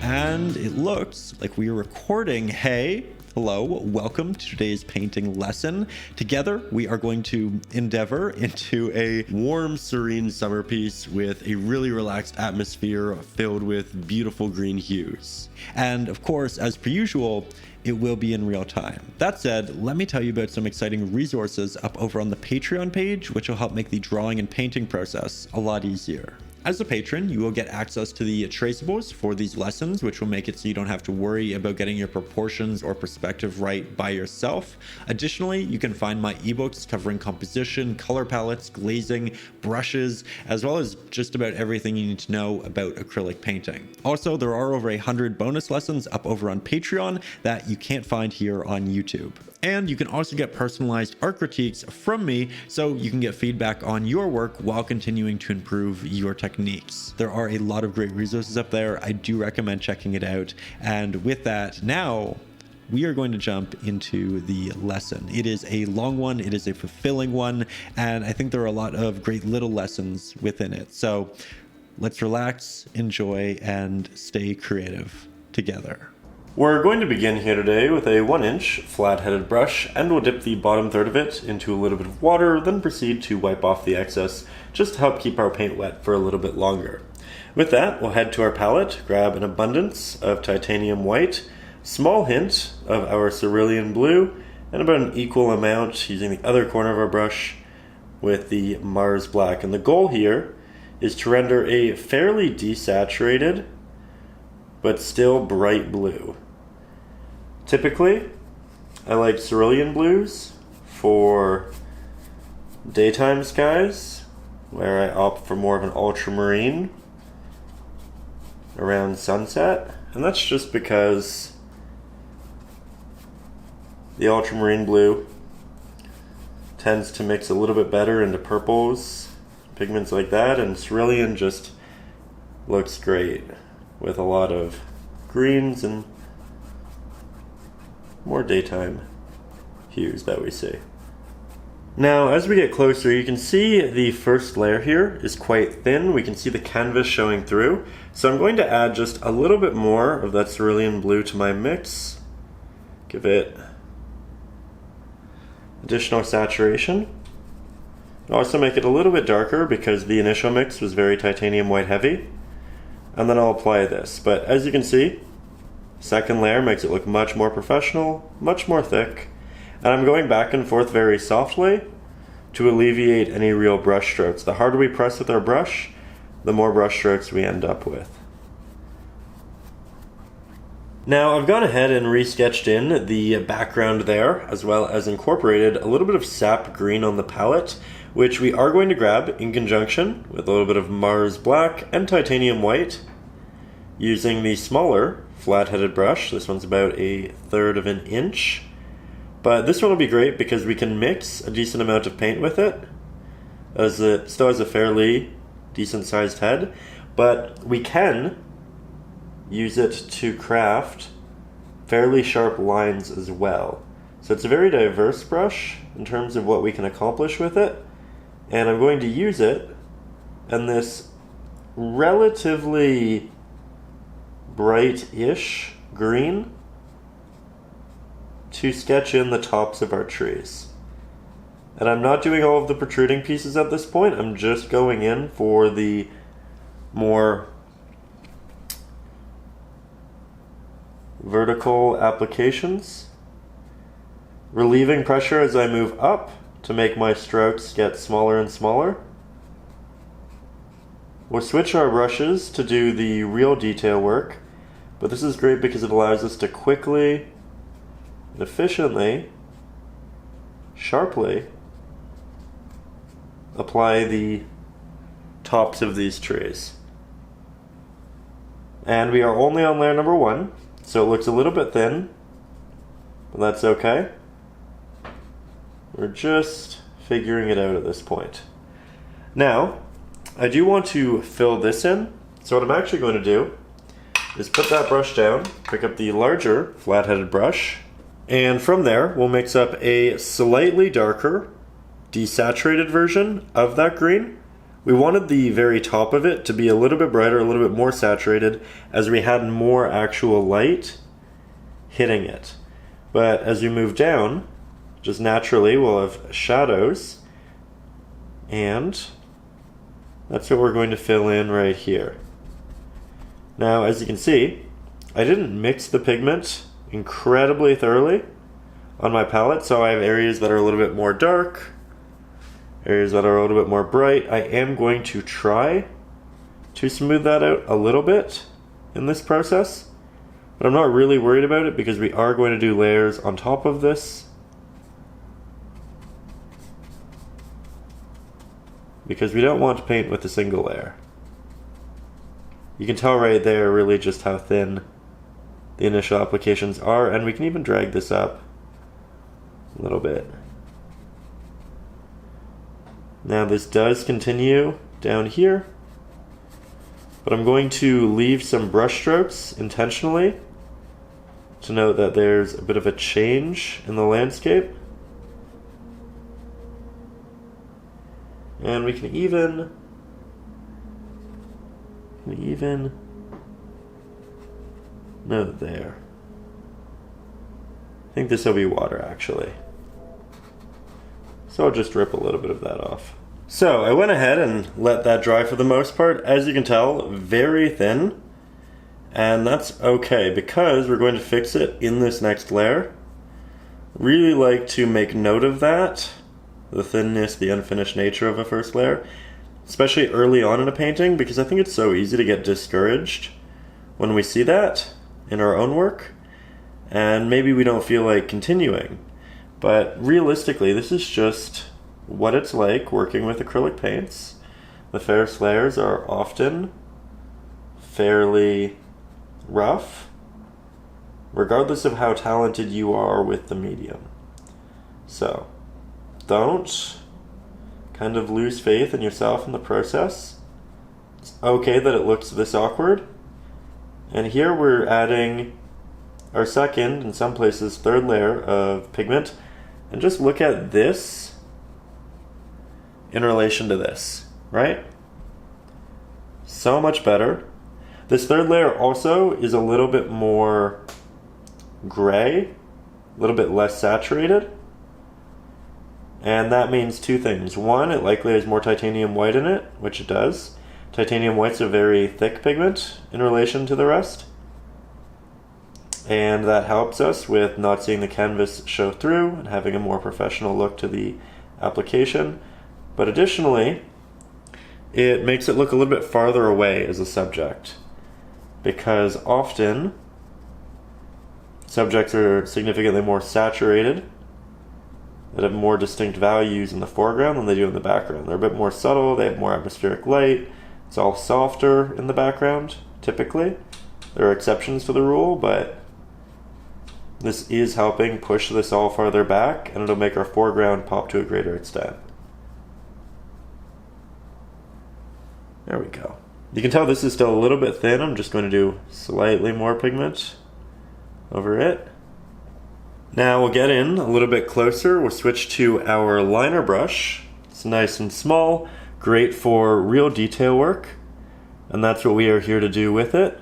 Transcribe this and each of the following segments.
and it looks like we are recording. Hey, hello, welcome to today's painting lesson. Together, we are going to endeavor into a warm, serene summer piece with a really relaxed atmosphere filled with beautiful green hues. And of course, as per usual, it will be in real time. That said, let me tell you about some exciting resources up over on the Patreon page, which will help make the drawing and painting process a lot easier. As a patron, you will get access to the traceables for these lessons, which will make it so you don't have to worry about getting your proportions or perspective right by yourself. Additionally, you can find my ebooks covering composition, color palettes, glazing, brushes, as well as just about everything you need to know about acrylic painting. Also, there are over 100 bonus lessons up over on Patreon that you can't find here on YouTube. And you can also get personalized art critiques from me, so you can get feedback on your work while continuing to improve your techniques. There are a lot of great resources up there. I do recommend checking it out. And with that, now we are going to jump into the lesson. It is a long one, it is a fulfilling one, and I think there are a lot of great little lessons within it. So let's relax, enjoy, and stay creative together. We're going to begin here today with a 1-inch flat-headed brush, and we'll dip the bottom third of it into a little bit of water, then proceed to wipe off the excess just to help keep our paint wet for a little bit longer. With that, we'll head to our palette, grab an abundance of titanium white, small hint of our cerulean blue, and about an equal amount using the other corner of our brush with the Mars black. And the goal here is to render a fairly desaturated but still bright blue. Typically, I like cerulean blues for daytime skies, where I opt for more of an ultramarine around sunset, and that's just because the ultramarine blue tends to mix a little bit better into purples, pigments like that, and cerulean just looks great with a lot of greens and more daytime hues that we see. Now, as we get closer, you can see the first layer here is quite thin. We can see the canvas showing through. So I'm going to add just a little bit more of that cerulean blue to my mix. Give it additional saturation. Also make it a little bit darker because the initial mix was very titanium white heavy. And then I'll apply this. But as you can see, second layer makes it look much more professional, much more thick. And I'm going back and forth very softly to alleviate any real brush strokes. The harder we press with our brush, the more brush strokes we end up with. Now I've gone ahead and re-sketched in the background there, as well as incorporated a little bit of sap green on the palette, which we are going to grab in conjunction with a little bit of Mars black and titanium white using the smaller flat-headed brush. This one's about 1/3 of an inch. But this one will be great because we can mix a decent amount of paint with it, as it still has a fairly decent sized head, but we can use it to craft fairly sharp lines as well. So it's a very diverse brush in terms of what we can accomplish with it, and I'm going to use it in this relatively bright-ish green to sketch in the tops of our trees. And I'm not doing all of the protruding pieces at this point, I'm just going in for the more vertical applications, relieving pressure as I move up to make my strokes get smaller and smaller. We'll switch our brushes to do the real detail work, but this is great because it allows us to quickly and efficiently, sharply apply the tops of these trees. And we are only on layer number 1, so it looks a little bit thin, but that's okay. We're just figuring it out at this point. Now, I do want to fill this in, so what I'm actually going to do is put that brush down, pick up the larger flat-headed brush, and from there we'll mix up a slightly darker, desaturated version of that green We wanted the very top of it to be a little bit brighter, a little bit more saturated, as we had more actual light hitting it. But as we move down, just naturally we'll have shadows, and that's what we're going to fill in right here. Now, as you can see, I didn't mix the pigment incredibly thoroughly on my palette, so I have areas that are a little bit more dark, areas that are a little bit more bright. I am going to try to smooth that out a little bit in this process, but I'm not really worried about it because we are going to do layers on top of this, because we don't want to paint with a single layer. You can tell right there really just how thin the initial applications are, and we can even drag this up a little bit. Now this does continue down here, but I'm going to leave some brush strokes intentionally to note that there's a bit of a change in the landscape. And we can even note there. I think this will be water actually. So I'll just rip a little bit of that off. So I went ahead and let that dry for the most part. As you can tell, very thin. And that's okay because we're going to fix it in this next layer. Really like to make note of that. The thinness, the unfinished nature of a first layer. Especially early on in a painting, because I think it's so easy to get discouraged when we see that in our own work. And maybe we don't feel like continuing. But realistically, this is just what it's like working with acrylic paints. The first layers are often fairly rough, regardless of how talented you are with the medium. So, don't kind of lose faith in yourself in the process. It's okay that it looks this awkward. And here we're adding our second, in some places third layer of pigment. And just look at this in relation to this, right? So much better. This third layer also is a little bit more gray, a little bit less saturated. And that means two things. One, it likely has more titanium white in it, which it does. Titanium white's a very thick pigment in relation to the rest. And that helps us with not seeing the canvas show through and having a more professional look to the application. But additionally, it makes it look a little bit farther away as a subject, because often subjects are significantly more saturated, that have more distinct values in the foreground than they do in the background. They're a bit more subtle, they have more atmospheric light, it's all softer in the background, typically. There are exceptions to the rule, but this is helping push this all farther back, and it'll make our foreground pop to a greater extent. There we go. You can tell this is still a little bit thin. I'm just going to do slightly more pigment over it. Now we'll get in a little bit closer. We'll switch to our liner brush. It's nice and small, great for real detail work, and that's what we are here to do with it.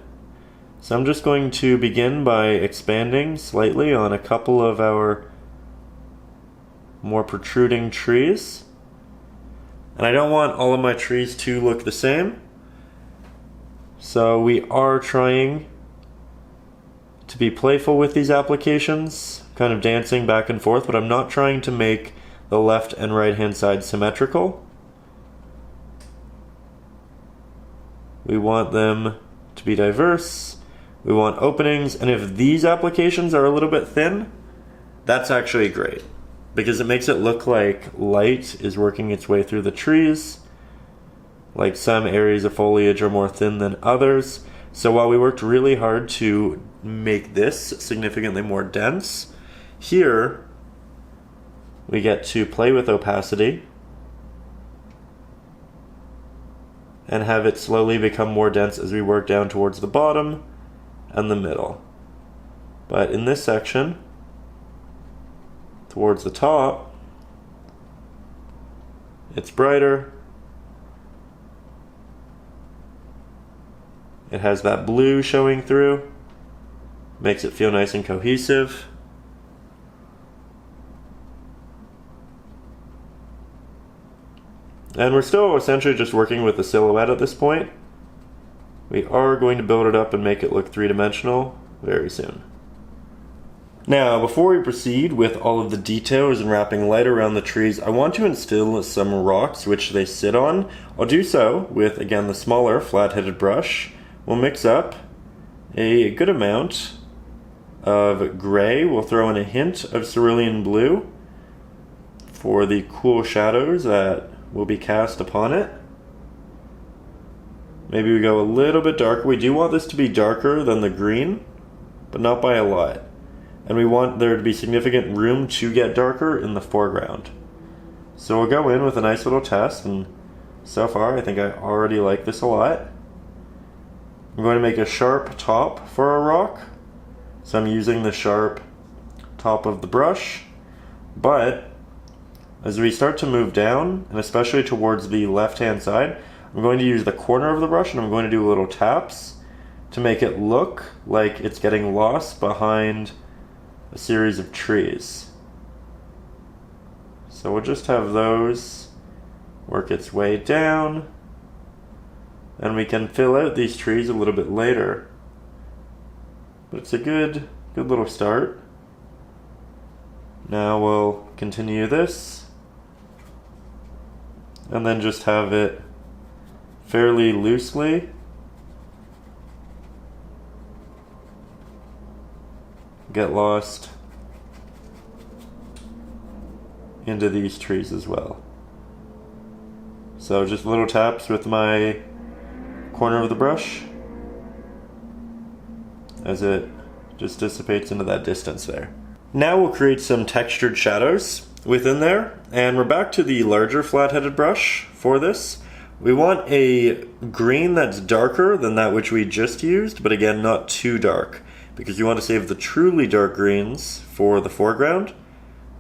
So I'm just going to begin by expanding slightly on a couple of our more protruding trees. And I don't want all of my trees to look the same. So we are trying to be playful with these applications, kind of dancing back and forth, but I'm not trying to make the left and right hand side symmetrical. We want them to be diverse. We want openings, and if these applications are a little bit thin, that's actually great, because it makes it look like light is working its way through the trees, like some areas of foliage are more thin than others. So while we worked really hard to make this significantly more dense, here we get to play with opacity and have it slowly become more dense as we work down towards the bottom and the middle. But in this section, towards the top, it's brighter, It has that blue showing through. Makes it feel nice and cohesive. And we're still essentially just working with the silhouette at this point. We are going to build it up and make it look three-dimensional very soon. Now, before we proceed with all of the details and wrapping light around the trees, I want to instill some rocks which they sit on. I'll do so with, again, the smaller flat-headed brush. We'll mix up a good amount of gray. We'll throw in a hint of cerulean blue for the cool shadows that will be cast upon it. Maybe we go a little bit darker. We do want this to be darker than the green, but not by a lot. And we want there to be significant room to get darker in the foreground. So we'll go in with a nice little test, and so far I think I already like this a lot. I'm going to make a sharp top for our rock. So I'm using the sharp top of the brush, but as we start to move down, and especially towards the left-hand side, I'm going to use the corner of the brush and I'm going to do little taps to make it look like it's getting lost behind a series of trees. So we'll just have those work its way down, and we can fill out these trees a little bit later. But it's a good little start. Now we'll continue this, and then just have it fairly loosely get lost into these trees as well. So just little taps with my corner of the brush as it just dissipates into that distance there. Now we'll create some textured shadows within there, and we're back to the larger flat-headed brush for this. We want a green that's darker than that which we just used, but again, not too dark, because you want to save the truly dark greens for the foreground.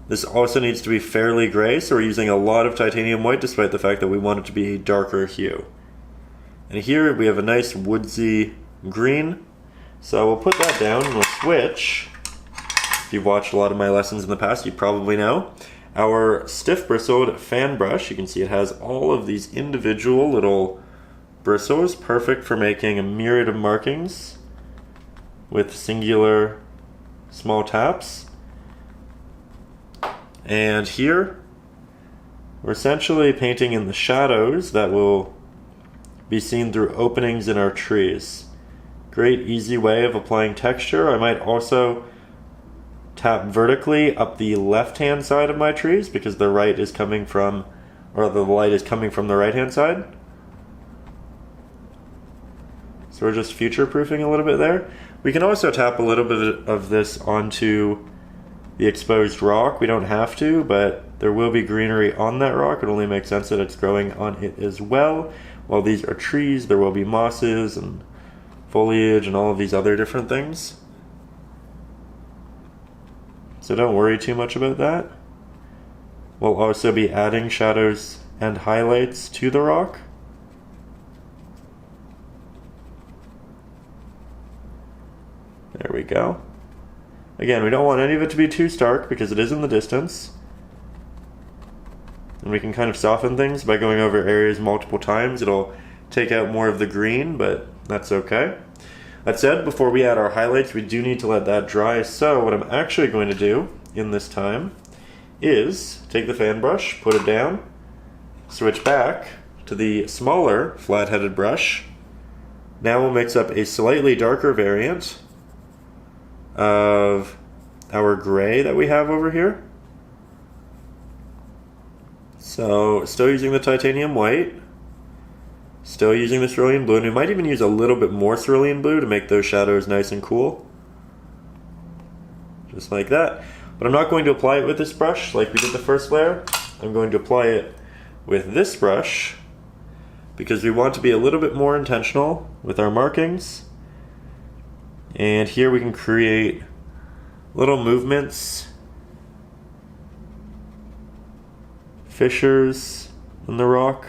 This also needs to be fairly gray, so we're using a lot of titanium white despite the fact that we want it to be a darker hue. And here we have a nice woodsy green, so we'll put that down and we'll switch. If you've watched a lot of my lessons in the past, you probably know. Our stiff bristled fan brush, you can see it has all of these individual little bristles, perfect for making a myriad of markings with singular small taps. And here, we're essentially painting in the shadows that will be seen through openings in our trees. Great easy way of applying texture. I might also tap vertically up the left-hand side of my trees because the right is coming from, or the light is coming from the right-hand side. So we're just future-proofing a little bit there. We can also tap a little bit of this onto the exposed rock. We don't have to, but there will be greenery on that rock. It only makes sense that it's growing on it as well. While these are trees, there will be mosses and foliage and all of these other different things. So don't worry too much about that. We'll also be adding shadows and highlights to the rock. There we go. Again, we don't want any of it to be too stark because it is in the distance. And we can kind of soften things by going over areas multiple times. It'll take out more of the green, but that's okay. That said, before we add our highlights, we do need to let that dry. So what I'm actually going to do in this time is take the fan brush, put it down, switch back to the smaller flat-headed brush. Now we'll mix up a slightly darker variant of our gray that we have over here. So still using the titanium white, still using the cerulean blue, and we might even use a little bit more cerulean blue to make those shadows nice and cool. Just like that. But I'm not going to apply it with this brush like we did the first layer. I'm going to apply it with this brush because we want to be a little bit more intentional with our markings. And here we can create little movements, fissures in the rock.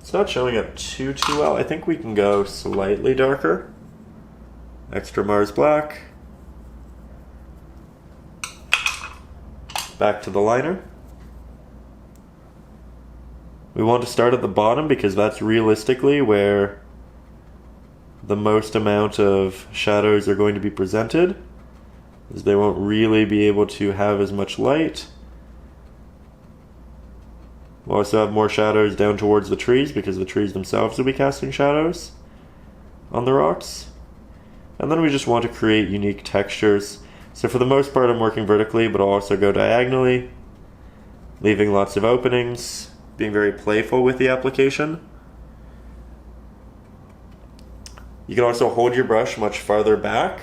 It's not showing up too well. I think we can go slightly darker. Extra Mars black. Back to the liner. We want to start at the bottom because that's realistically where the most amount of shadows are going to be presented, as they won't really be able to have as much light. We'll also have more shadows down towards the trees because the trees themselves will be casting shadows on the rocks. And then we just want to create unique textures. So for the most part I'm working vertically, but I'll also go diagonally, leaving lots of openings, being very playful with the application. You can also hold your brush much farther back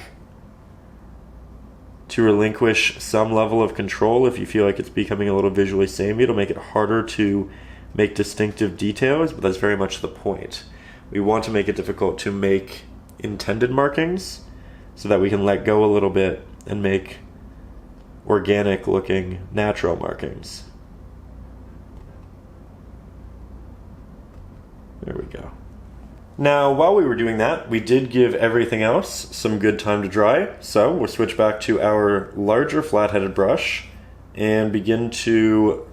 to relinquish some level of control if you feel like it's becoming a little visually samey. It'll make it harder to make distinctive details, but that's very much the point. We want to make it difficult to make intended markings so that we can let go a little bit and make organic looking natural markings. There we go. Now, while we were doing that, we did give everything else some good time to dry. So we'll switch back to our larger flat-headed brush and begin to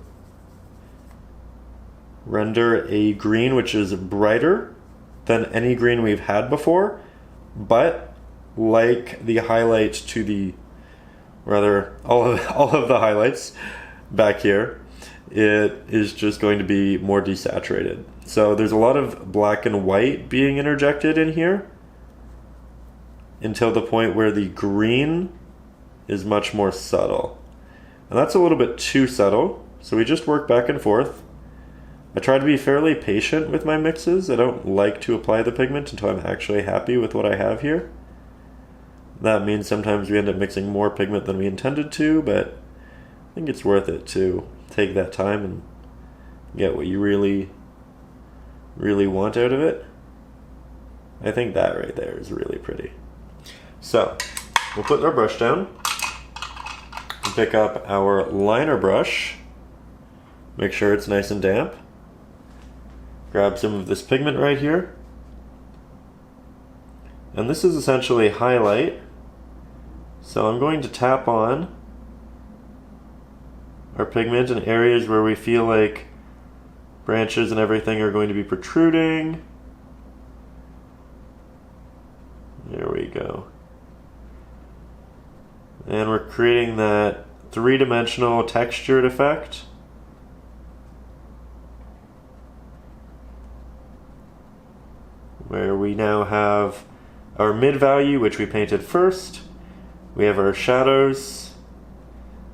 render a green which is brighter than any green we've had before, but like the highlight to the, rather all of the highlights back here, it is just going to be more desaturated. So there's a lot of black and white being interjected in here until the point where the green is much more subtle. And that's a little bit too subtle, so we just work back and forth. I try to be fairly patient with my mixes. I don't like to apply the pigment until I'm actually happy with what I have here. That means sometimes we end up mixing more pigment than we intended to, but I think it's worth it to take that time and get what you really want out of it. I think that right there is really pretty. So we'll put our brush down and pick up our liner brush. Make sure it's nice and damp. Grab some of this pigment right here. And this is essentially highlight. So I'm going to tap on our pigment in areas where we feel like branches and everything are going to be protruding. There we go. And we're creating that three-dimensional textured effect. Where we now have our mid value, which we painted first. We have our shadows.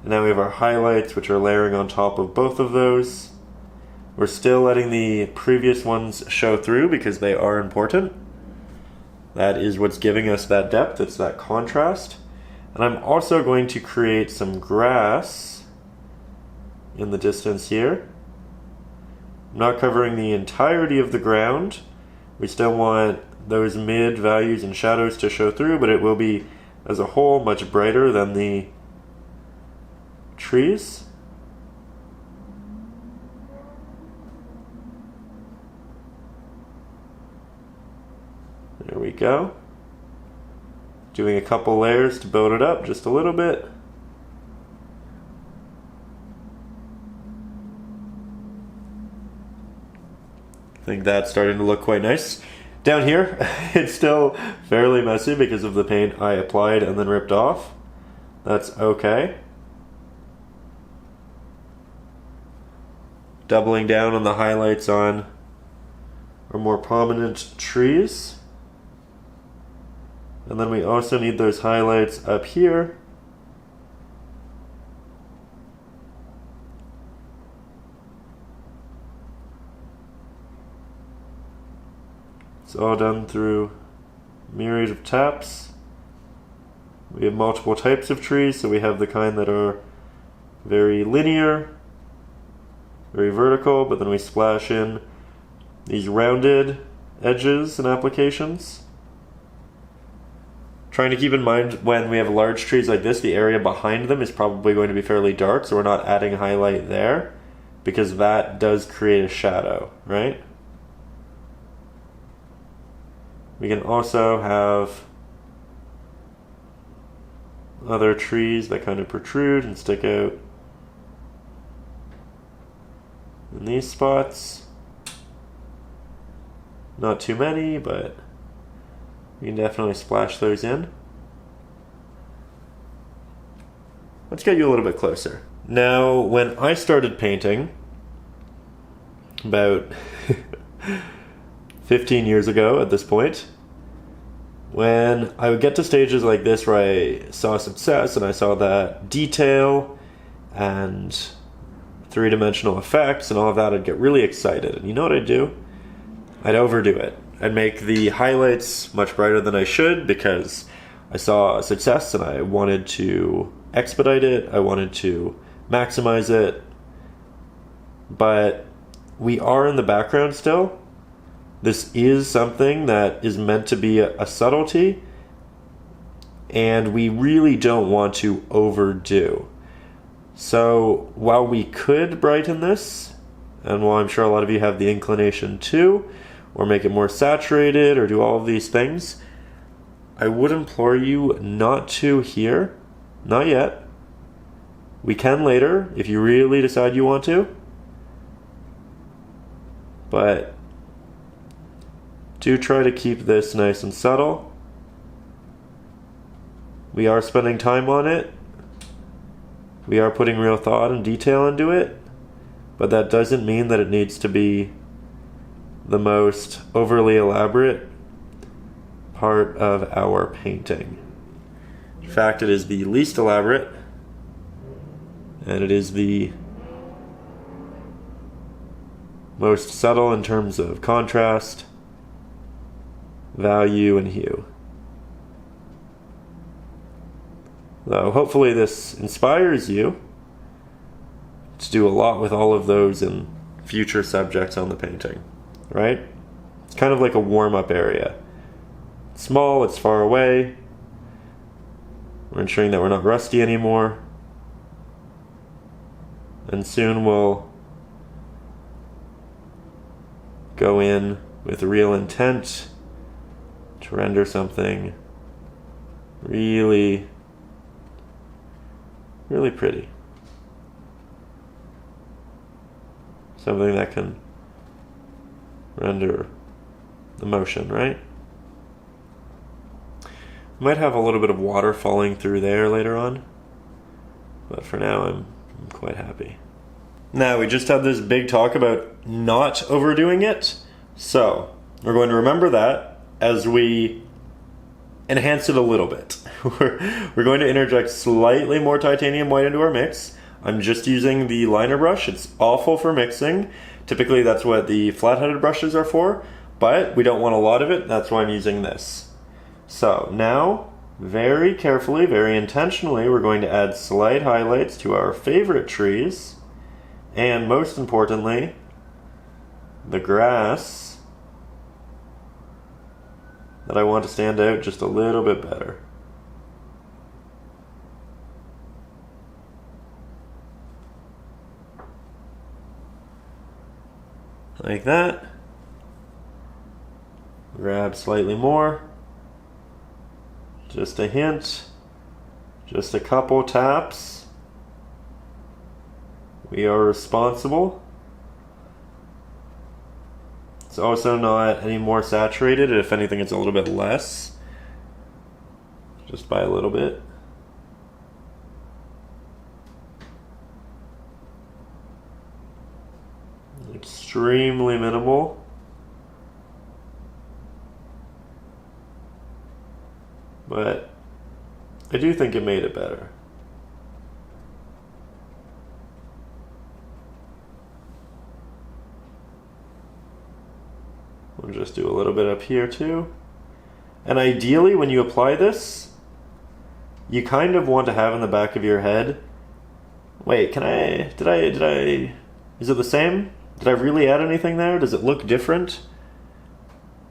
And now we have our highlights, which are layering on top of both of those. We're still letting the previous ones show through because they are important. That is what's giving us that depth, it's that contrast. And I'm also going to create some grass in the distance here. I'm not covering the entirety of the ground. We still want those mid values and shadows to show through, but it will be, as a whole, much brighter than the trees. There we go. Doing a couple layers to build it up just a little bit. I think that's starting to look quite nice. Down here, it's still fairly messy because of the paint I applied and then ripped off. That's okay. Doubling down on the highlights on our more prominent trees. And then we also need those highlights up here. It's all done through a myriad of taps. We have multiple types of trees, so we have the kind that are very linear, very vertical, but then we splash in these rounded edges and applications. Trying to keep in mind when we have large trees like this, the area behind them is probably going to be fairly dark, so we're not adding highlight there because that does create a shadow, right? We can also have other trees that kind of protrude and stick out in these spots. Not too many, but we can definitely splash those in. Let's get you a little bit closer. Now, when I started painting, about 15 years ago at this point, when I would get to stages like this where I saw success and I saw that detail and three-dimensional effects and all of that, I'd get really excited. And you know what I'd do? I'd overdo it. I'd make the highlights much brighter than I should because I saw success and I wanted to expedite it. I wanted to maximize it. But we are in the background still. This is something that is meant to be a subtlety, and we really don't want to overdo. So while we could brighten this, and while I'm sure a lot of you have the inclination to, or make it more saturated, or do all of these things, I would implore you not to here. Not yet. We can later, if you really decide you want to. But do try to keep this nice and subtle. We are spending time on it. We are putting real thought and detail into it. But that doesn't mean that it needs to be the most overly elaborate part of our painting. In fact, it is the least elaborate, and it is the most subtle in terms of contrast, value, and hue. So hopefully this inspires you to do a lot with all of those in future subjects on the painting, right? It's kind of like a warm-up area. It's small, it's far away. We're ensuring that we're not rusty anymore. And soon we'll go in with real intent to render something really, really pretty. Something that can render emotion, right? Might have a little bit of water falling through there later on, but for now I'm quite happy. Now, we just had this big talk about not overdoing it, so we're going to remember that as we enhance it a little bit. We're going to interject slightly more titanium white into our mix. I'm just using the liner brush. It's awful for mixing. Typically that's what the flat-headed brushes are for, but we don't want a lot of it. That's why I'm using this. So now, very carefully, very intentionally, we're going to add slight highlights to our favorite trees, and most importantly, the grass that I want to stand out just a little bit better. Like that. Grab slightly more. Just a hint. Just a couple taps. We are responsible. It's also not any more saturated. If anything, it's a little bit less. Just by a little bit. Extremely minimal. But I do think it made it better. We'll just do a little bit up here too. And ideally, when you apply this, you kind of want to have in the back of your head, wait, did I, is it the same? Did I really add anything there? Does it look different?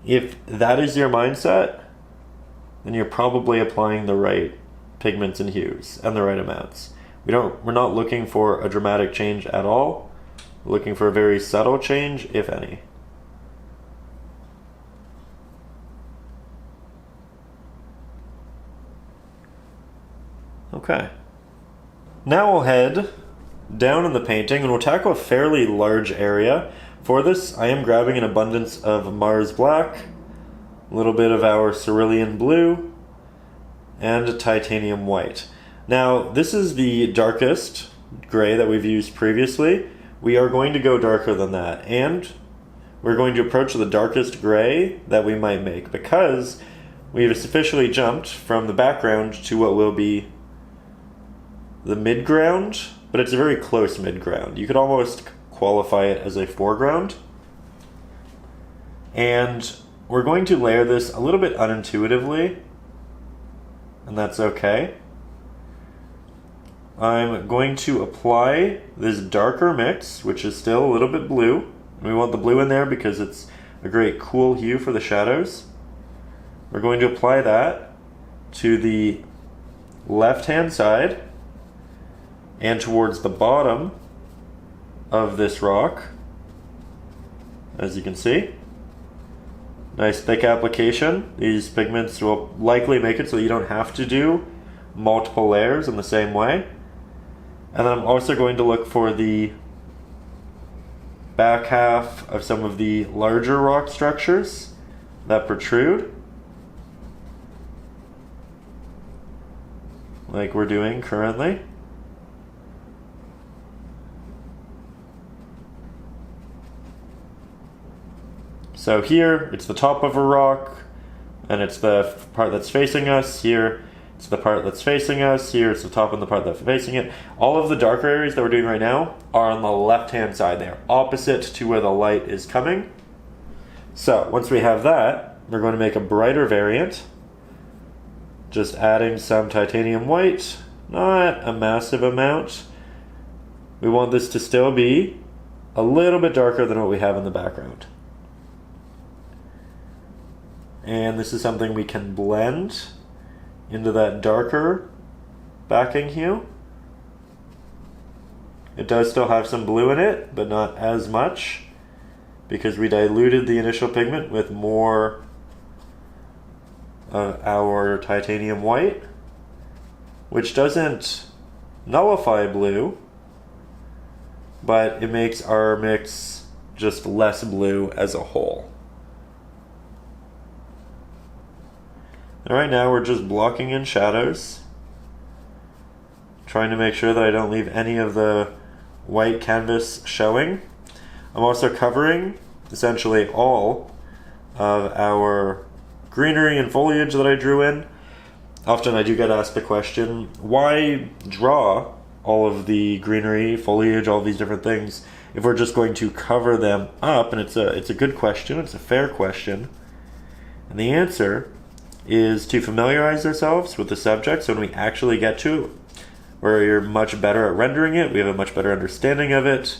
If that is your mindset, then you're probably applying the right pigments and hues and the right amounts. We're not looking for a dramatic change at all. We're looking for a very subtle change, if any. Okay. Now we'll head down in the painting and we'll tackle a fairly large area. For this, I am grabbing an abundance of Mars Black, a little bit of our Cerulean Blue, and Titanium White. Now, this is the darkest gray that we've used previously. We are going to go darker than that, and we're going to approach the darkest gray that we might make because we've officially jumped from the background to what will be the midground, but it's a very close midground. You could almost qualify it as a foreground. And we're going to layer this a little bit unintuitively, and that's okay. I'm going to apply this darker mix, which is still a little bit blue. We want the blue in there because it's a great cool hue for the shadows. We're going to apply that to the left-hand side and towards the bottom of this rock, as you can see. Nice thick application. These pigments will likely make it so you don't have to do multiple layers in the same way. And then I'm also going to look for the back half of some of the larger rock structures that protrude, like we're doing currently. So here, it's the top of a rock, and it's the part that's facing us. Here, it's the part that's facing us. Here, it's the top and the part that's facing it. All of the darker areas that we're doing right now are on the left-hand side. They're opposite to where the light is coming. So, once we have that, we're going to make a brighter variant. Just adding some titanium white, not a massive amount. We want this to still be a little bit darker than what we have in the background. And this is something we can blend into that darker backing hue. It does still have some blue in it, but not as much, because we diluted the initial pigment with more of our titanium white, which doesn't nullify blue, but it makes our mix just less blue as a whole. And right now we're just blocking in shadows, trying to make sure that I don't leave any of the white canvas showing. I'm also covering essentially all of our greenery and foliage that I drew in. Often I do get asked the question, why draw all of the greenery, foliage, all these different things if we're just going to cover them up? And it's a good question, it's a fair question. And the answer is to familiarize ourselves with the subject, so when we actually get to it, we're much better at rendering it, we have a much better understanding of it.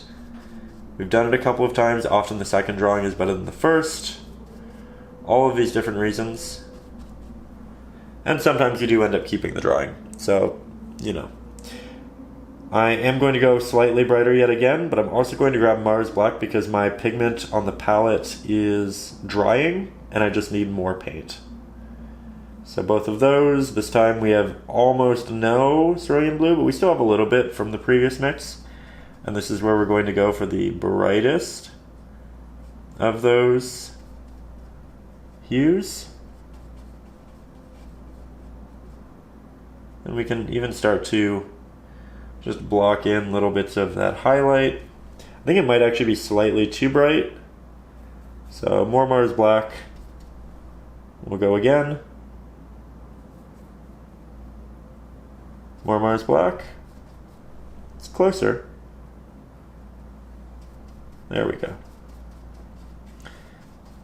We've done it a couple of times, often the second drawing is better than the first. All of these different reasons. And sometimes you do end up keeping the drawing, so, you know. I am going to go slightly brighter yet again, but I'm also going to grab Mars Black because my pigment on the palette is drying, and I just need more paint. So both of those. This time we have almost no cerulean blue, but we still have a little bit from the previous mix. And this is where we're going to go for the brightest of those hues. And we can even start to just block in little bits of that highlight. I think it might actually be slightly too bright. So more Mars Black. We'll go again. More Mars Black. It's closer. There we go.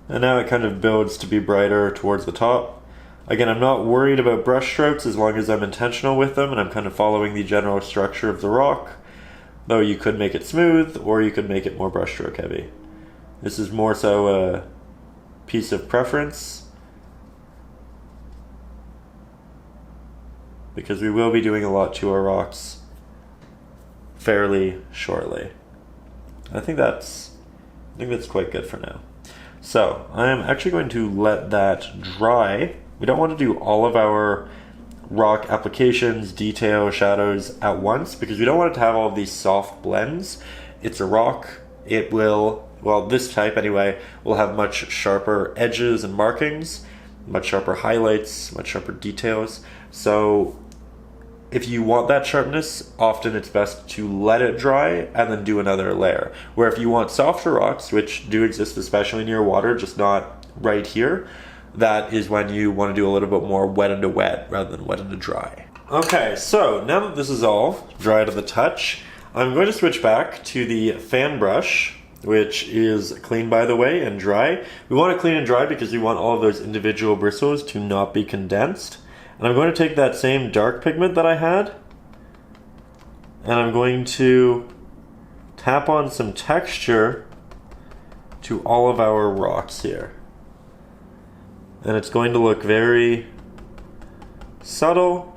And now it kind of builds to be brighter towards the top. Again, I'm not worried about brush strokes as long as I'm intentional with them and I'm kind of following the general structure of the rock. Though you could make it smooth or you could make it more brush stroke heavy. This is more so a piece of preference, because we will be doing a lot to our rocks fairly shortly. I think that's quite good for now. So I'm actually going to let that dry. We don't want to do all of our rock applications, detail, shadows at once, because we don't want it to have all of these soft blends. It's a rock. It will, well, this type anyway, will have much sharper edges and markings, much sharper highlights, much sharper details. So if you want that sharpness, often it's best to let it dry and then do another layer. Where if you want softer rocks, which do exist especially near water, just not right here, that is when you want to do a little bit more wet into wet rather than wet into dry. Okay, so now that this is all dry to the touch, I'm going to switch back to the fan brush, which is clean by the way and dry. We want it clean and dry because we want all of those individual bristles to not be condensed. And I'm going to take that same dark pigment that I had, and I'm going to tap on some texture to all of our rocks here. And it's going to look very subtle.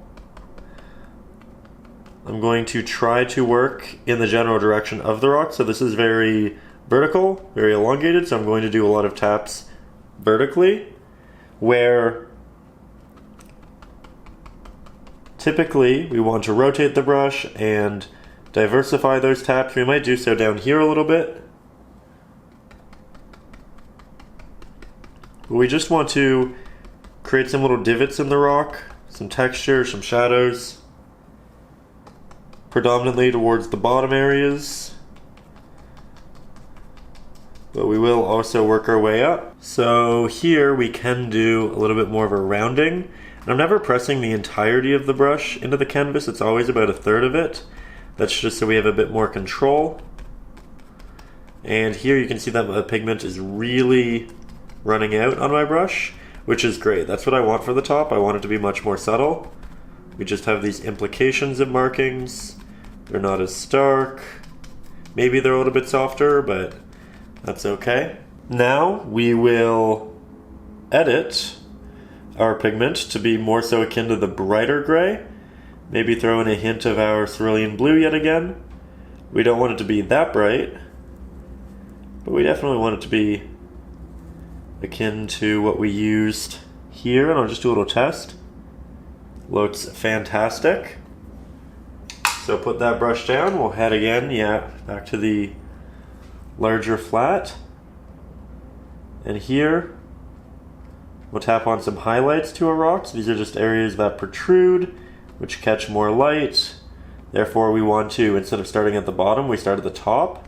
I'm going to try to work in the general direction of the rock. So this is very vertical, very elongated. So I'm going to do a lot of taps vertically, where typically we want to rotate the brush and diversify those taps. We might do so down here a little bit. But we just want to create some little divots in the rock, some texture, some shadows, predominantly towards the bottom areas. But we will also work our way up. So here we can do a little bit more of a rounding. And I'm never pressing the entirety of the brush into the canvas, it's always about a third of it. That's just so we have a bit more control. And here you can see that the pigment is really running out on my brush, which is great. That's what I want for the top. I want it to be much more subtle. We just have these implications of markings. They're not as stark. Maybe they're a little bit softer, but that's okay. Now we will edit our pigment to be more so akin to the brighter gray. Maybe throw in a hint of our cerulean blue yet again. We don't want it to be that bright, but we definitely want it to be akin to what we used here. And I'll just do a little test. Looks fantastic. So put that brush down. We'll head again, back to the larger flat. And here, we'll tap on some highlights to our rocks. These are just areas that protrude, which catch more light. Therefore, we want to, instead of starting at the bottom, we start at the top,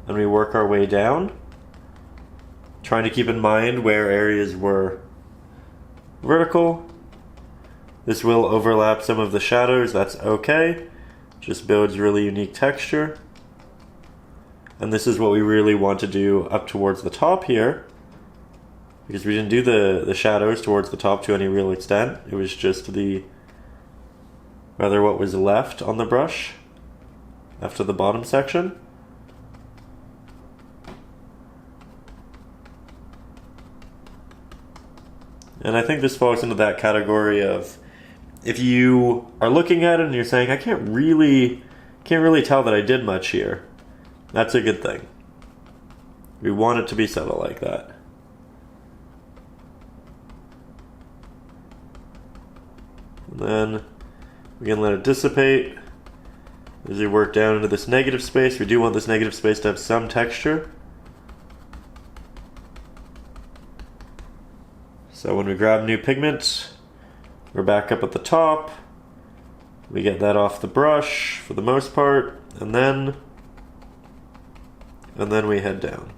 and we work our way down. Trying to keep in mind where areas were vertical. This will overlap some of the shadows, that's okay. Just builds really unique texture. And this is what we really want to do up towards the top here, because we didn't do the shadows towards the top to any real extent. It was just rather what was left on the brush after the bottom section. And I think this falls into that category of, if you are looking at it and you're saying, I can't really tell that I did much here, that's a good thing. We want it to be subtle like that. And then we can let it dissipate. As we work down into this negative space, we do want this negative space to have some texture. So when we grab new pigment, we're back up at the top. We get that off the brush for the most part, and then we head down.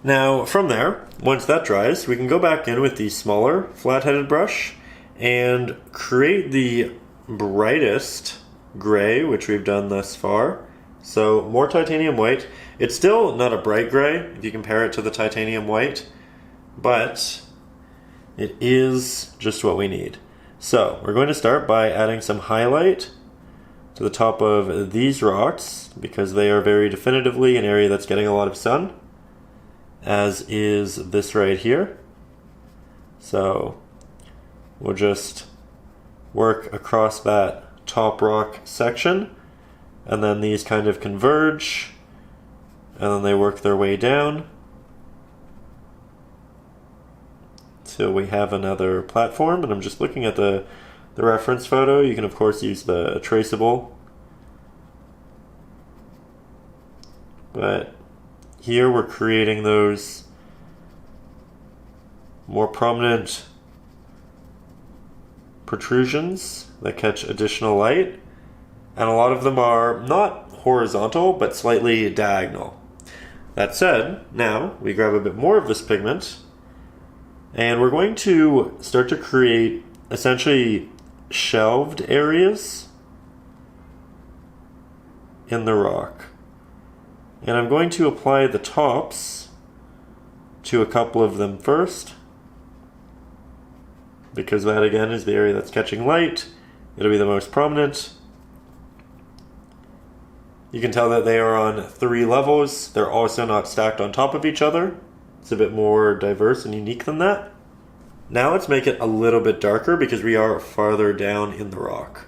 Now from there, once that dries, we can go back in with the smaller flat-headed brush and create the brightest gray, which we've done thus far. So more titanium white. It's still not a bright gray if you compare it to the titanium white, but it is just what we need. So we're going to start by adding some highlight to the top of these rocks, because they are very definitively an area that's getting a lot of sun, as is this right here. So we'll just work across that top rock section, and then these kind of converge, and then they work their way down to until we have another platform. And I'm just looking at the reference photo. You can of course use the traceable, but here we're creating those more prominent protrusions that catch additional light, and a lot of them are not horizontal but slightly diagonal. That said, now we grab a bit more of this pigment and we're going to start to create essentially shelved areas in the rock. And I'm going to apply the tops to a couple of them first, because that again is the area that's catching light. It'll be the most prominent. You can tell that they are on 3 levels. They're also not stacked on top of each other. It's a bit more diverse and unique than that. Now let's make it a little bit darker because we are farther down in the rock.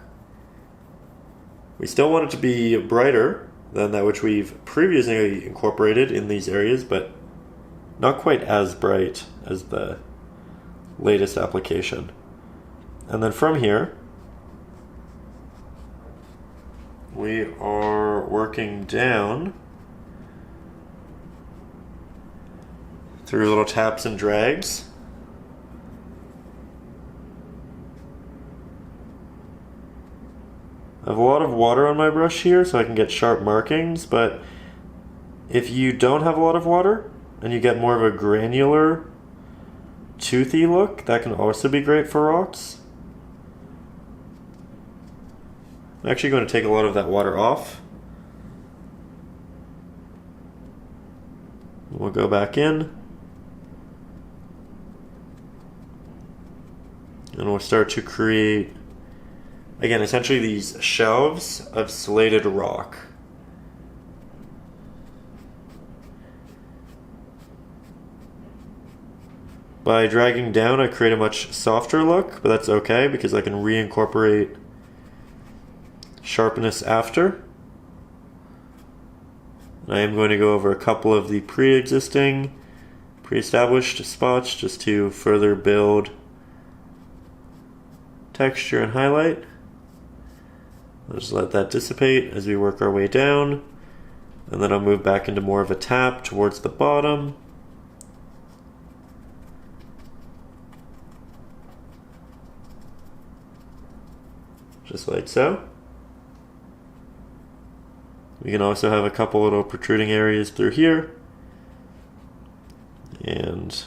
We still want it to be brighter than that which we've previously incorporated in these areas, but not quite as bright as the latest application. And then from here, we are working down through little taps and drags. I have a lot of water on my brush here so I can get sharp markings, but if you don't have a lot of water and you get more of a granular, toothy look, that can also be great for rocks. I'm actually going to take a lot of that water off. We'll go back in. And we'll start to create, again, essentially these shelves of slated rock. By dragging down, I create a much softer look, but that's okay because I can reincorporate sharpness after. I am going to go over a couple of the pre-established spots just to further build texture and highlight. I'll just let that dissipate as we work our way down, and then I'll move back into more of a tap towards the bottom. Just like so. We can also have a couple little protruding areas through here, and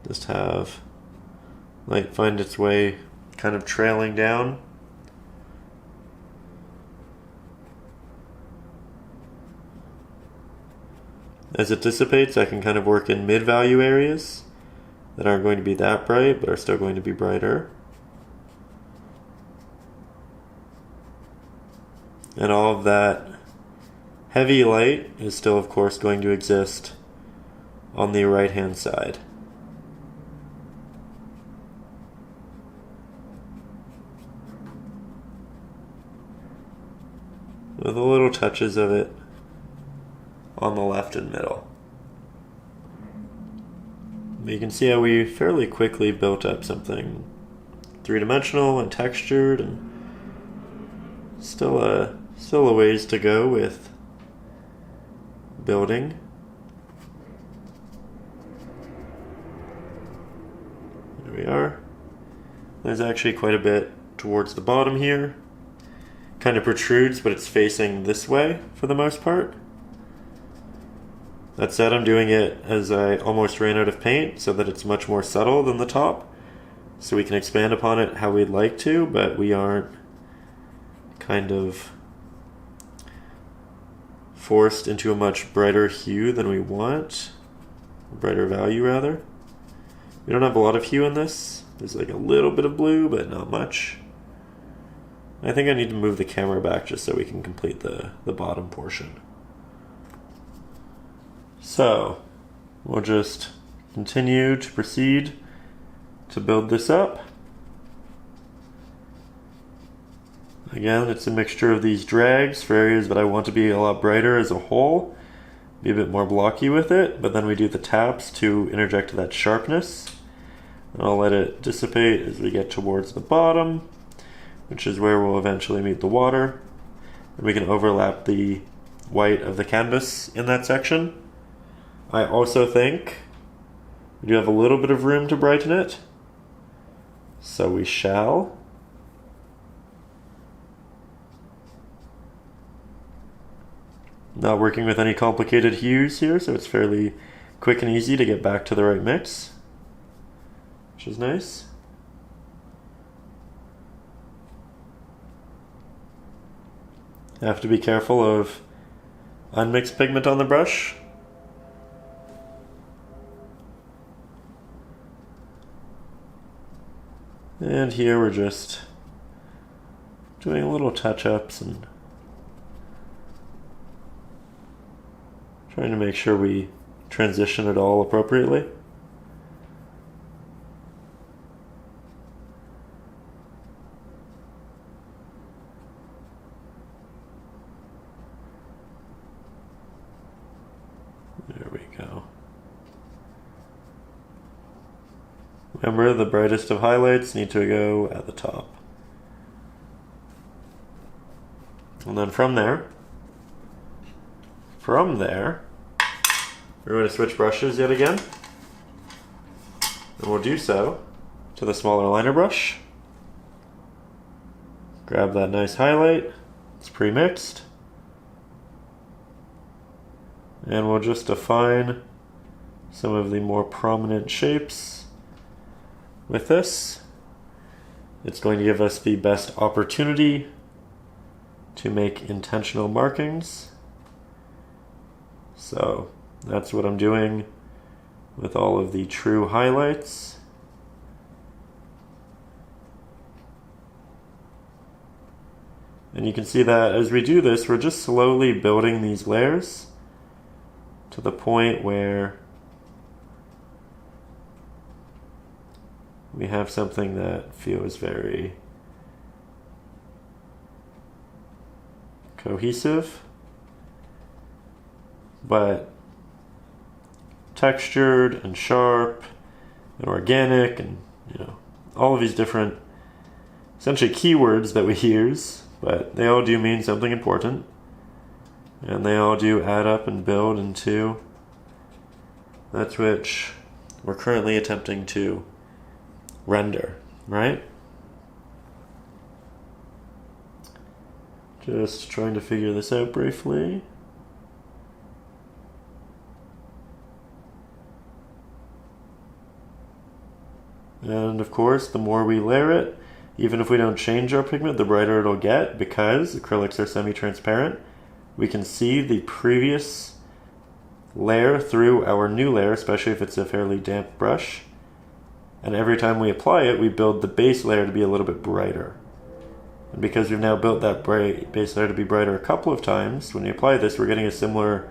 just have light find its way kind of trailing down. As it dissipates, I can kind of work in mid-value areas that aren't going to be that bright but are still going to be brighter. And all of that heavy light is still, of course, going to exist on the right-hand side. With the little touches of it on the left and middle. But you can see how we fairly quickly built up something three-dimensional and textured, and still a ways to go with building. There we are. There's actually quite a bit towards the bottom here. Kind of protrudes, but it's facing this way for the most part. That said, I'm doing it as I almost ran out of paint so that it's much more subtle than the top, so we can expand upon it how we'd like to, but we aren't kind of forced into a much brighter hue than we want. Brighter value, rather. We don't have a lot of hue in this. There's like a little bit of blue, but not much. I think I need to move the camera back just so we can complete the bottom portion. So, we'll just continue to proceed to build this up. Again, it's a mixture of these drags for areas that I want to be a lot brighter as a whole, be a bit more blocky with it, but then we do the taps to interject that sharpness. And I'll let it dissipate as we get towards the bottom, which is where we'll eventually meet the water. And we can overlap the white of the canvas in that section. I also think we do have a little bit of room to brighten it, so we shall. Not working with any complicated hues here, so it's fairly quick and easy to get back to the right mix, which is nice. Have to be careful of unmixed pigment on the brush. And here we're just doing little touch-ups and trying to make sure we transition it all appropriately. There we go. Remember, the brightest of highlights need to go at the top. And then from there, we're going to switch brushes yet again. And we'll do so to the smaller liner brush. Grab that nice highlight, it's pre-mixed. And we'll just define some of the more prominent shapes with this. It's going to give us the best opportunity to make intentional markings. So that's what I'm doing with all of the true highlights. And you can see that as we do this, we're just slowly building these layers to the point where we have something that feels very cohesive, but textured and sharp and organic, and all of these different essentially keywords that we use, but they all do mean something important, and they all do add up and build into that which we're currently attempting to render, right? Just trying to figure this out briefly. And of course, the more we layer it, even if we don't change our pigment, the brighter it'll get, because acrylics are semi-transparent. We can see the previous layer through our new layer, especially if it's a fairly damp brush. And every time we apply it, we build the base layer to be a little bit brighter. And because we've now built that base layer to be brighter a couple of times, when we apply this, we're getting a similar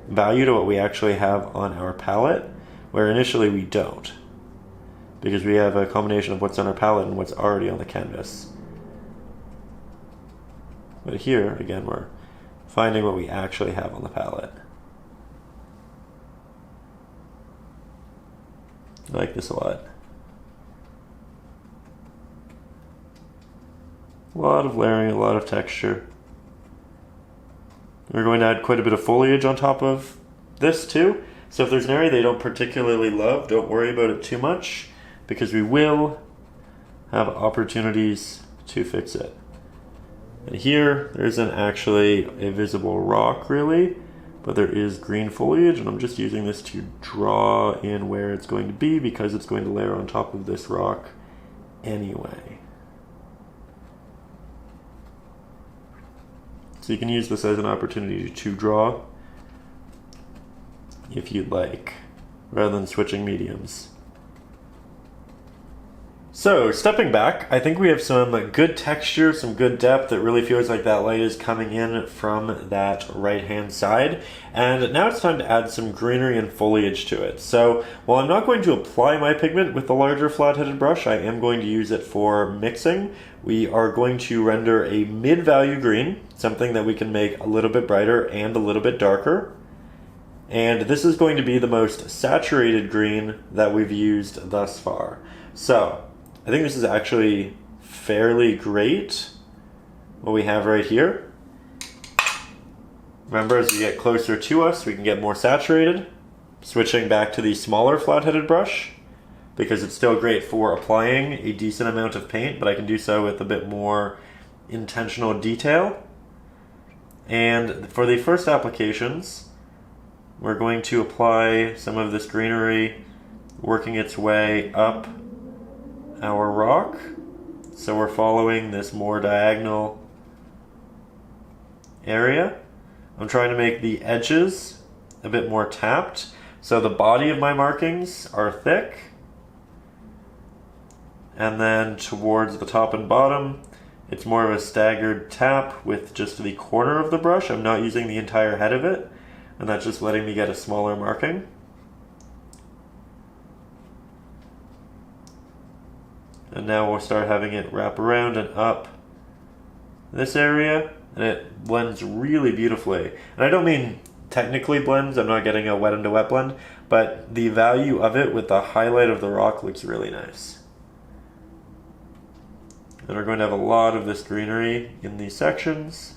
value to what we actually have on our palette, where initially we don't, because we have a combination of what's on our palette and what's already on the canvas. But here, again, we're finding what we actually have on the palette. I like this a lot. A lot of layering, a lot of texture. We're going to add quite a bit of foliage on top of this too. So if there's an area they don't particularly love, don't worry about it too much, because we will have opportunities to fix it. And here, there isn't actually a visible rock really, but there is green foliage, and I'm just using this to draw in where it's going to be, because it's going to layer on top of this rock anyway. So you can use this as an opportunity to draw if you'd like, rather than switching mediums. So, stepping back, I think we have some good texture, some good depth. It really feels like that light is coming in from that right-hand side. And now it's time to add some greenery and foliage to it. So, while I'm not going to apply my pigment with the larger flat-headed brush, I am going to use it for mixing. We are going to render a mid-value green, something that we can make a little bit brighter and a little bit darker. And this is going to be the most saturated green that we've used thus far. So I think this is actually fairly great, what we have right here. Remember, as we get closer to us, we can get more saturated. Switching back to the smaller flat-headed brush, because it's still great for applying a decent amount of paint, but I can do so with a bit more intentional detail. And for the first applications, we're going to apply some of this greenery working its way up our rock. So we're following this more diagonal area. I'm trying to make the edges a bit more tapped. So the body of my markings are thick. And then towards the top and bottom, it's more of a staggered tap with just the corner of the brush. I'm not using the entire head of it, and that's just letting me get a smaller marking. And now we'll start having it wrap around and up this area, and it blends really beautifully. And I don't mean technically blends, I'm not getting a wet into wet blend, but the value of it with the highlight of the rock looks really nice. And we're going to have a lot of this greenery in these sections,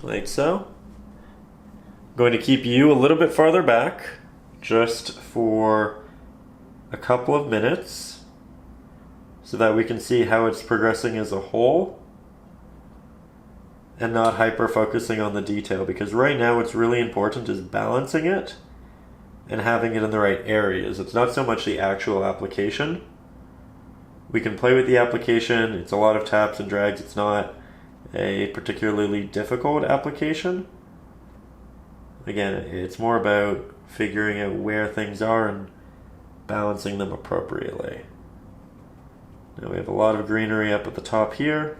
like so. I'm going to keep you a little bit farther back, just for a couple of minutes, so that we can see how it's progressing as a whole, and not hyper focusing on the detail, because right now what's really important is balancing it and having it in the right areas. It's not so much the actual application. We can play with the application, it's a lot of taps and drags, it's not a particularly difficult application. Again, it's more about figuring out where things are and balancing them appropriately. Now we have a lot of greenery up at the top here.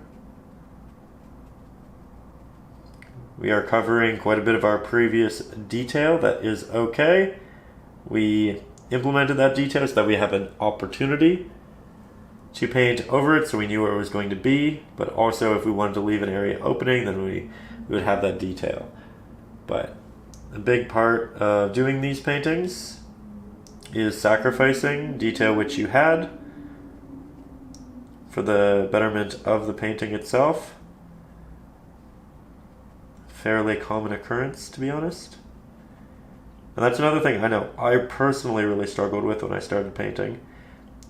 We are covering quite a bit of our previous detail. That is okay. We implemented that detail so that we have an opportunity to paint over it, so we knew where it was going to be, but also if we wanted to leave an area opening, then we would have that detail. But a big part of doing these paintings is sacrificing detail which you had for the betterment of the painting itself. Fairly common occurrence, to be honest. And that's another thing I know I personally really struggled with when I started painting.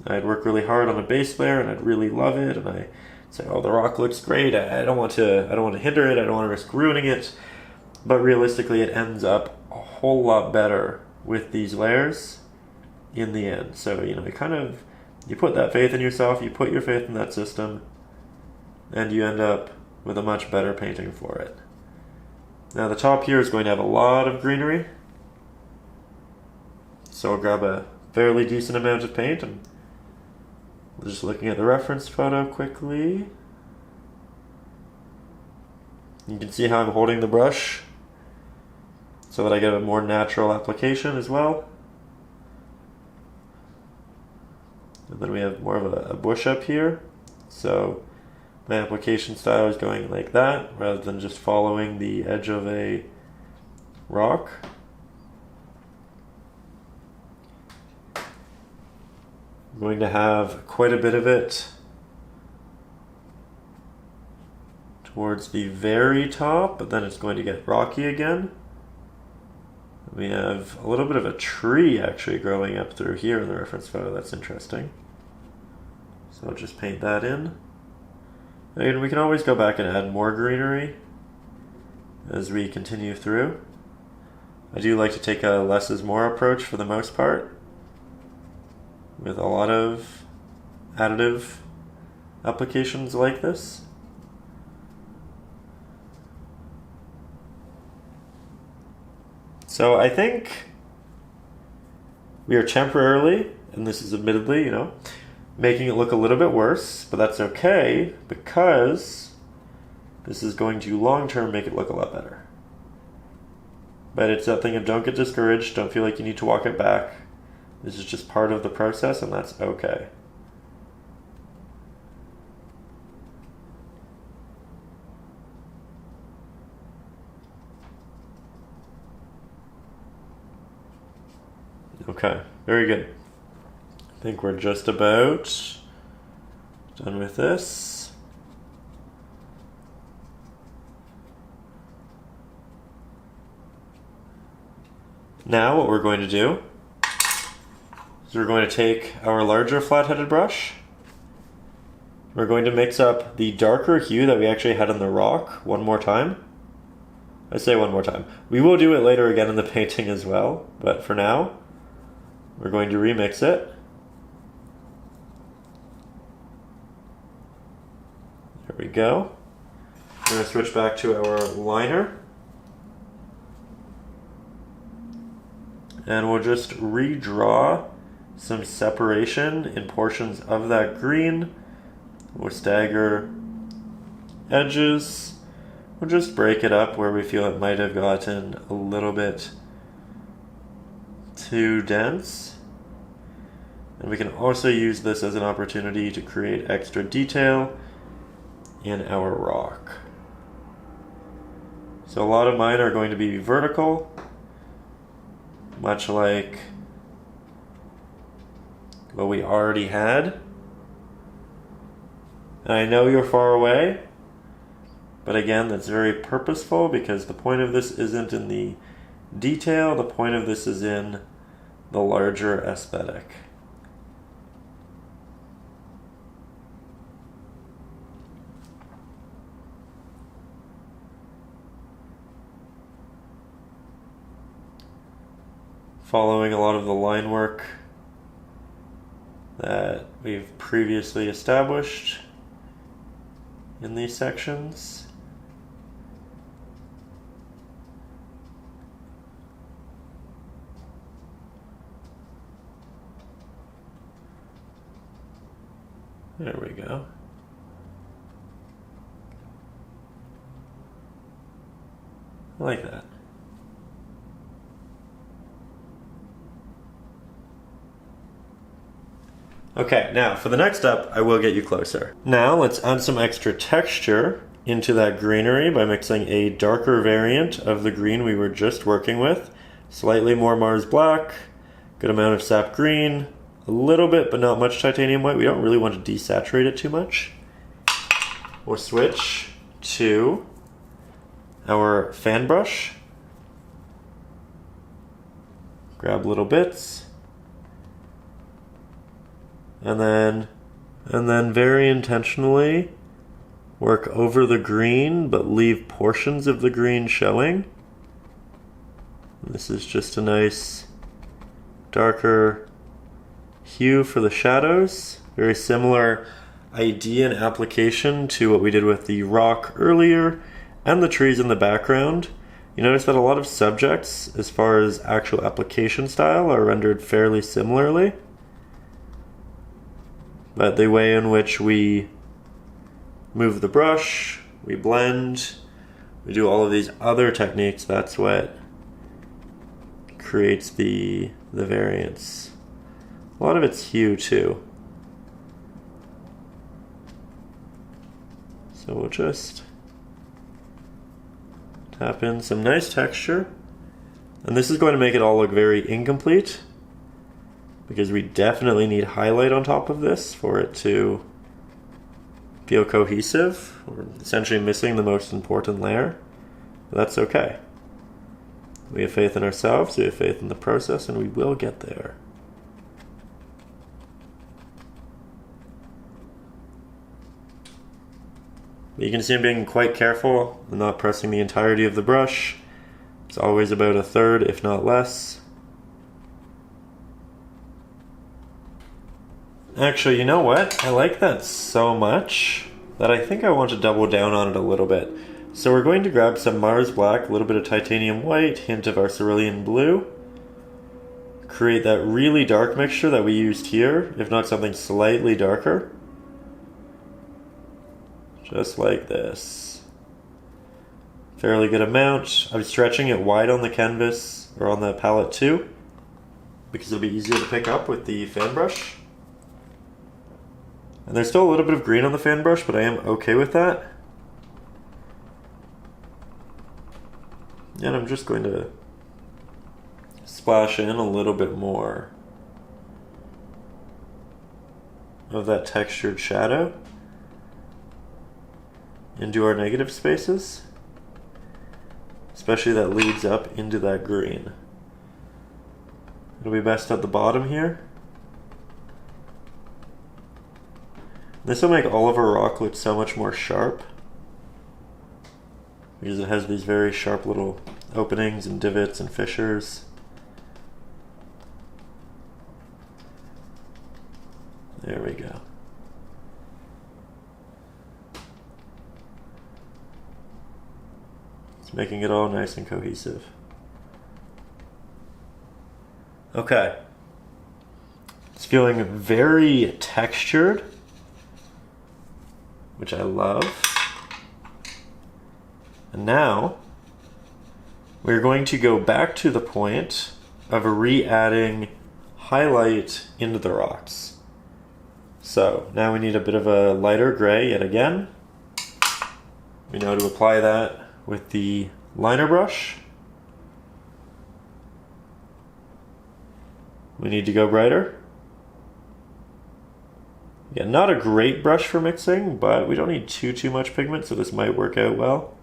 I'd work really hard on a base layer and I'd really love it, and I say, oh, the rock looks great, I don't want to hinder it, I don't want to risk ruining it. But realistically it ends up a whole lot better with these layers in the end. So, you put that faith in yourself, you put your faith in that system, and you end up with a much better painting for it. Now the top here is going to have a lot of greenery, so I'll grab a fairly decent amount of paint, and just looking at the reference photo quickly, you can see how I'm holding the brush so that I get a more natural application as well. And then we have more of a bush up here, so my application style is going like that rather than just following the edge of a rock. I'm going to have quite a bit of it towards the very top, but then it's going to get rocky again. We have a little bit of a tree actually growing up through here in the reference photo. That's interesting. So I'll just paint that in. And we can always go back and add more greenery as we continue through. I do like to take a less is more approach for the most part, with a lot of additive applications like this. So I think we are temporarily, and this is admittedly, making it look a little bit worse, but that's okay because this is going to long-term make it look a lot better. But it's that thing of don't get discouraged, don't feel like you need to walk it back. This is just part of the process, and that's okay. Okay, very good. I think we're just about done with this. Now what we're going to do is we're going to take our larger flat-headed brush. We're going to mix up the darker hue that we actually had in the rock one more time. I say one more time. We will do it later again in the painting as well, but for now, we're going to remix it. There we go. We're going to switch back to our liner. And we'll just redraw some separation in portions of that green. We'll stagger edges. We'll just break it up where we feel it might have gotten a little bit too dense. And we can also use this as an opportunity to create extra detail in our rock. So a lot of mine are going to be vertical, much like what we already had. And I know you're far away, but again, that's very purposeful because the point of this isn't in the detail, the point of this is in the larger aesthetic. Following a lot of the line work that we've previously established in these sections. There we go. I like that. Okay, now for the next step, I will get you closer. Now let's add some extra texture into that greenery by mixing a darker variant of the green we were just working with. Slightly more Mars Black, good amount of sap green, a little bit but not much titanium white. We don't really want to desaturate it too much. We'll switch to our fan brush. Grab little bits. And then very intentionally work over the green but leave portions of the green showing. This is just a nice darker hue for the shadows. Very similar idea and application to what we did with the rock earlier and the trees in the background. You notice that a lot of subjects, as far as actual application style, are rendered fairly similarly. But the way in which we move the brush, we blend, we do all of these other techniques, that's what creates the variance. A lot of it's hue too. So we'll just tap in some nice texture. And this is going to make it all look very incomplete, because we definitely need highlight on top of this for it to feel cohesive. We're essentially missing the most important layer, but that's okay. We have faith in ourselves, we have faith in the process, and we will get there. But you can see I'm being quite careful and not pressing the entirety of the brush. It's always about a third, if not less. Actually, you know what? I like that so much that I think I want to double down on it a little bit. So we're going to grab some Mars Black, a little bit of titanium white, hint of our cerulean blue. Create that really dark mixture that we used here, if not something slightly darker. Just like this. Fairly good amount. I'm stretching it wide on the canvas, or on the palette too, because it'll be easier to pick up with the fan brush. And there's still a little bit of green on the fan brush, but I am okay with that. And I'm just going to splash in a little bit more of that textured shadow into our negative spaces, especially that leads up into that green. It'll be best at the bottom here. This will make all of our rock look so much more sharp because it has these very sharp little openings and divots and fissures. There we go. It's making it all nice and cohesive. Okay. It's feeling very textured, which I love. And now we're going to go back to the point of re-adding highlight into the rocks. So now we need a bit of a lighter gray yet again. We know to apply that with the liner brush. We need to go brighter. Again, not a great brush for mixing, but we don't need too much pigment, so this might work out well.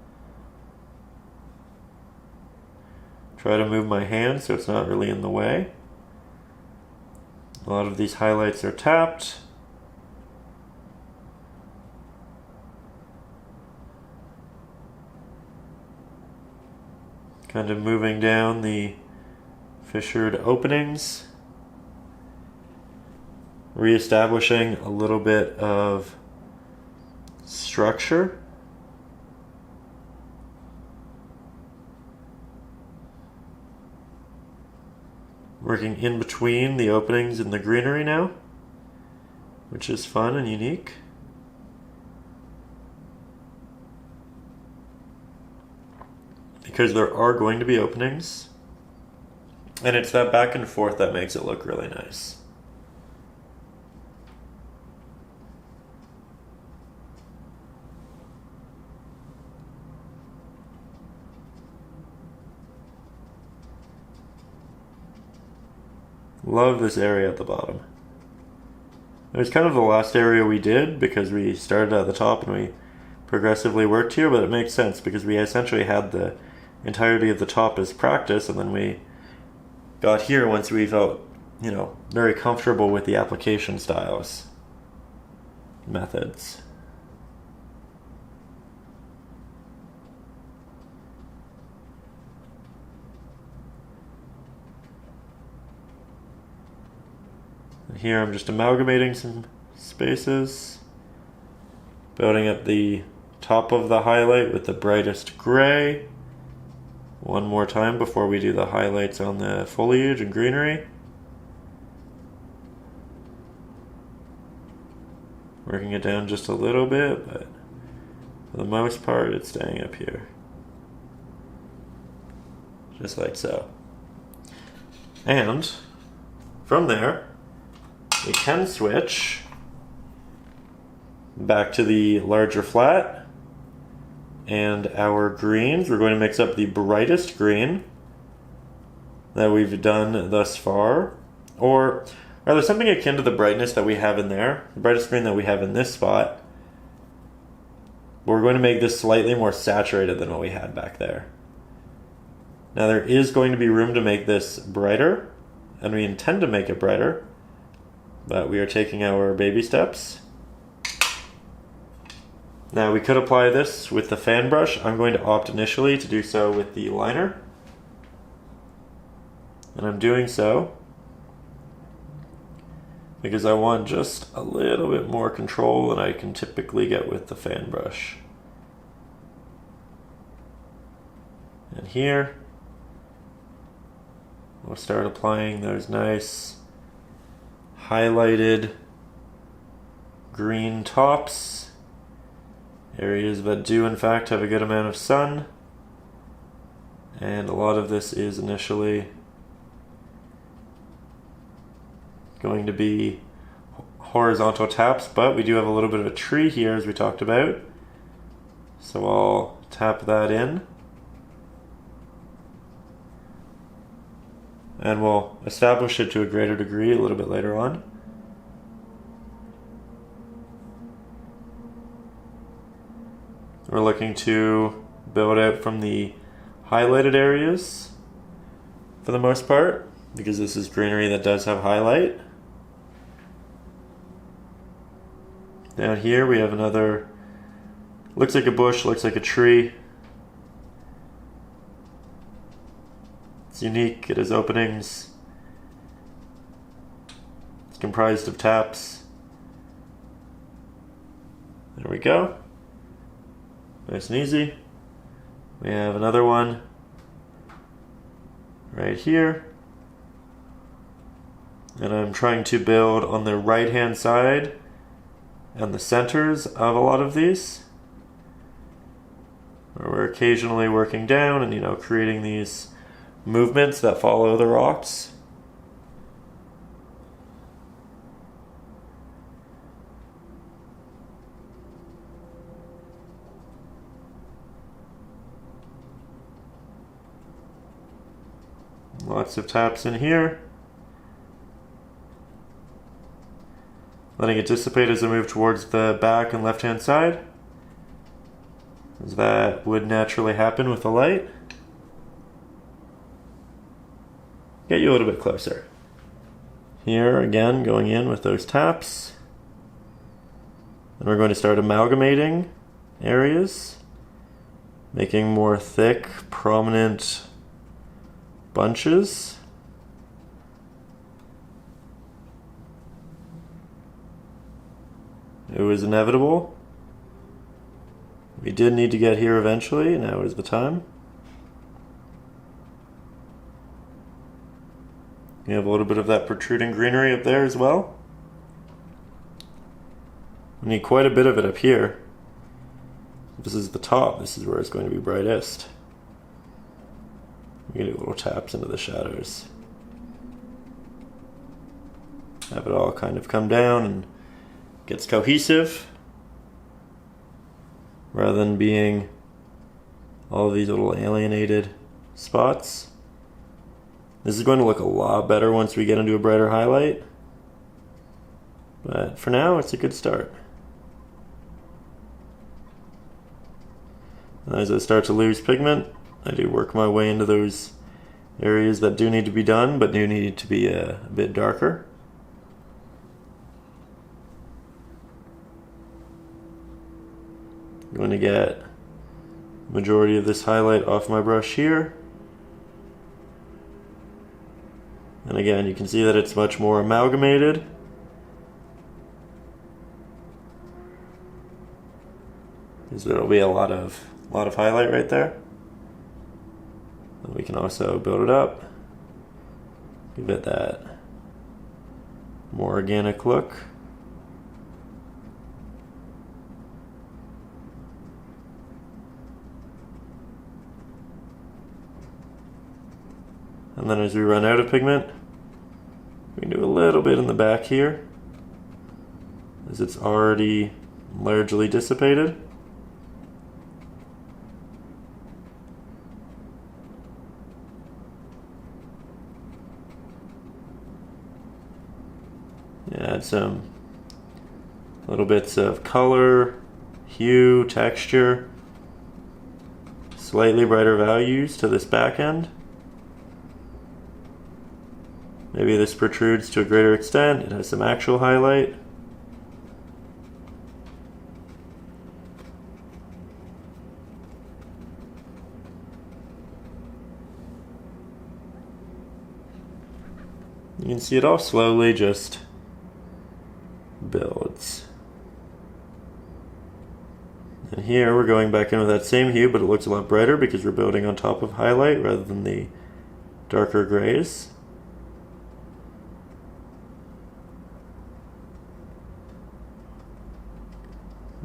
Try to move my hand so it's not really in the way. A lot of these highlights are tapped. Kind of moving down the fissured openings. Reestablishing a little bit of structure. Working in between the openings in the greenery now, which is fun and unique. Because there are going to be openings, and it's that back and forth that makes it look really nice. Love this area at the bottom. It was kind of the last area we did because we started at the top and we progressively worked here, but it makes sense because we essentially had the entirety of the top as practice, and then we got here once we felt, very comfortable with the application styles, methods. Here I'm just amalgamating some spaces, building up the top of the highlight with the brightest gray. One more time before we do the highlights on the foliage and greenery. Working it down just a little bit, but for the most part it's staying up here. Just like so. And from there, we can switch back to the larger flat and our greens. We're going to mix up the brightest green that we've done thus far, or rather something akin to the brightness that we have in there, the brightest green that we have in this spot. But we're going to make this slightly more saturated than what we had back there. Now there is going to be room to make this brighter, and we intend to make it brighter. But we are taking our baby steps. Now we could apply this with the fan brush. I'm going to opt initially to do so with the liner. And I'm doing so because I want just a little bit more control than I can typically get with the fan brush. And here, we'll start applying those nice highlighted green tops, areas that do in fact have a good amount of sun, and a lot of this is initially going to be horizontal taps, but we do have a little bit of a tree here as we talked about, so I'll tap that in. and we'll establish it to a greater degree a little bit later on. We're looking to build out from the highlighted areas for the most part, because this is greenery that does have highlight. Down here we have another, looks like a bush, looks like a tree. It's unique, it has openings. It's comprised of taps. There we go. Nice and easy. We have another one right here. And I'm trying to build on the right hand side and the centers of a lot of these. Where we're occasionally working down and, you know, creating these movements that follow the rocks. Lots of taps in here. Letting it dissipate as I move towards the back and left hand side, as that would naturally happen with the light. Get you a little bit closer. Here again, going in with those taps. And we're going to start amalgamating areas, making more thick, prominent bunches. It was inevitable. We did need to get here eventually, now is the time. We have a little bit of that protruding greenery up there as well. We need quite a bit of it up here. This is the top, this is where it's going to be brightest. We can do little taps into the shadows. Have it all kind of come down and gets cohesive, rather than being all of these little alienated spots. This is going to look a lot better once we get into a brighter highlight, but for now it's a good start. And as I start to lose pigment, I do work my way into those areas that do need to be done, but do need to be a bit darker. I'm going to get the majority of this highlight off my brush here. And again, you can see that it's much more amalgamated. Because there will be a lot of highlight right there. And we can also build it up, give it that more organic look. And then as we run out of pigment, we can do a little bit in the back here, as it's already largely dissipated. Add some little bits of color, hue, texture, slightly brighter values to this back end. Maybe this protrudes to a greater extent, it has some actual highlight. You can see it all slowly just builds. And here we're going back in with that same hue, but it looks a lot brighter because we're building on top of highlight rather than the darker grays.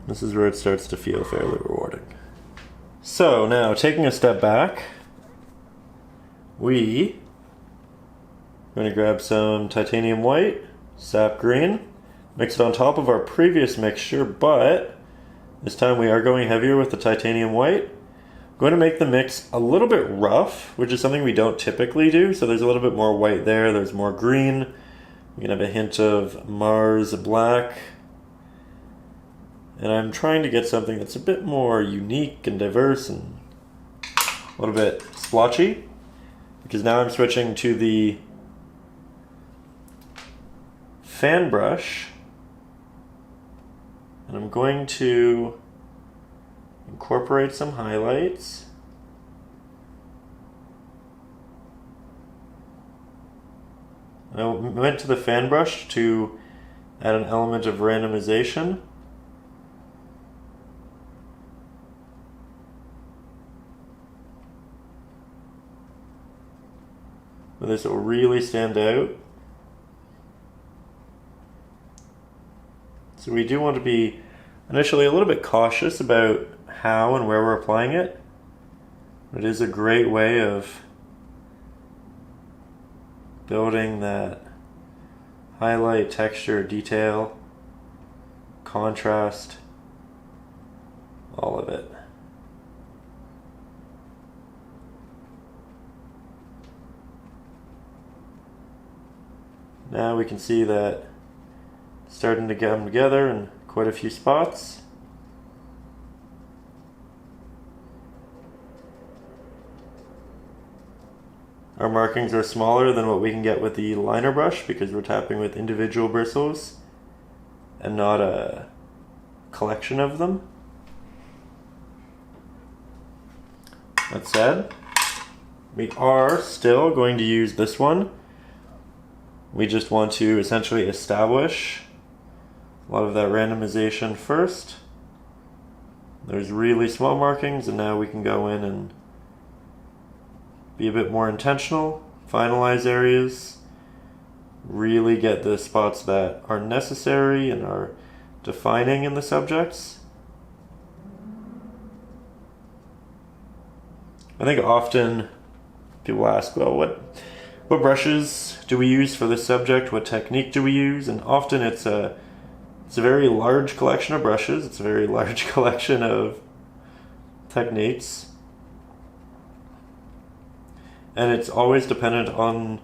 This is where it starts to feel fairly rewarding. So now, taking a step back, we are going to grab some titanium white, sap green, mix it on top of our previous mixture, but this time we are going heavier with the titanium white, going to make the mix a little bit rough, which is something we don't typically do. So there's a little bit more white there, there's more green. We can have a hint of Mars black. And I'm trying to get something that's a bit more unique and diverse and a little bit splotchy. Because now I'm switching to the fan brush. And I'm going to incorporate some highlights. I went to the fan brush to add an element of randomization. This will really stand out. So we do want to be initially a little bit cautious about how and where we're applying it. It is a great way of building that highlight, texture, detail, contrast, all of it. Now we can see that it's starting to come together in quite a few spots. Our markings are smaller than what we can get with the liner brush because we're tapping with individual bristles and not a collection of them. That said, we are still going to use this one. We just want to essentially establish a lot of that randomization first. There's really small markings, and now we can go in and be a bit more intentional, finalize areas, really get the spots that are necessary and are defining in the subjects. I think often people ask, well, what brushes do we use for this subject? What technique do we use? And often it's a very large collection of brushes. It's a very large collection of techniques. And it's always dependent on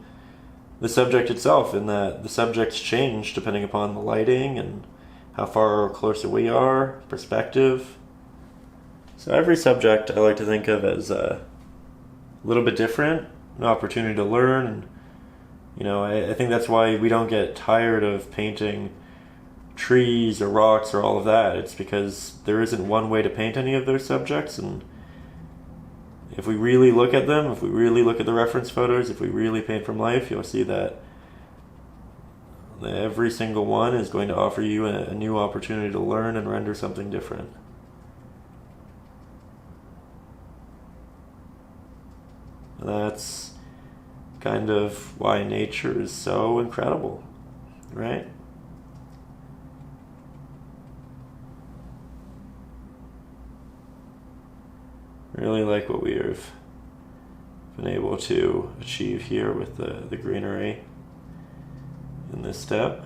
the subject itself, in that the subjects change depending upon the lighting and how far closer we are, perspective. So every subject I like to think of as a little bit different, an opportunity to learn. And, you know, I think that's why we don't get tired of painting trees or rocks or all of that. It's because there isn't one way to paint any of those subjects, and if we really look at them, if we really look at the reference photos, if we really paint from life, you'll see that every single one is going to offer you a new opportunity to learn and render something different. And that's kind of why nature is so incredible, right? Really like what we have been able to achieve here with the greenery in this step.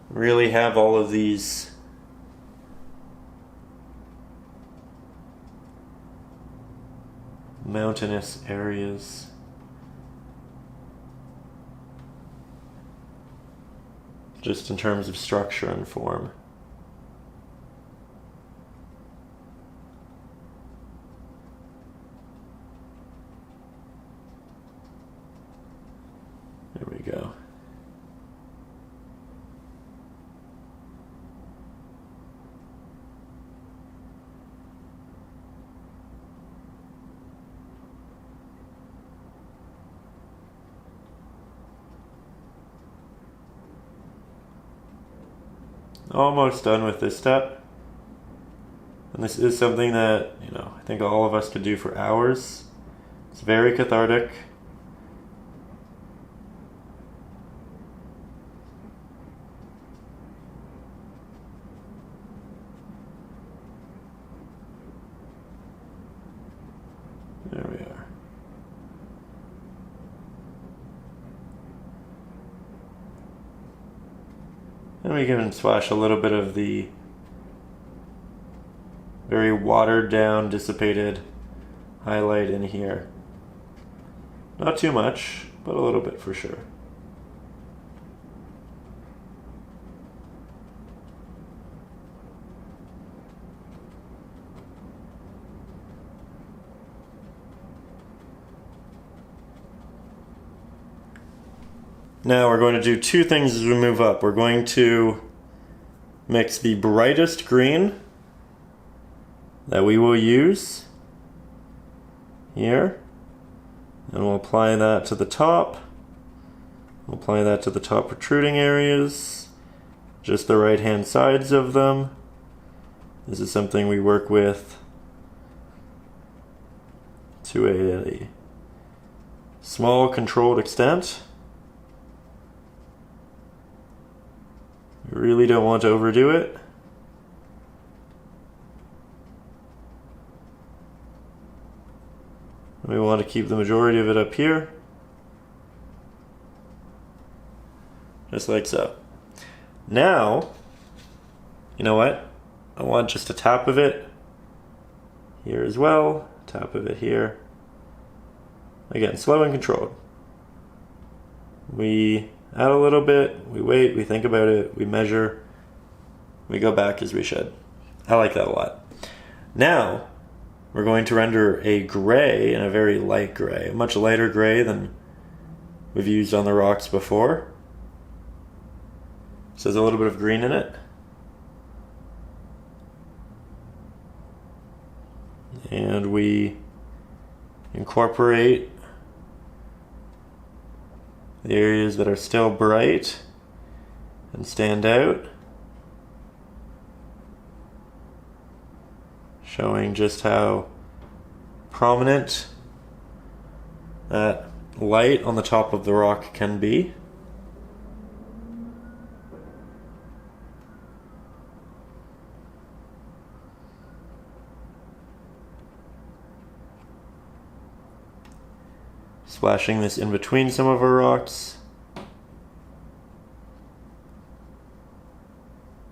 Really have all of these mountainous areas. Just in terms of structure and form. There we go. Almost done with this step. And this is something that, you know, I think all of us could do for hours. It's very cathartic. There we are. And we can splash a little bit of the very watered down, dissipated highlight in here. Not too much, but a little bit for sure. Now we're going to do two things as we move up. We're going to mix the brightest green that we will use here, and we'll apply that to the top. We'll apply that to the top protruding areas, just the right hand sides of them. This is something we work with to a small controlled extent. We really don't want to overdo it. We want to keep the majority of it up here. Just like so. Now, you know what? I want just a tap of it here as well. Tap of it here. Again, slow and controlled. We add a little bit, we wait, we think about it, we measure, we go back as we should. I like that a lot. Now, we're going to render a gray, and a very light gray, a much lighter gray than we've used on the rocks before. So there's a little bit of green in it. And we incorporate the areas that are still bright and stand out, showing just how prominent that light on the top of the rock can be. Splashing this in between some of our rocks,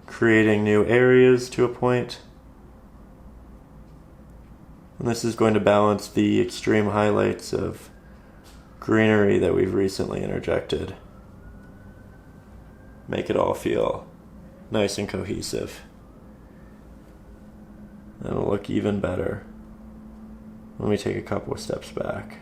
creating new areas to a point. And this is going to balance the extreme highlights of greenery that we've recently interjected. Make it all feel nice and cohesive. And it'll look even better when we take a couple of steps back.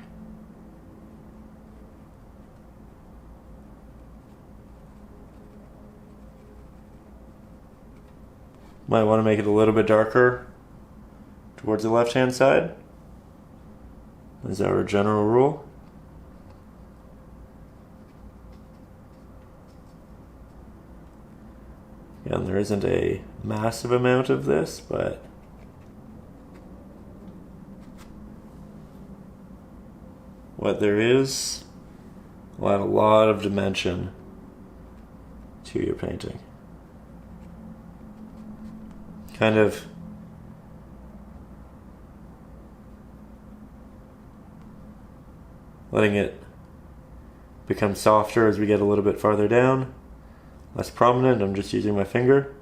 Might want to make it a little bit darker towards the left-hand side, is our general rule. Again, there isn't a massive amount of this, but what there is will add a lot of dimension to your painting. Kind of letting it become softer as we get a little bit farther down, less prominent. I'm just using my finger.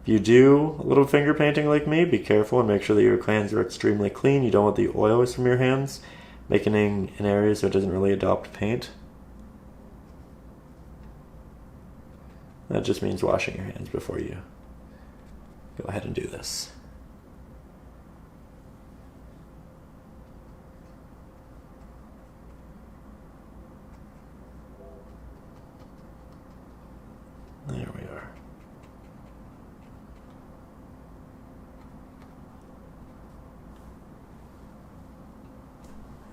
If you do a little finger painting like me, be careful and make sure that your hands are extremely clean. You don't want the oils from your hands making in areas so it doesn't really adopt paint. That just means washing your hands before you go ahead and do this. There we are.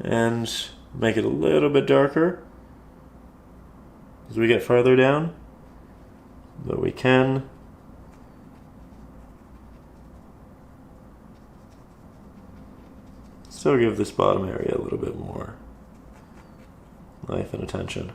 And make it a little bit darker as we get farther down, but we can still give this bottom area a little bit more life and attention.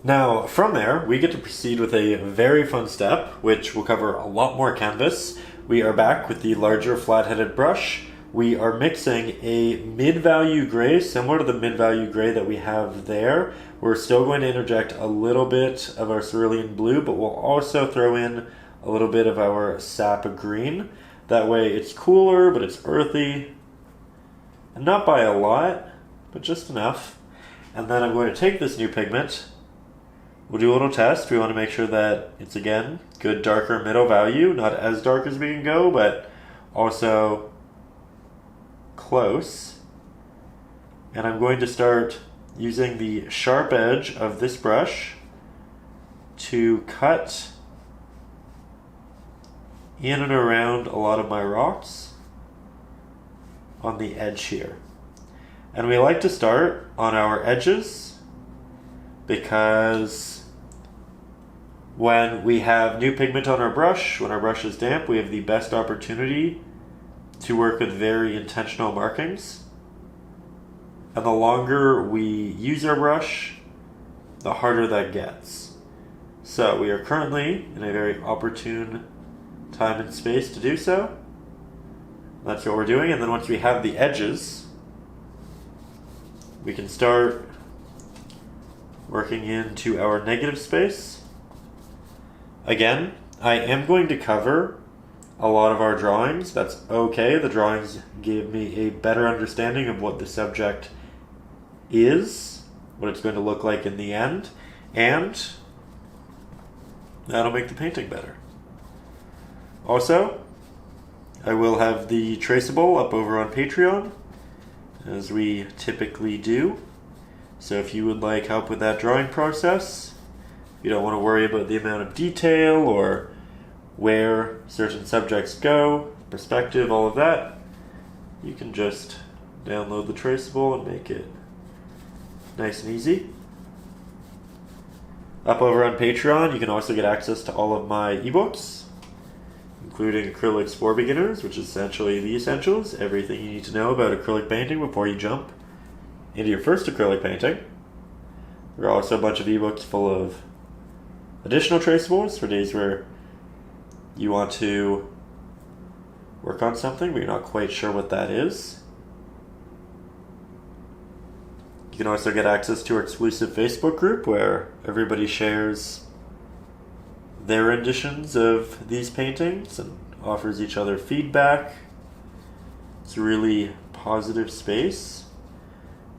Now, from there, we get to proceed with a very fun step, which will cover a lot more canvas. We are back with the larger flat-headed brush, we are mixing a mid-value gray, similar to the mid-value gray that we have there. We're still going to interject a little bit of our cerulean blue, but we'll also throw in a little bit of our sap green. That way it's cooler, but it's earthy. And not by a lot, but just enough. And then I'm going to take this new pigment. We'll do a little test. We want to make sure that it's, again, good darker middle value. Not as dark as we can go, but also close. And I'm going to start using the sharp edge of this brush to cut in and around a lot of my rocks on the edge here. And we like to start on our edges because when we have new pigment on our brush, when our brush is damp, we have the best opportunity to work with very intentional markings. And the longer we use our brush, the harder that gets. So we are currently in a very opportune time and space to do so. That's what we're doing. And then once we have the edges, we can start working into our negative space. Again, I am going to cover a lot of our drawings. That's okay. The drawings gave me a better understanding of what the subject is, what it's going to look like in the end, and that'll make the painting better. Also, I will have the traceable up over on Patreon, as we typically do. So if you would like help with that drawing process, if you don't want to worry about the amount of detail or where certain subjects go, perspective, all of that, you can just download the traceable and make it nice and easy. Up over on Patreon, you can also get access to all of my ebooks, including Acrylics for Beginners, which is essentially the essentials, everything you need to know about acrylic painting before you jump into your first acrylic painting. There are also a bunch of ebooks full of additional traceables for days where you want to work on something but you're not quite sure what that is. You can also get access to our exclusive Facebook group where everybody shares their renditions of these paintings and offers each other feedback. It's a really positive space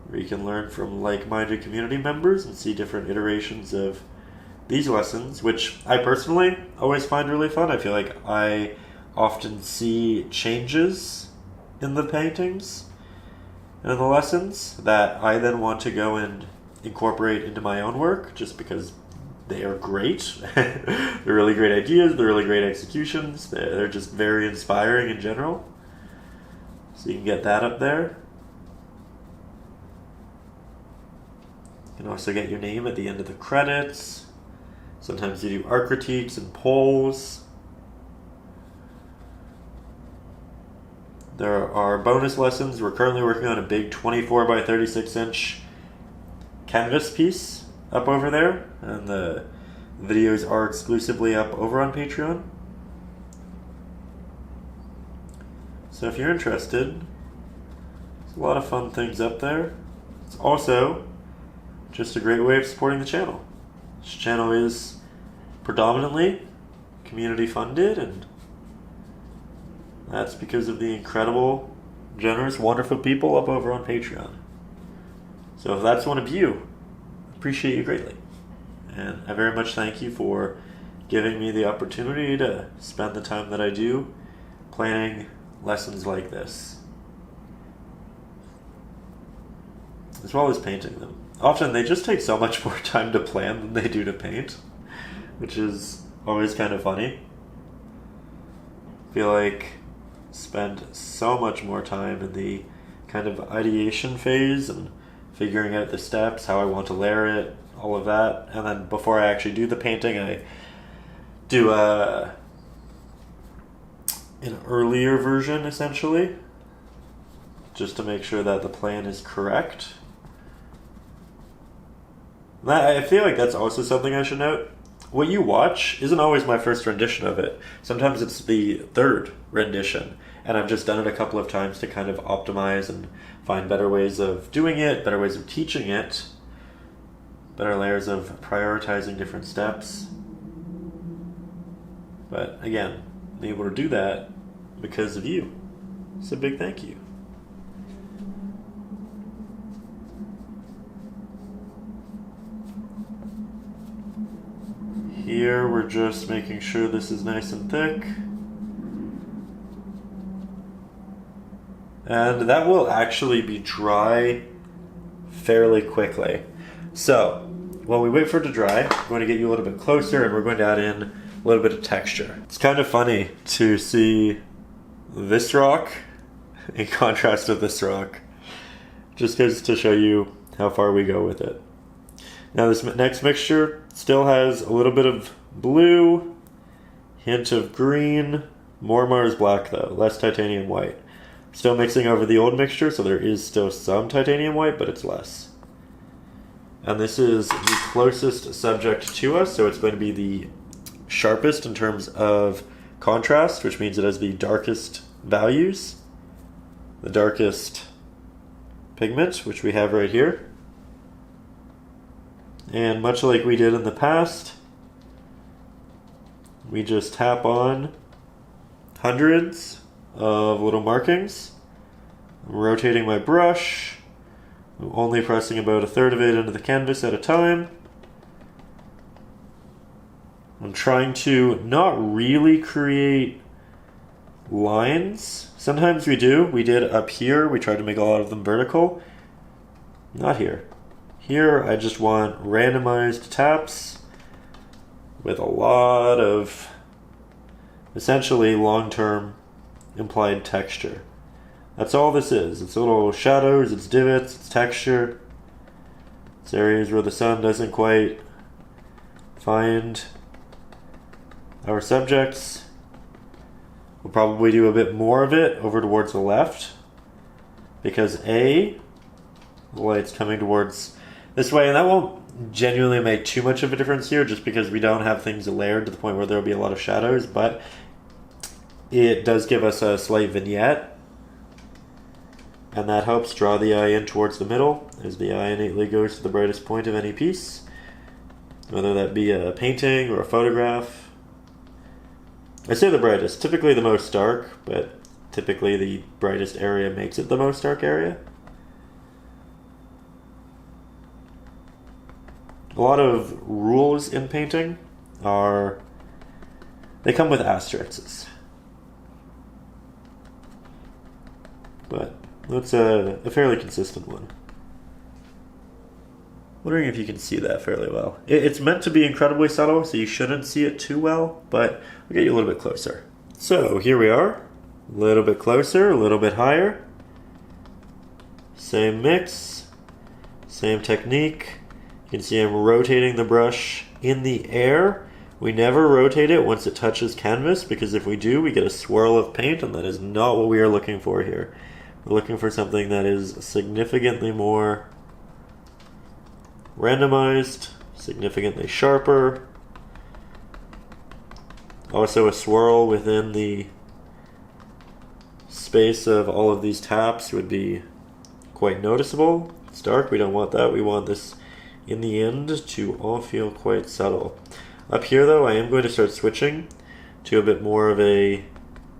where you can learn from like-minded community members and see different iterations of these lessons, which I personally always find really fun. I feel like I often see changes in the paintings and in the lessons that I then want to go and incorporate into my own work just because they are great. They're really great ideas, they're really great executions, they're just very inspiring in general. So you can get that up there. You can also get your name at the end of the credits. Sometimes you do art critiques and polls. There are bonus lessons. We're currently working on a big 24 by 36 inch canvas piece up over there, and the videos are exclusively up over on Patreon. So if you're interested, there's a lot of fun things up there. It's also just a great way of supporting the channel. This channel is predominantly community funded, and that's because of the incredible, generous, wonderful people up over on Patreon. So if that's one of you, I appreciate you greatly. And I very much thank you for giving me the opportunity to spend the time that I do planning lessons like this, as well as painting them. Often they just take so much more time to plan than they do to paint, which is always kind of funny. I feel like I spend so much more time in the kind of ideation phase and figuring out the steps, how I want to layer it, all of that. And then before I actually do the painting, I do an earlier version, essentially, just to make sure that the plan is correct. I feel like that's also something I should note. What you watch isn't always my first rendition of it. Sometimes it's the third rendition. and I've just done it a couple of times to kind of optimize and find better ways of doing it, better ways of teaching it, better layers of prioritizing different steps. But again, being able to do that because of you. So big thank you. Here we're just making sure this is nice and thick. And that will actually be dry fairly quickly. So while we wait for it to dry, I'm going to get you a little bit closer and we're going to add in a little bit of texture. It's kind of funny to see this rock in contrast to this rock. Just goes to show you how far we go with it. Now this next mixture still has a little bit of blue, hint of green, more Mars black though, less titanium white. Still mixing over the old mixture, so there is still some titanium white, but it's less. And this is the closest subject to us, so it's going to be the sharpest in terms of contrast, which means it has the darkest values, the darkest pigment, which we have right here. And much like we did in the past, we just tap on hundreds of little markings. I'm rotating my brush. I'm only pressing about a third of it into the canvas at a time. I'm trying to not really create lines. Sometimes we do. We did up here. We tried to make a lot of them vertical. Not here. Here I just want randomized taps with a lot of essentially long-term implied texture. That's all this is. It's little shadows, it's divots, it's texture. It's areas where the sun doesn't quite find our subjects. We'll probably do a bit more of it over towards the left because the light's coming towards this way, and that won't genuinely make too much of a difference here just because we don't have things layered to the point where there'll be a lot of shadows, but it does give us a slight vignette, and that helps draw the eye in towards the middle as the eye innately goes to the brightest point of any piece, whether that be a painting or a photograph. I say the brightest, typically the most dark, but typically the brightest area makes it the most dark area. A lot of rules in painting they come with asterisks. But that's a fairly consistent one. Wondering if you can see that fairly well. It's meant to be incredibly subtle, so you shouldn't see it too well, but I'll get you a little bit closer. So here we are, a little bit closer, a little bit higher. Same mix, same technique. You can see I'm rotating the brush in the air. We never rotate it once it touches canvas, because if we do, we get a swirl of paint, and that is not what we are looking for here. We're looking for something that is significantly more randomized, significantly sharper. Also a swirl within the space of all of these taps would be quite noticeable. It's dark, we don't want that. We want this in the end to all feel quite subtle. Up here though, I am going to start switching to a bit more of a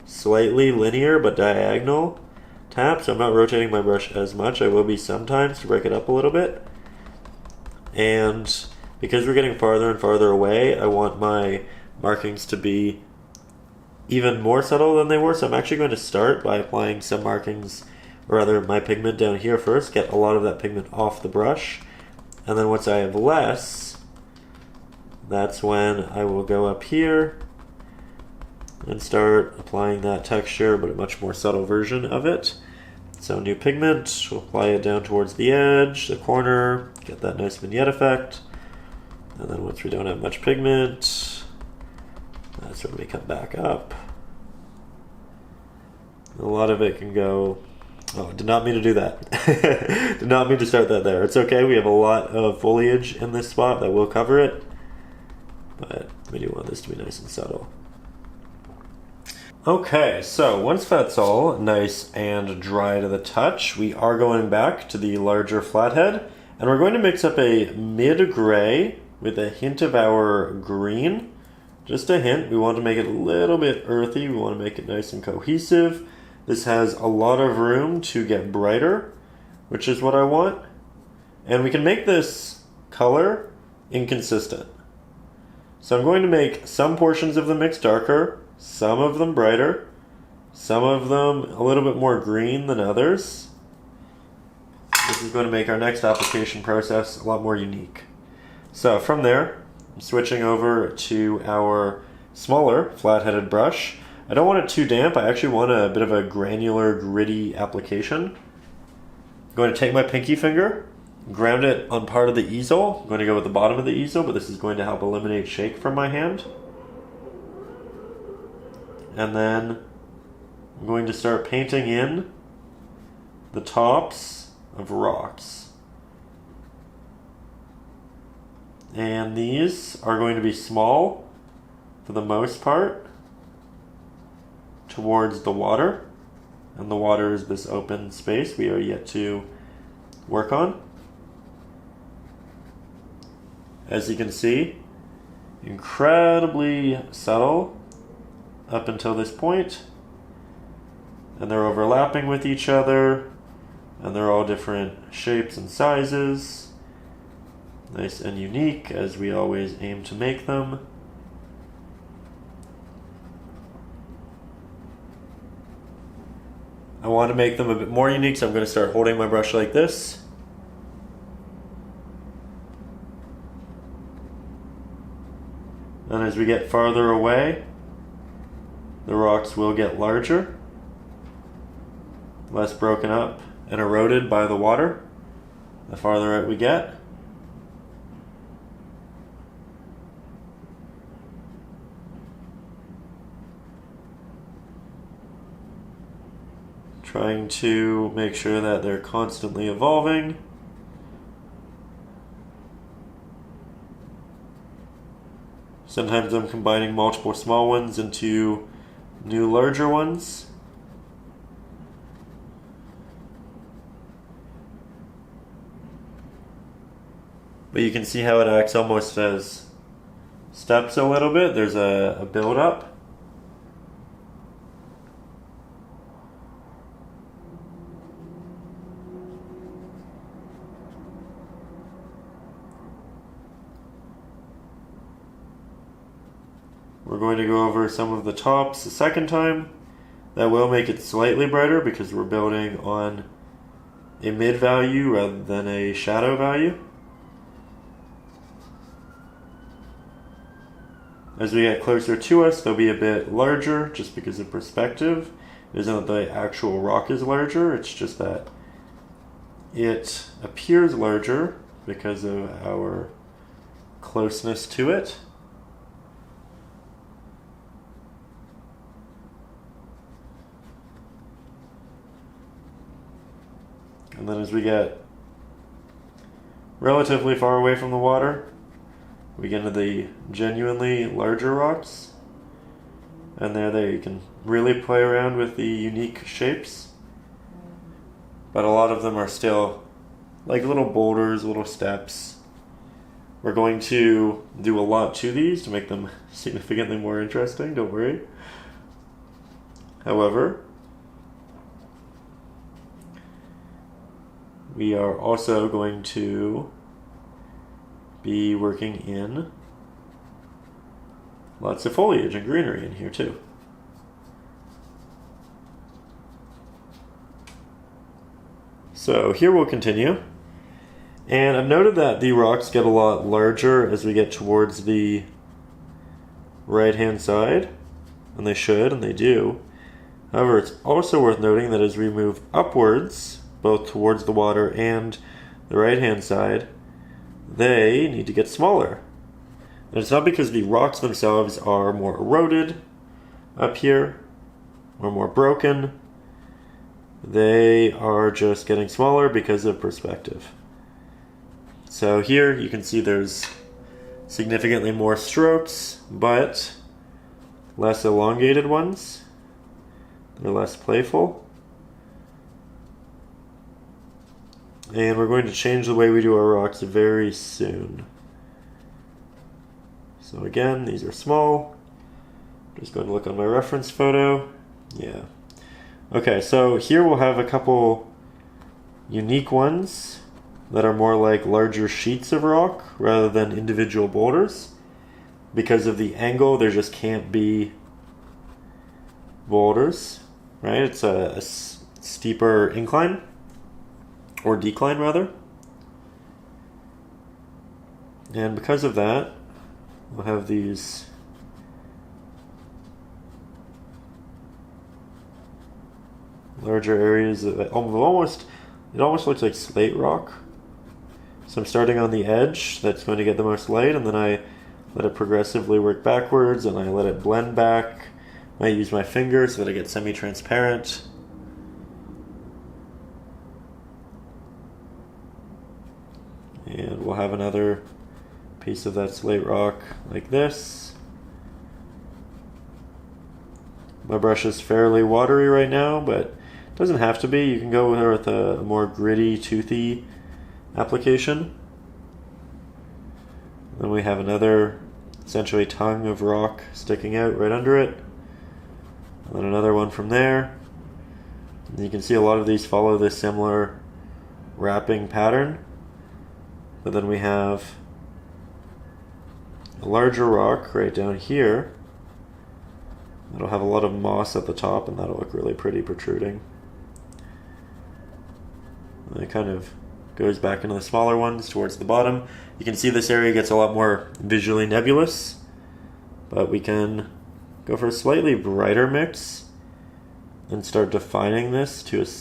slightly linear but diagonal tap, so I'm not rotating my brush as much. I will be sometimes to break it up a little bit. And because we're getting farther and farther away, I want my markings to be even more subtle than they were, so I'm actually going to start by applying some markings, or rather my pigment down here first, get a lot of that pigment off the brush, and then once I have less, that's when I will go up here and start applying that texture, but a much more subtle version of it. So new pigment, we'll apply it down towards the edge, the corner, get that nice vignette effect. And then once we don't have much pigment, that's when we come back up. A lot of it can go, oh, did not mean to do that. Did not mean to start that there. It's okay, we have a lot of foliage in this spot that will cover it, but we do want this to be nice and subtle. Okay, so once that's all nice and dry to the touch, we are going back to the larger flathead, and we're going to mix up a mid-gray with a hint of our green. Just a hint. We want to make it a little bit earthy. We want to make it nice and cohesive. This has a lot of room to get brighter, which is what I want. And we can make this color inconsistent. So I'm going to make some portions of the mix darker, some of them brighter, some of them a little bit more green than others. This is going to make our next application process a lot more unique. So from there, I'm switching over to our smaller flat-headed brush. I don't want it too damp. I actually want a bit of a granular, gritty application. I'm going to take my pinky finger, ground it on part of the easel. I'm going to go with the bottom of the easel, but this is going to help eliminate shake from my hand. And then I'm going to start painting in the tops of rocks. And these are going to be small for the most part towards the water. And the water is this open space we are yet to work on. As you can see, incredibly subtle up until this point, and they're overlapping with each other, and they're all different shapes and sizes, nice and unique as we always aim to make them. I want to make them a bit more unique, so I'm going to start holding my brush like this. And as we get farther away, the rocks will get larger, less broken up and eroded by the water the farther out we get. Trying to make sure that they're constantly evolving. Sometimes I'm combining multiple small ones into new larger ones. But you can see how it acts almost as steps a little bit. There's a build up. We're going to go over some of the tops a second time. That will make it slightly brighter because we're building on a mid value rather than a shadow value. As we get closer to us, they'll be a bit larger just because of perspective. It isn't that the actual rock is larger, it's just that it appears larger because of our closeness to it. And then as we get relatively far away from the water, we get into the genuinely larger rocks. And there you can really play around with the unique shapes. But a lot of them are still like little boulders, little steps. We're going to do a lot to these to make them significantly more interesting, don't worry. However, we are also going to be working in lots of foliage and greenery in here too. So here we'll continue. And I've noted that the rocks get a lot larger as we get towards the right-hand side, and they should, and they do. However, it's also worth noting that as we move upwards, both towards the water and the right-hand side, they need to get smaller. And it's not because the rocks themselves are more eroded up here, or more broken. They are just getting smaller because of perspective. So here you can see there's significantly more strokes, but less elongated ones. They're less playful. And we're going to change the way we do our rocks very soon. So again, these are small. Just going to look on my reference photo. Yeah. Okay, so here we'll have a couple unique ones that are more like larger sheets of rock rather than individual boulders. Because of the angle, there just can't be boulders, right? It's a steeper incline. Or decline, rather. And because of that, we'll have these larger areas of it almost looks like slate rock. So I'm starting on the edge that's going to get the most light, and then I let it progressively work backwards, and I let it blend back. I might use my finger so that it gets semi-transparent. And we'll have another piece of that slate rock like this. My brush is fairly watery right now, but it doesn't have to be. You can go with a more gritty, toothy application. Then we have another essentially tongue of rock sticking out right under it. And then another one from there. And you can see a lot of these follow this similar wrapping pattern. But then we have a larger rock right down here. That'll have a lot of moss at the top, and that'll look really pretty protruding. And it kind of goes back into the smaller ones towards the bottom. You can see this area gets a lot more visually nebulous, but we can go for a slightly brighter mix and start defining this to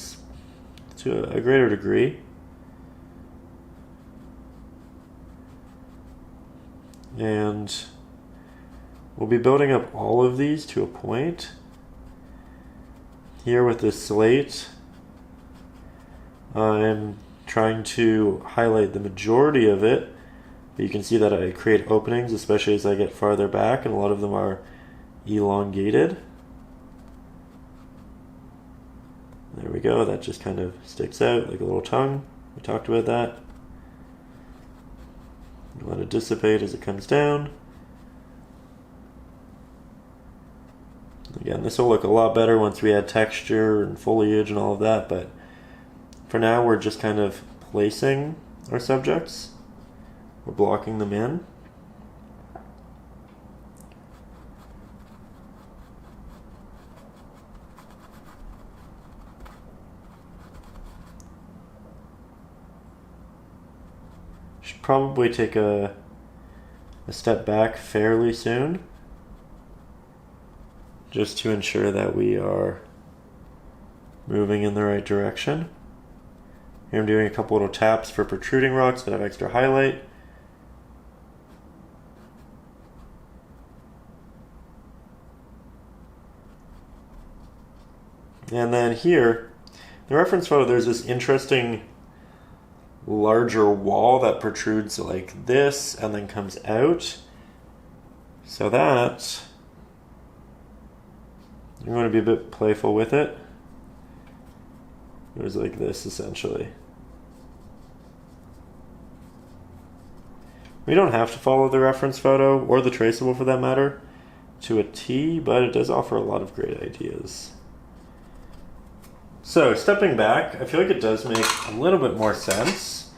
a greater degree. And we'll be building up all of these to a point. Here with this slate, I'm trying to highlight the majority of it. But you can see that I create openings, especially as I get farther back, and a lot of them are elongated. There we go, that just kind of sticks out like a little tongue. We talked about that. Let it dissipate as it comes down. Again, this will look a lot better once we add texture and foliage and all of that, but for now we're just kind of placing our subjects. We're blocking them in. Should probably take a step back fairly soon, just to ensure that we are moving in the right direction. Here I'm doing a couple little taps for protruding rocks that have extra highlight. And then here, the reference photo, there's this interesting larger wall that protrudes like this and then comes out. So that I'm going to be a bit playful with it. It was like this essentially. We don't have to follow the reference photo, or the traceable for that matter, to a T, but it does offer a lot of great ideas. So, stepping back, I feel like it does make a little bit more sense.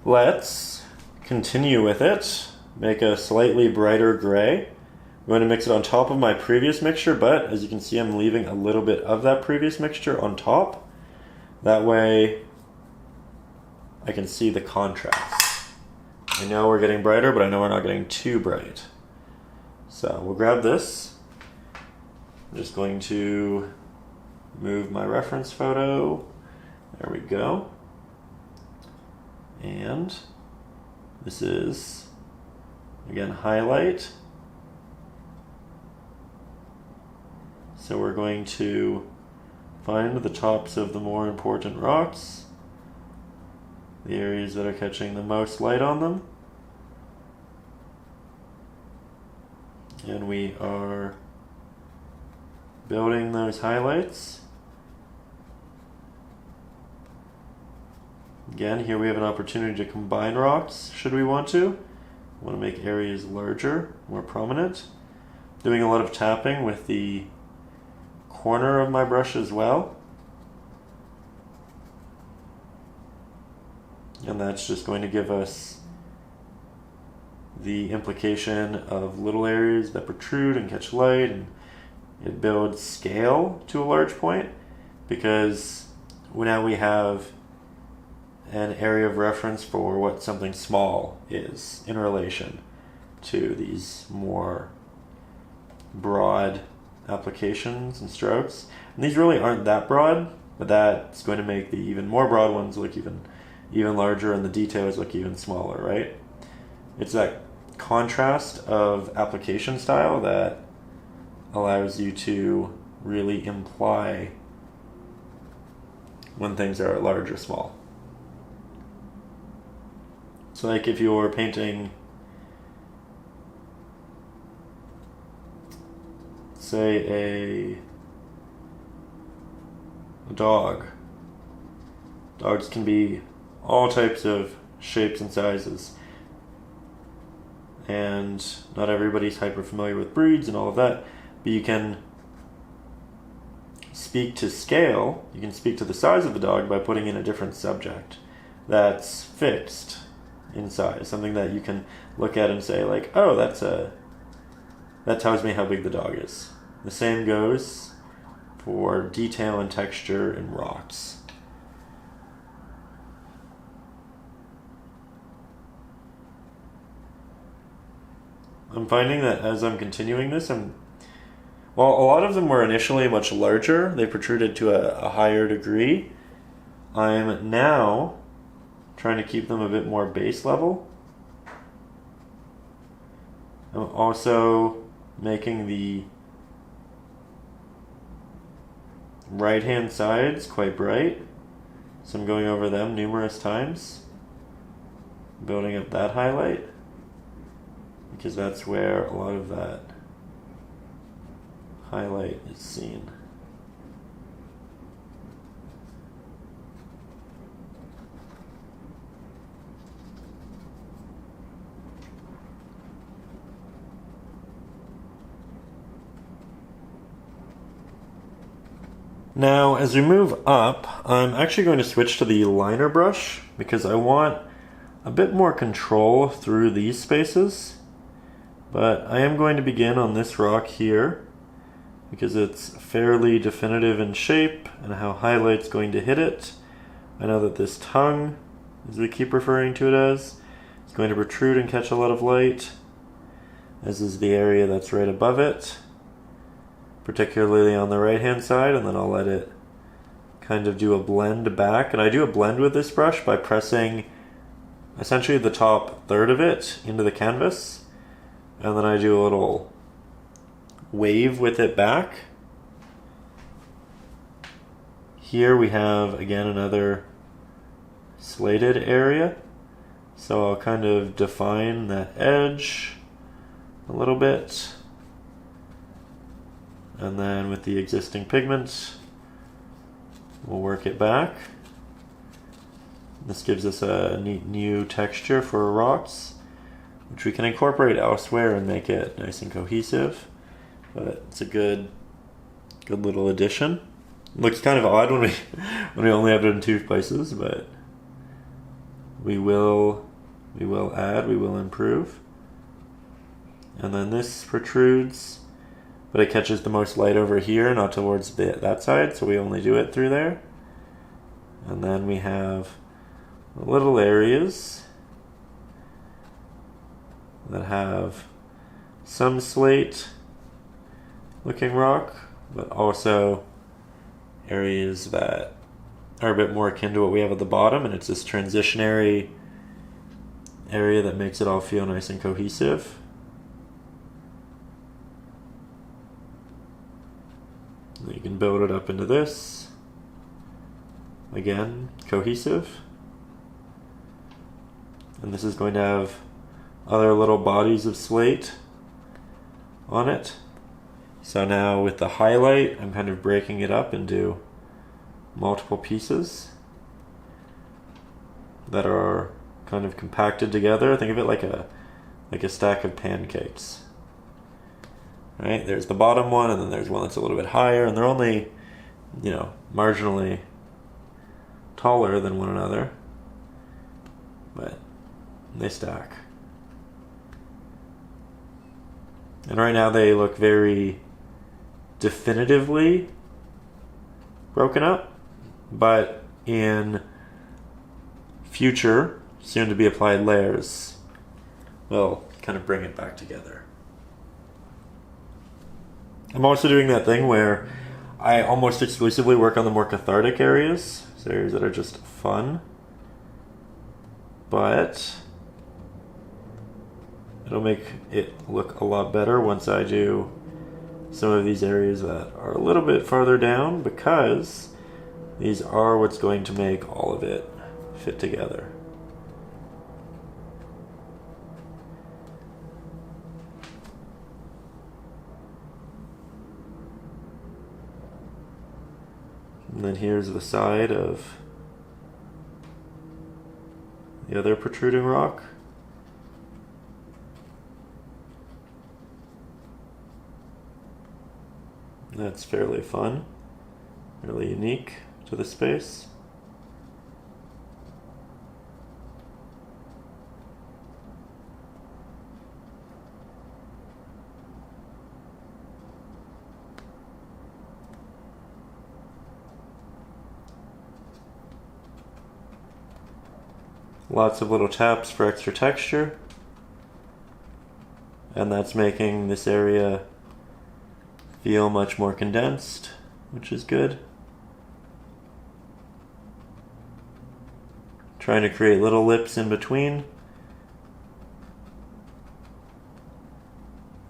Let's continue with it. Make a slightly brighter gray. I'm going to mix it on top of my previous mixture, but as you can see, I'm leaving a little bit of that previous mixture on top. That way, I can see the contrast. I know we're getting brighter, but I know we're not getting too bright. So we'll grab this. I'm just going to move my reference photo. There we go. And this is, again, highlight. So we're going to find the tops of the more important rocks, the areas that are catching the most light on them. And we are building those highlights. Again, here we have an opportunity to combine rocks should we want to. We want to make areas larger, more prominent. Doing a lot of tapping with the corner of my brush as well. And that's just going to give us the implication of little areas that protrude and catch light, and it builds scale to a large point because now we have an area of reference for what something small is in relation to these more broad applications and strokes. And these really aren't that broad, but that's going to make the even more broad ones look even larger and the details look even smaller, right? It's that contrast of application style that allows you to really imply when things are large or small. So like if you're painting, say, a dog. Dogs can be all types of shapes and sizes. And not everybody's hyper familiar with breeds and all of that, but you can speak to scale, you can speak to the size of the dog by putting in a different subject that's fixed in size, something that you can look at and say like, oh, that tells me how big the dog is. The same goes for detail and texture in rocks. I'm finding that as I'm continuing this, well, a lot of them were initially much larger. They protruded to a higher degree. I'm now trying to keep them a bit more base level. I'm also making the right-hand sides quite bright, so I'm going over them numerous times, building up that highlight, because that's where a lot of that highlight is seen. Now, as we move up, I'm actually going to switch to the liner brush because I want a bit more control through these spaces. But I am going to begin on this rock here because it's fairly definitive in shape and how highlight's going to hit it. I know that this tongue, as we keep referring to it as, is going to protrude and catch a lot of light, as is the area that's right above it, particularly on the right hand side, and then I'll let it kind of do a blend back. And I do a blend with this brush by pressing essentially the top third of it into the canvas, and then I do a little wave with it back. Here we have again another slated area, so I'll kind of define that edge a little bit, and then with the existing pigment we'll work it back. This gives us a neat new texture for rocks, which we can incorporate elsewhere and make it nice and cohesive, but it's a good little addition. It looks kind of odd when we only have it in two places, but we will add, we will improve. And then this protrudes, but it catches the most light over here, not towards that side, so we only do it through there. And then we have little areas that have some slate looking rock, but also areas that are a bit more akin to what we have at the bottom, and it's this transitionary area that makes it all feel nice and cohesive. You can build it up into this. Again, cohesive. And this is going to have other little bodies of slate on it. So now with the highlight, I'm kind of breaking it up into multiple pieces that are kind of compacted together. Think of it like a stack of pancakes. Right? There's the bottom one, and then there's one that's a little bit higher, and they're only, marginally taller than one another, but they stack. And right now they look very definitively broken up, but in future, soon to be applied layers, we'll kind of bring it back together. I'm also doing that thing where I almost exclusively work on the more cathartic areas, so areas that are just fun, but it'll make it look a lot better once I do some of these areas that are a little bit farther down, because these are what's going to make all of it fit together. And then here's the side of the other protruding rock. That's fairly fun, really unique to the space. Lots of little taps for extra texture, and that's making this area feel much more condensed, which is good. Trying to create little lips in between.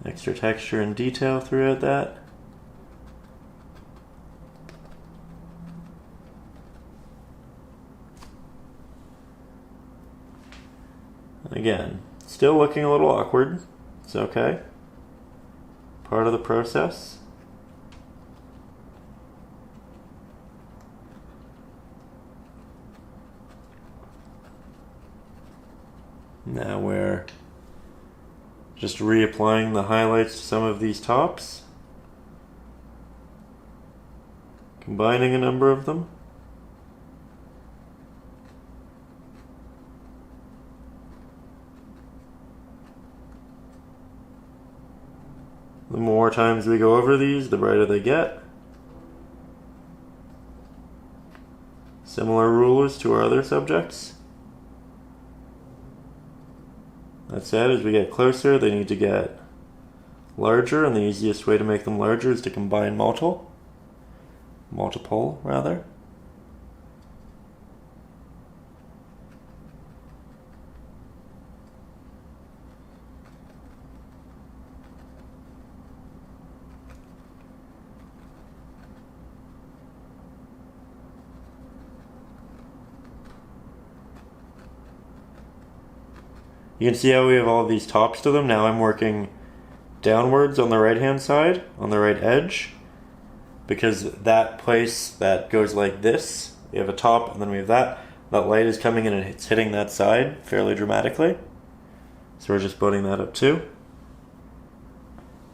Extra texture and detail throughout that. Again, still looking a little awkward. It's okay. Part of the process. Now we're just reapplying the highlights to some of these tops, combining a number of them. The more times we go over these, the brighter they get. Similar rules to our other subjects. That said, as we get closer, they need to get larger, and the easiest way to make them larger is to combine multiple. You can see how we have all of these tops to them. Now I'm working downwards on the right hand side, on the right edge, because that place that goes like this, we have a top and then we have that light is coming in and it's hitting that side fairly dramatically. So we're just building that up too.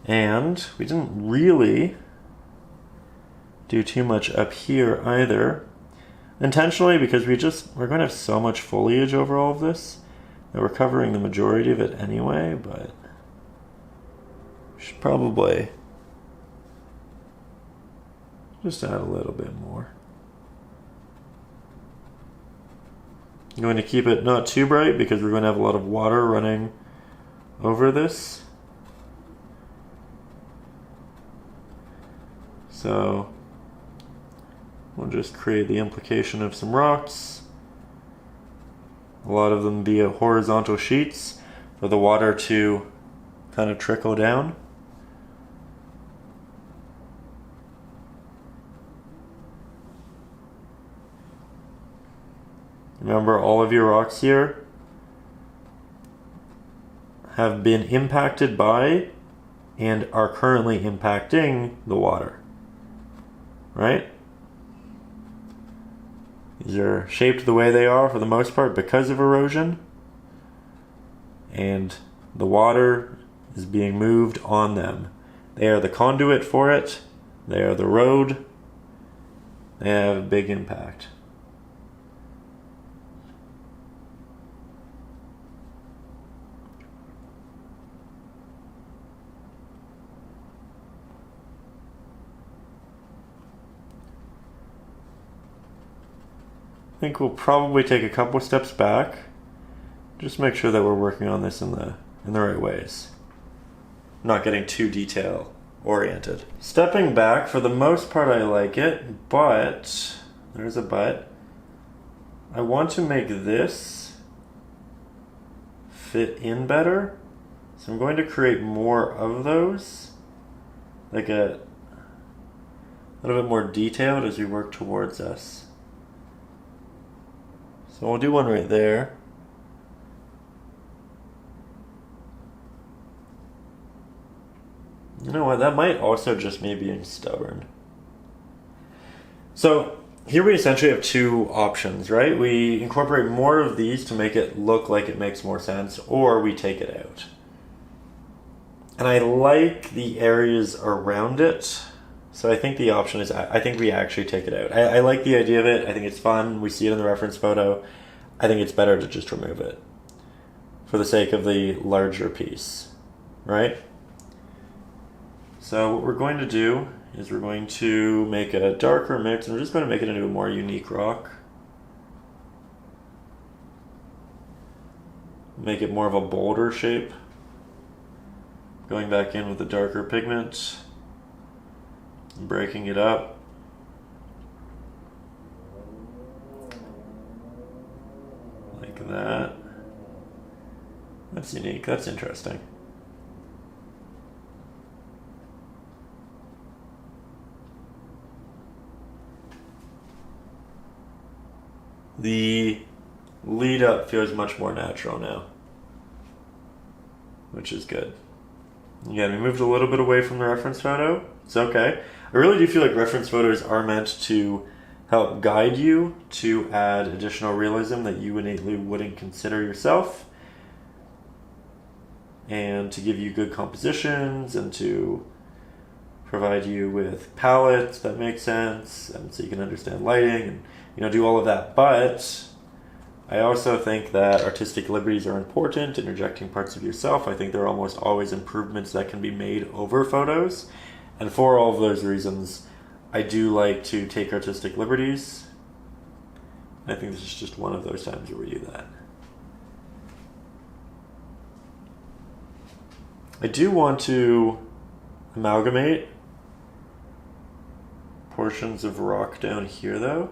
And we didn't really do too much up here either, intentionally, because we're going to have so much foliage over all of this. Now we're covering the majority of it anyway, but we should probably just add a little bit more. I'm going to keep it not too bright because we're going to have a lot of water running over this. So we'll just create the implication of some rocks. A lot of them via horizontal sheets for the water to kind of trickle down. Remember, all of your rocks here have been impacted by and are currently impacting the water, right? These are shaped the way they are for the most part because of erosion, and the water is being moved on them. They are the conduit for it. They are the road. They have a big impact. I think we'll probably take a couple steps back. Just make sure that we're working on this in the right ways. Not getting too detail oriented. Stepping back, for the most part I like it, but there's a but. I want to make this fit in better. So I'm going to create more of those. Like a little bit more detailed as we work towards us. So we'll do one right there. You know what, that might also just me being stubborn. So here we essentially have two options, right? We incorporate more of these to make it look like it makes more sense, or we take it out. And I like the areas around it. So I think the option is, I think we actually take it out. I like the idea of it. I think it's fun. We see it in the reference photo. I think it's better to just remove it for the sake of the larger piece, right? So what we're going to do is we're going to make a darker mix, and we're just going to make it into a more unique rock. Make it more of a bolder shape. Going back in with the darker pigment. Breaking it up. Like that. That's unique, that's interesting. The lead up feels much more natural now, which is good. Again, we moved a little bit away from the reference photo. It's okay. I really do feel like reference photos are meant to help guide you to add additional realism that you innately wouldn't consider yourself, and to give you good compositions, and to provide you with palettes that make sense, and so you can understand lighting and do all of that. But I also think that artistic liberties are important, interjecting parts of yourself. I think there are almost always improvements that can be made over photos. And for all of those reasons, I do like to take artistic liberties. I think this is just one of those times where we do that. I do want to amalgamate portions of rock down here though.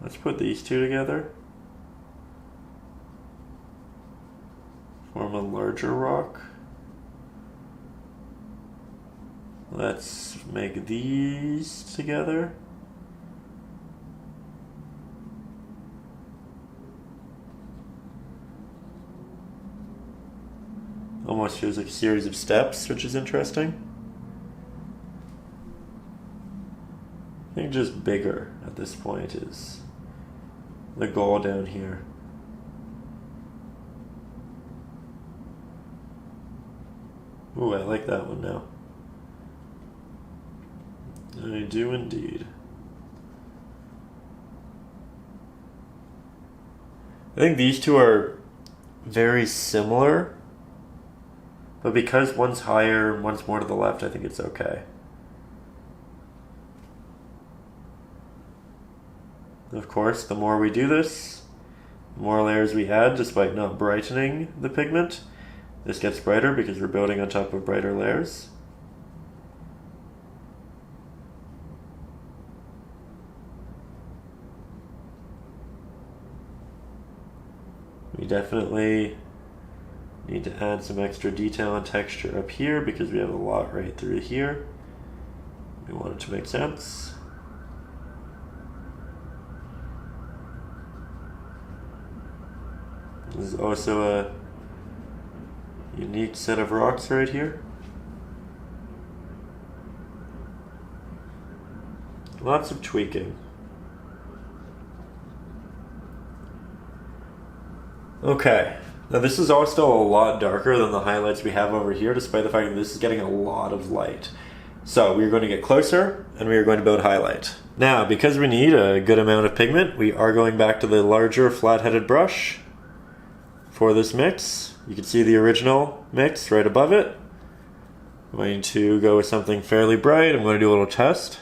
Let's put these two together. Form a larger rock. Let's make these together. Almost feels like a series of steps, which is interesting. I think just bigger at this point is the goal down here. Ooh, I like that one now. I do indeed. I think these two are very similar, but because one's higher and one's more to the left, I think it's okay. Of course, the more we do this, the more layers we add despite not brightening the pigment. This gets brighter because we're building on top of brighter layers. We definitely need to add some extra detail and texture up here because we have a lot right through here. We want it to make sense. This is also a Unique set of rocks right here. Lots of tweaking. Okay, now this is all still a lot darker than the highlights we have over here, despite the fact that this is getting a lot of light. So we're going to get closer and we are going to build highlight. Now, because we need a good amount of pigment, we are going back to the larger flat-headed brush for this mix. You can see the original mix right above it. I'm going to go with something fairly bright. I'm going to do a little test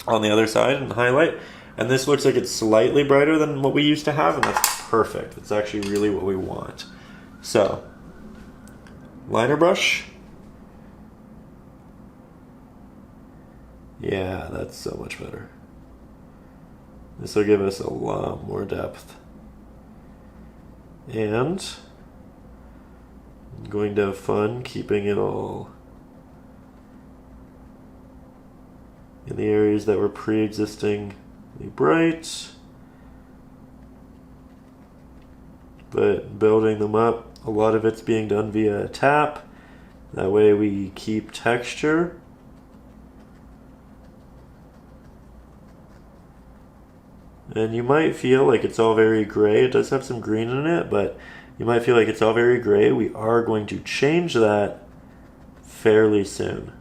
on the other side and highlight. And this looks like it's slightly brighter than what we used to have, and that's perfect. It's actually really what we want. So, liner brush. Yeah, that's so much better. This will give us a lot more depth. And I'm going to have fun keeping it all in the areas that were pre-existingly bright, but building them up. A lot of it's being done via tap. That way we keep texture. And you might feel like it's all very gray. It does have some green in it, but you might feel like it's all very gray. We are going to change that fairly soon,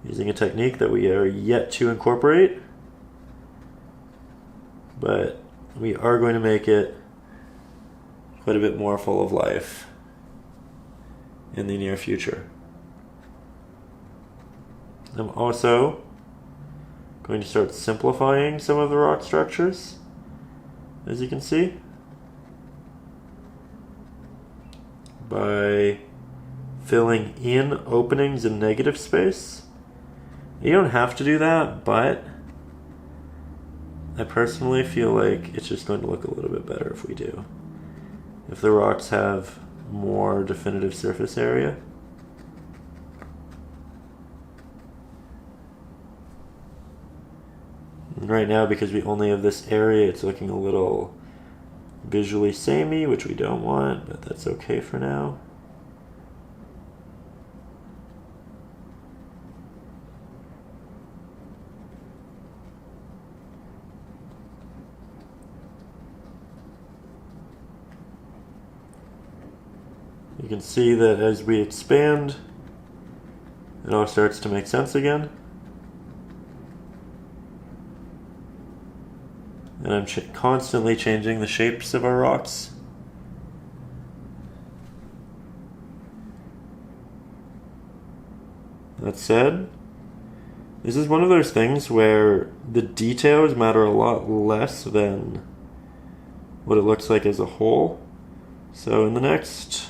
using a technique that we are yet to incorporate. But we are going to make it quite a bit more full of life in the near future. I'm also going to start simplifying some of the rock structures, as you can see, by filling in openings in negative space. You don't have to do that, but I personally feel like it's just going to look a little bit better if we do. If the rocks have more definitive surface area. And right now, because we only have this area, it's looking a little visually samey, which we don't want, but that's okay for now. You can see that as we expand, it all starts to make sense again. And I'm constantly changing the shapes of our rocks. That said, this is one of those things where the details matter a lot less than what it looks like as a whole. So in the next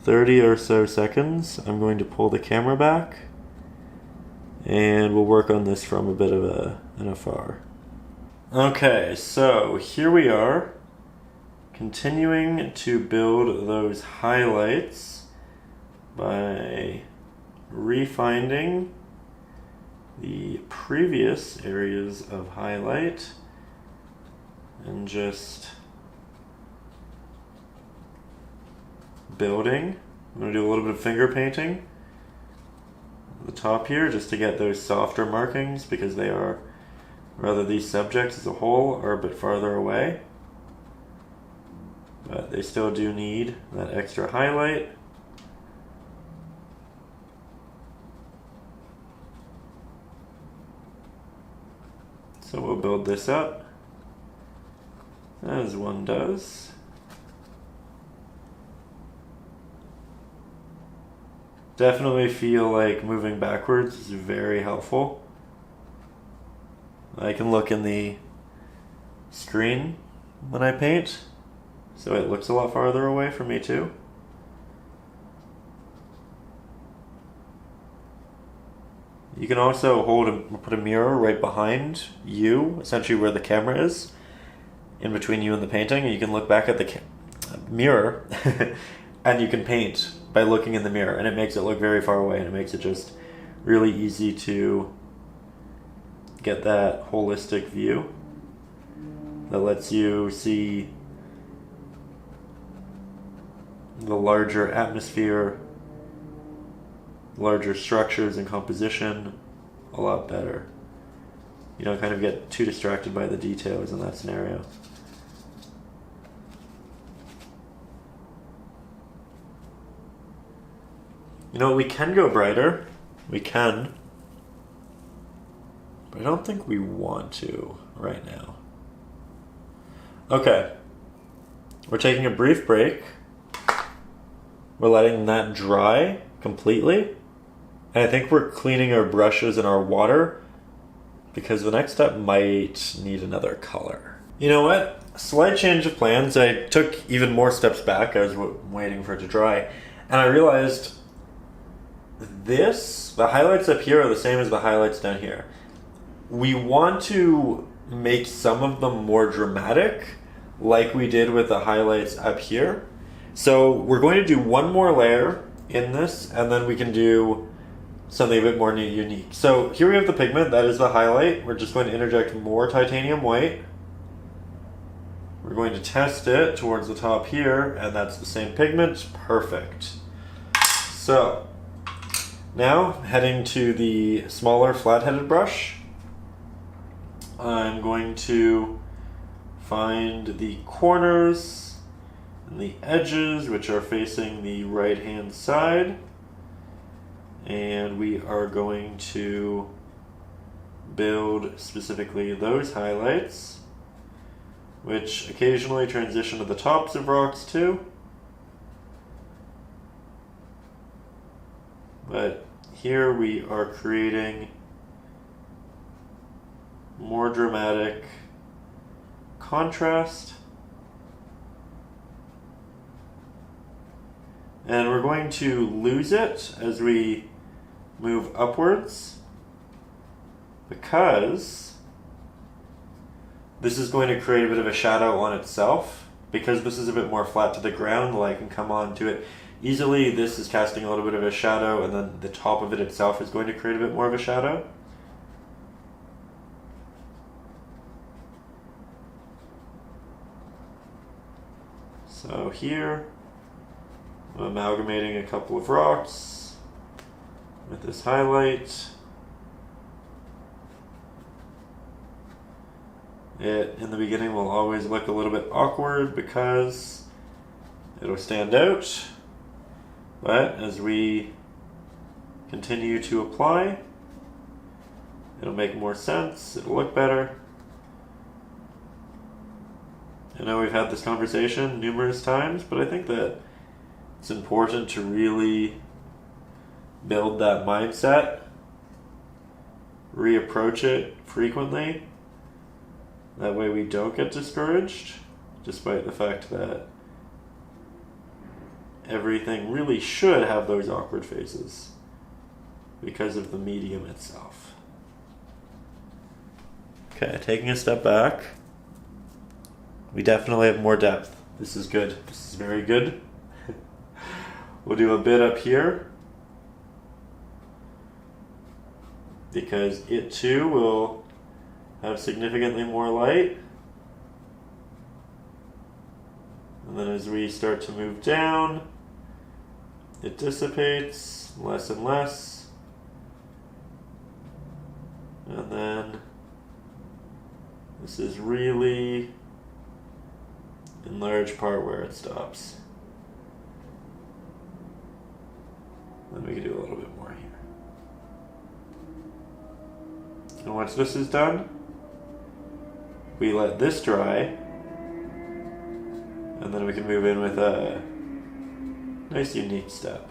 30 or so seconds, I'm going to pull the camera back and we'll work on this from a bit of an afar. Okay, so here we are, continuing to build those highlights by refinding the previous areas of highlight and just building. I'm going to do a little bit of finger painting at the top here just to get those softer markings, because they are, rather these subjects as a whole are a bit farther away, but they still do need that extra highlight. So we'll build this up as one does. Definitely feel like moving backwards is very helpful. I can look in the screen when I paint, so it looks a lot farther away from me too. You can also put a mirror right behind you, essentially where the camera is, in between you and the painting, and you can look back at the mirror and you can paint by looking in the mirror, and it makes it look very far away, and it makes it just really easy to get that holistic view that lets you see the larger atmosphere, larger structures and composition a lot better. You don't kind of get too distracted by the details in that scenario. You know, we can go brighter. We can. But I don't think we want to right now. Okay. We're taking a brief break. We're letting that dry completely. And I think we're cleaning our brushes and our water because the next step might need another color. You know what? Slight change of plans. I took even more steps back. I was waiting for it to dry. And I realized the highlights up here are the same as the highlights down here. We want to make some of them more dramatic, like we did with the highlights up here. So we're going to do one more layer in this, and then we can do something a bit more unique. So here we have the pigment, that is the highlight. We're just going to interject more titanium white. We're going to test it towards the top here, and that's the same pigment. Perfect. So now heading to the smaller flat-headed brush, I'm going to find the corners and the edges, which are facing the right-hand side. And we are going to build specifically those highlights, which occasionally transition to the tops of rocks too. But here we are creating more dramatic contrast. And we're going to lose it as we move upwards because this is going to create a bit of a shadow on itself. Because this is a bit more flat to the ground, the light can come onto it easily. This is casting a little bit of a shadow, and then the top of it itself is going to create a bit more of a shadow. So here, I'm amalgamating a couple of rocks with this highlight. It, in the beginning, will always look a little bit awkward because it'll stand out. But as we continue to apply, it'll make more sense, it'll look better. I know we've had this conversation numerous times, but I think that it's important to really build that mindset, reapproach it frequently. That way we don't get discouraged, despite the fact that everything really should have those awkward faces because of the medium itself. Okay, taking a step back. We definitely have more depth. This is good. This is very good. We'll do a bit up here because it too will have significantly more light. And then as we start to move down, it dissipates less and less. And then this is really in large part where it stops. Then we can do a little bit more here. And once this is done, we let this dry, and then we can move in with a nice unique step.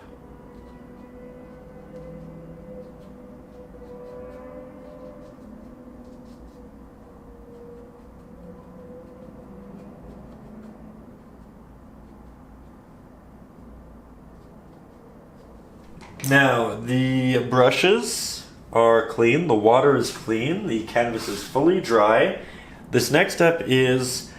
Now, the brushes are clean, the water is clean, the canvas is fully dry. This next step is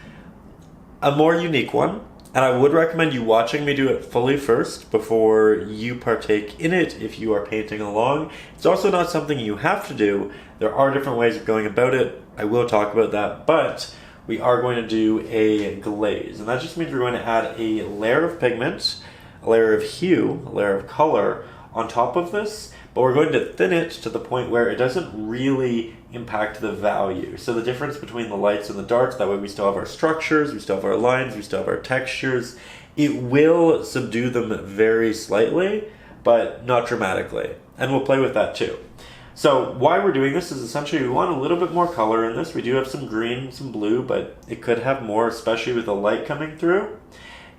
a more unique one, and I would recommend you watching me do it fully first before you partake in it if you are painting along. It's also not something you have to do. There are different ways of going about it. I will talk about that, but we are going to do a glaze, and that just means we're going to add a layer of pigment a layer of hue, a layer of color on top of this, but we're going to thin it to the point where it doesn't really impact the value. So the difference between the lights and the darks, that way we still have our structures, we still have our lines, we still have our textures. It will subdue them very slightly, but not dramatically. And we'll play with that too. So why we're doing this is essentially we want a little bit more color in this. We do have some green, some blue, but it could have more, especially with the light coming through.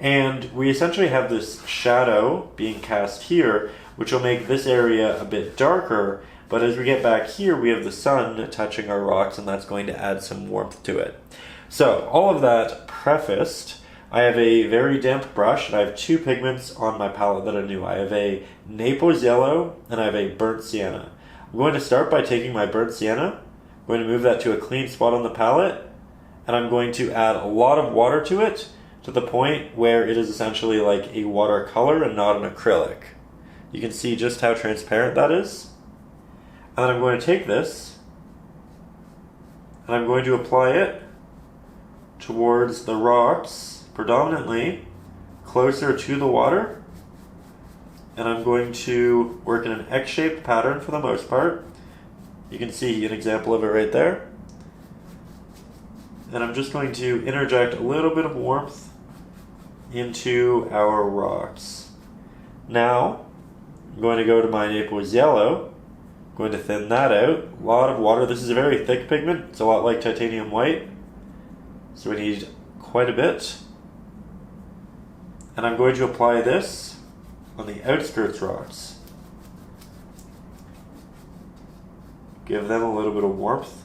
And we essentially have this shadow being cast here, which will make this area a bit darker. But as we get back here, we have the sun touching our rocks, and that's going to add some warmth to it. So all of that prefaced, I have a very damp brush, and I have two pigments on my palette that are new. I have a Naples yellow, and I have a burnt sienna. I'm going to start by taking my burnt sienna, I'm going to move that to a clean spot on the palette, and I'm going to add a lot of water to it, to the point where it is essentially like a watercolor and not an acrylic. You can see just how transparent that is. And then I'm going to take this, and I'm going to apply it towards the rocks, predominantly closer to the water. And I'm going to work in an X-shaped pattern for the most part. You can see an example of it right there. And I'm just going to interject a little bit of warmth into our rocks. Now, I'm going to go to my Naples yellow. I'm going to thin that out. A lot of water. This is a very thick pigment. It's a lot like titanium white. So we need quite a bit. And I'm going to apply this on the outskirts rocks. Give them a little bit of warmth.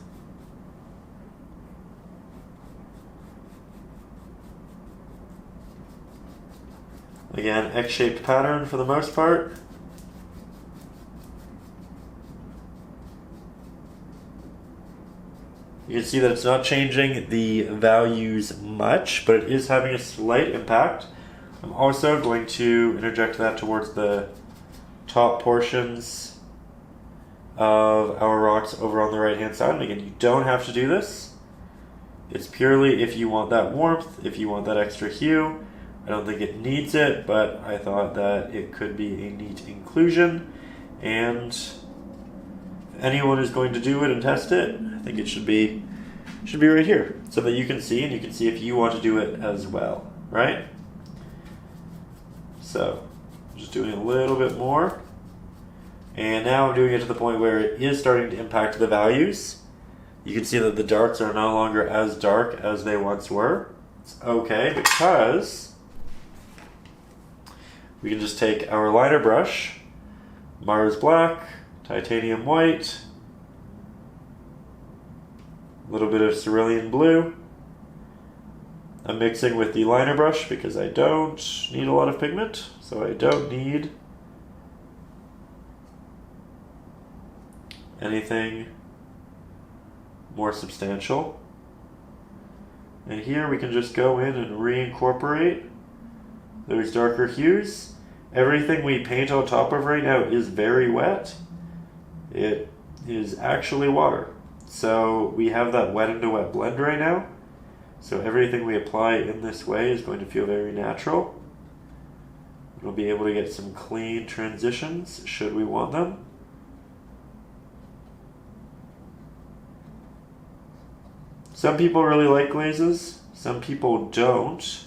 Again, X-shaped pattern for the most part. You can see that it's not changing the values much, but it is having a slight impact. I'm also going to interject that towards the top portions of our rocks over on the right hand side. And again, you don't have to do this. It's purely if you want that warmth, if you want that extra hue. I don't think it needs it, but I thought that it could be a neat inclusion. And if anyone is going to do it and test it, I think it should be right here so that you can see, and you can see if you want to do it as well, right? So, just doing a little bit more. And now I'm doing it to the point where it is starting to impact the values. You can see that the darks are no longer as dark as they once were. It's okay because we can just take our liner brush, Mars Black, Titanium White, a little bit of Cerulean Blue. I'm mixing with the liner brush because I don't need a lot of pigment, so I don't need anything more substantial. And here we can just go in and reincorporate those darker hues. Everything we paint on top of right now is very wet. It is actually water. So we have that wet into wet blend right now. So everything we apply in this way is going to feel very natural. We'll be able to get some clean transitions should we want them. Some people really like glazes, some people don't.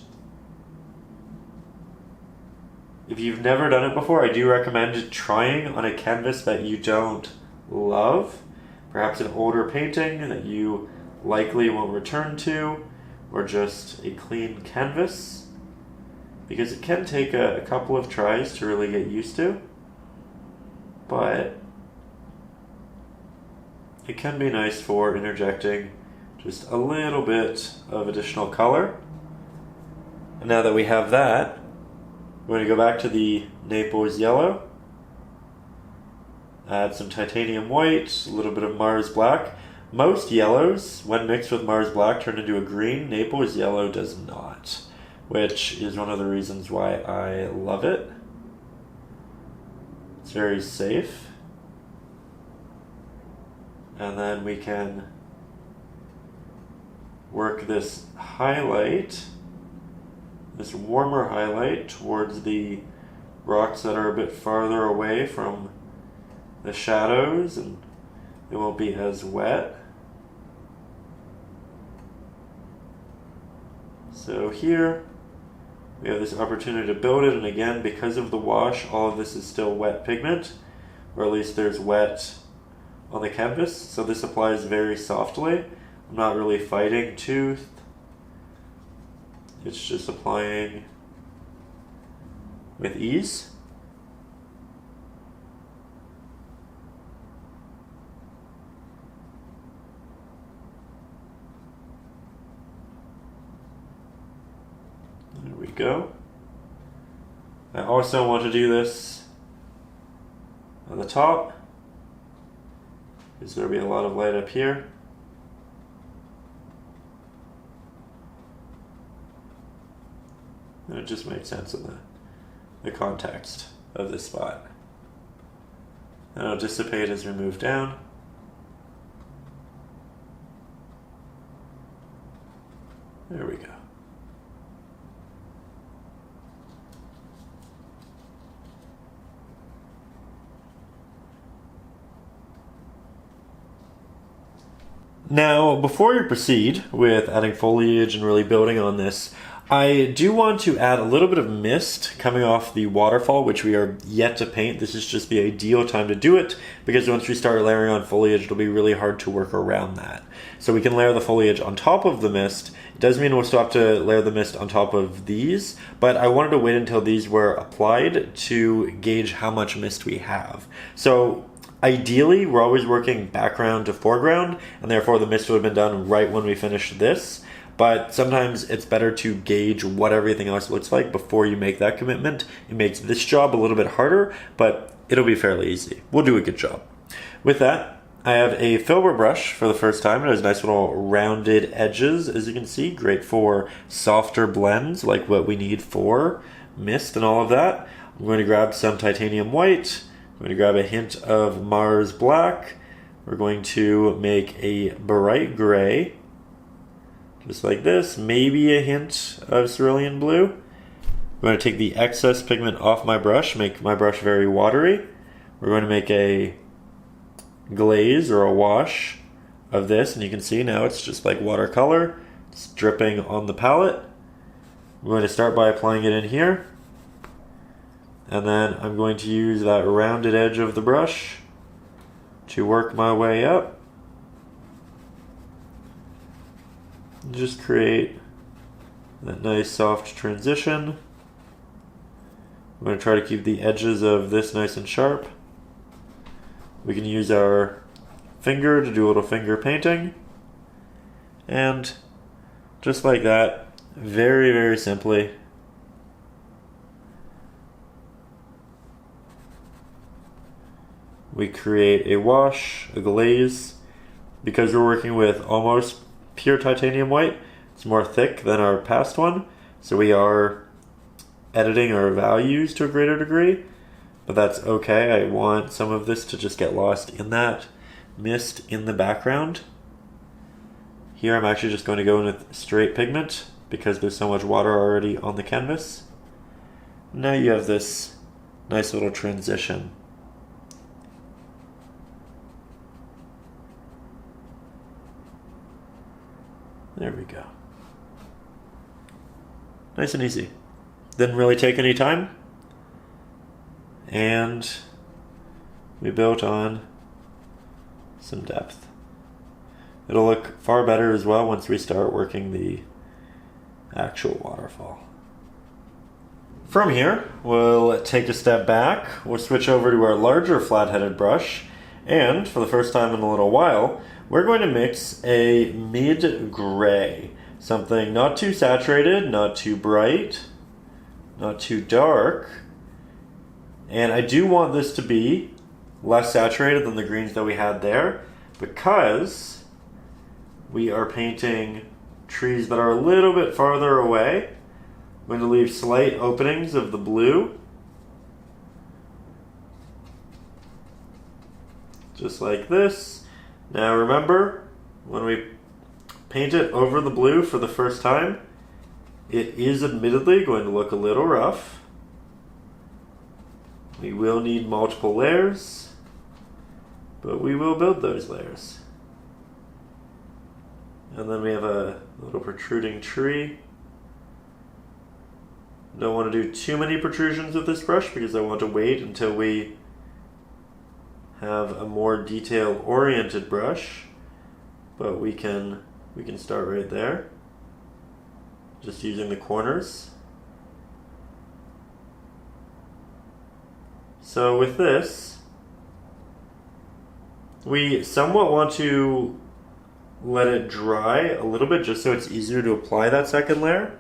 If you've never done it before, I do recommend trying on a canvas that you don't love. Perhaps an older painting that you likely won't return to, or just a clean canvas, because it can take a couple of tries to really get used to, but it can be nice for interjecting just a little bit of additional color. And now that we have that, we're going to go back to the Naples yellow, add some titanium white, a little bit of Mars Black. Most yellows, when mixed with Mars Black, turn into a green. Naples yellow does not, which is one of the reasons why I love it. It's very safe. And then we can work this highlight, this warmer highlight, towards the rocks that are a bit farther away from the shadows and it won't be as wet. So here we have this opportunity to build it, and again, because of the wash, all of this is still wet pigment, or at least there's wet on the canvas, so this applies very softly. I'm not really fighting tooth, it's just applying with ease. There we go. I also want to do this on the top, because there'll be a lot of light up here. And it just makes sense in the context of this spot. And it'll dissipate as we move down. There we go. Now, before you proceed with adding foliage and really building on this, I do want to add a little bit of mist coming off the waterfall, which we are yet to paint. This is just the ideal time to do it, because once we start layering on foliage, it'll be really hard to work around that. So we can layer the foliage on top of the mist. It does mean we'll still have to layer the mist on top of these, but I wanted to wait until these were applied to gauge how much mist we have. So ideally, we're always working background to foreground, and therefore the mist would have been done right when we finished this. But sometimes it's better to gauge what everything else looks like before you make that commitment. It makes this job a little bit harder, but it'll be fairly easy. We'll do a good job. With that, I have a filbert brush for the first time. It has nice little rounded edges, as you can see. Great for softer blends, like what we need for mist and all of that. I'm going to grab some titanium white. I'm going to grab a hint of Mars black. We're going to make a bright gray, just like this, maybe a hint of cerulean blue. I'm going to take the excess pigment off my brush, make my brush very watery. We're going to make a glaze or a wash of this, and you can see now it's just like watercolor. It's dripping on the palette. I'm going to start by applying it in here, and then I'm going to use that rounded edge of the brush to work my way up. Just create that nice soft transition. I'm going to try to keep the edges of this nice and sharp. We can use our finger to do a little finger painting. And just like that, very, very simply, we create a wash, a glaze. Because we're working with almost pure titanium white, it's more thick than our past one, so we are editing our values to a greater degree, but that's okay. I want some of this to just get lost in that mist in the background. Here I'm actually just going to go in with straight pigment because there's so much water already on the canvas. Now you have this nice little transition. There we go. Nice and easy. Didn't really take any time. And we built on some depth. It'll look far better as well once we start working the actual waterfall. From here, we'll take a step back. We'll switch over to our larger flat-headed brush. And for the first time in a little while, we're going to mix a mid-gray. Something not too saturated, not too bright, not too dark. And I do want this to be less saturated than the greens that we had there, because we are painting trees that are a little bit farther away. I'm going to leave slight openings of the blue, just like this. Now remember, when we paint it over the blue for the first time, it is admittedly going to look a little rough. We will need multiple layers, but we will build those layers. And then we have a little protruding tree. Don't want to do too many protrusions with this brush because I want to wait until we have a more detail-oriented brush. But we can start right there, just using the corners. So with this, we somewhat want to let it dry a little bit just so it's easier to apply that second layer.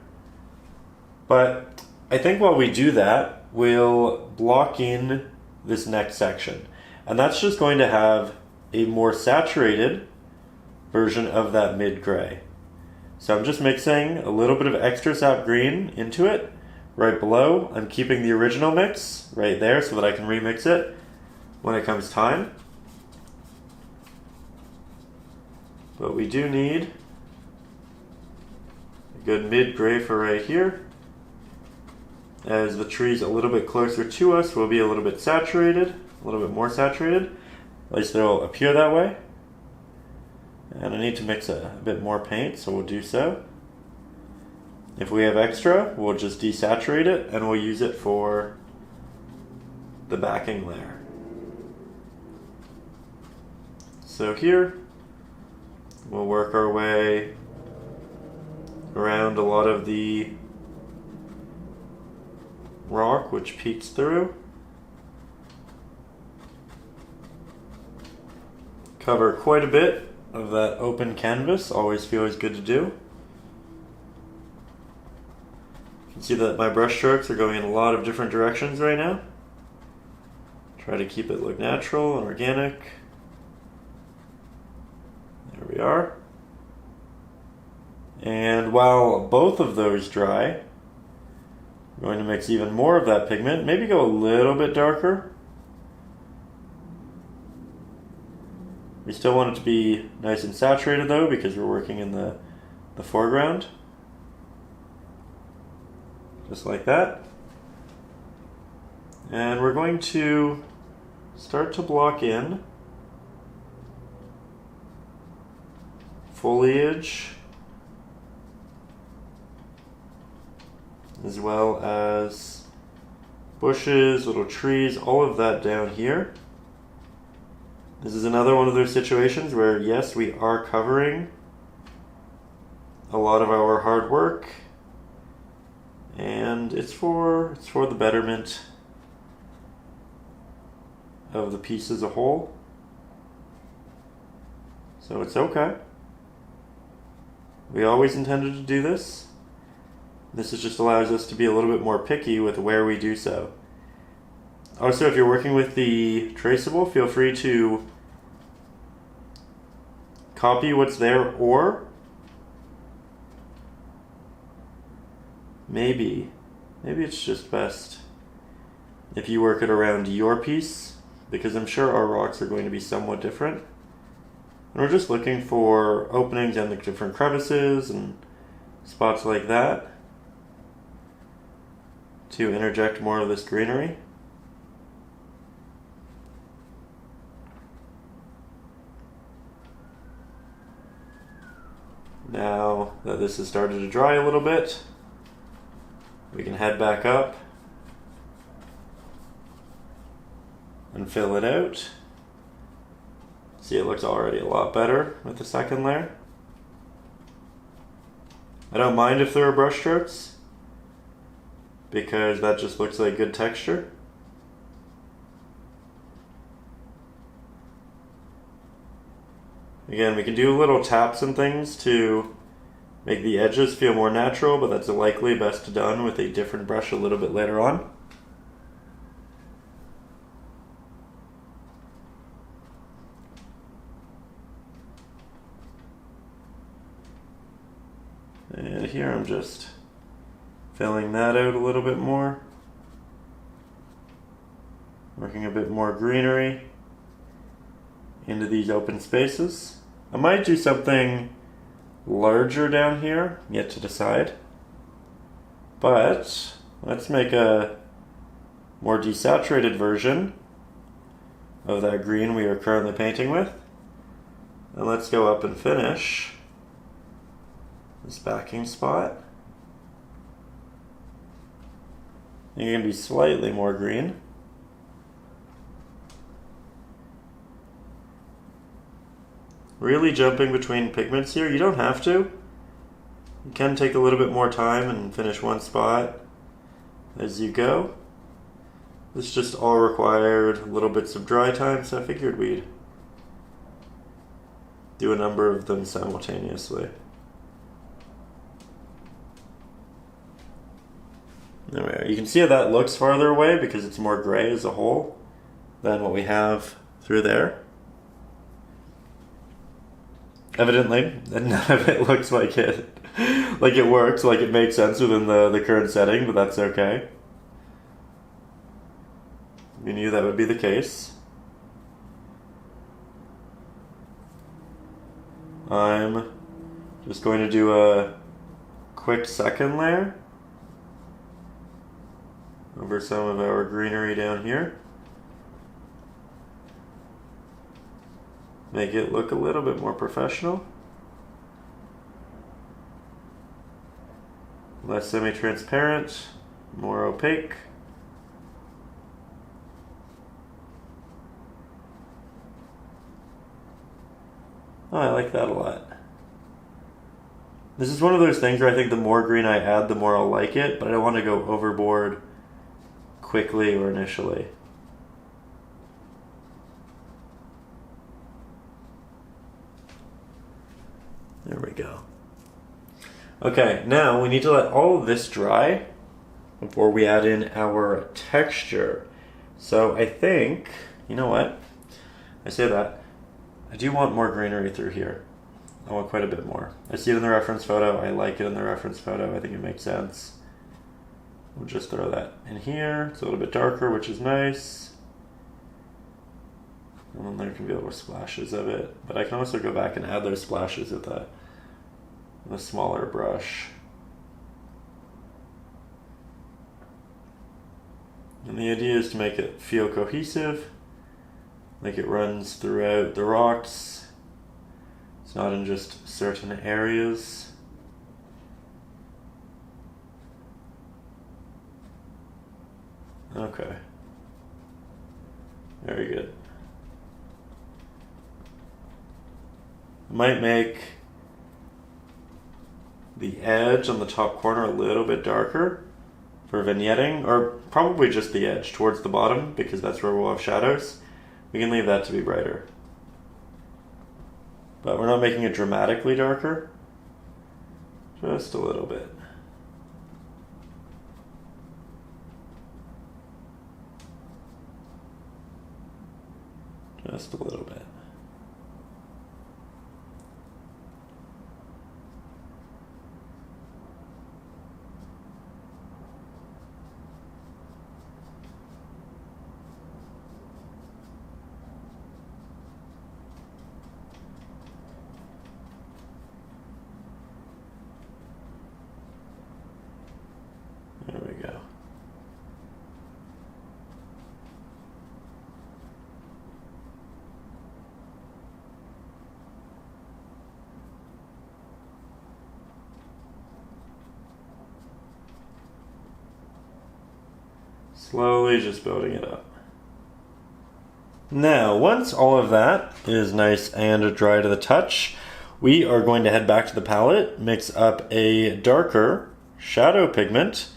But I think while we do that, we'll block in this next section. And that's just going to have a more saturated version of that mid-gray. So I'm just mixing a little bit of extra sap green into it right below. I'm keeping the original mix right there so that I can remix it when it comes time. But we do need a good mid-gray for right here. As the tree's a little bit closer to us, we'll be a little bit saturated, a little bit more saturated. At least they'll appear that way. And I need to mix a bit more paint, so we'll do so. If we have extra, we'll just desaturate it and we'll use it for the backing layer. So here, we'll work our way around a lot of the rock which peeks through. Cover quite a bit of that open canvas, always feels good to do. You can see that my brush strokes are going in a lot of different directions right now. Try to keep it look natural and organic. There we are. And while both of those dry, I'm going to mix even more of that pigment, maybe go a little bit darker. We still want it to be nice and saturated though, because we're working in the foreground. Just like that. And we're going to start to block in foliage, as well as bushes, little trees, all of that down here. This is another one of those situations where, yes, we are covering a lot of our hard work, and it's for the betterment of the piece as a whole. So it's okay. We always intended to do this. This just allows us to be a little bit more picky with where we do so. Also, if you're working with the traceable, feel free to copy what's there, or maybe it's just best if you work it around your piece, because I'm sure our rocks are going to be somewhat different. And we're just looking for openings and the different crevices and spots like that to interject more of this greenery. Now that this has started to dry a little bit, we can head back up and fill it out. See, it looks already a lot better with the second layer. I don't mind if there are brush strokes, because that just looks like good texture. Again, we can do little taps and things to make the edges feel more natural, but that's likely best done with a different brush a little bit later on. And here I'm just filling that out a little bit more. Working a bit more greenery into these open spaces. I might do something larger down here, yet to decide. But let's make a more desaturated version of that green we are currently painting with. And let's go up and finish this backing spot. You're going to be slightly more green. Really jumping between pigments here. You don't have to. You can take a little bit more time and finish one spot as you go. This just all required little bits of dry time, so I figured we'd do a number of them simultaneously. There we are. You can see how that looks farther away because it's more gray as a whole than what we have through there. Evidently, none of it looks like it works, like it makes sense within the current setting, but that's okay. We knew that would be the case. I'm just going to do a quick second layer over some of our greenery down here. Make it look a little bit more professional. Less semi-transparent, more opaque. Oh, I like that a lot. This is one of those things where I think the more green I add, the more I'll like it, but I don't want to go overboard quickly or initially. There we go. Okay, now we need to let all of this dry before we add in our texture. So I think, you know what? I say that. I do want more greenery through here. I want quite a bit more. I see it in the reference photo. I like it in the reference photo. I think it makes sense. We'll just throw that in here. It's a little bit darker, which is nice. And then there can be little splashes of it. But I can also go back and add those splashes with a smaller brush. And the idea is to make it feel cohesive, like it runs throughout the rocks. It's not in just certain areas. Okay. Very good. Might make the edge on the top corner a little bit darker for vignetting, or probably just the edge towards the bottom because that's where we'll have shadows. We can leave that to be brighter. But we're not making it dramatically darker, just a little bit. Just a little bit. There we go. Slowly just building it up. Now, once all of that is nice and dry to the touch, we are going to head back to the palette, mix up a darker shadow pigment,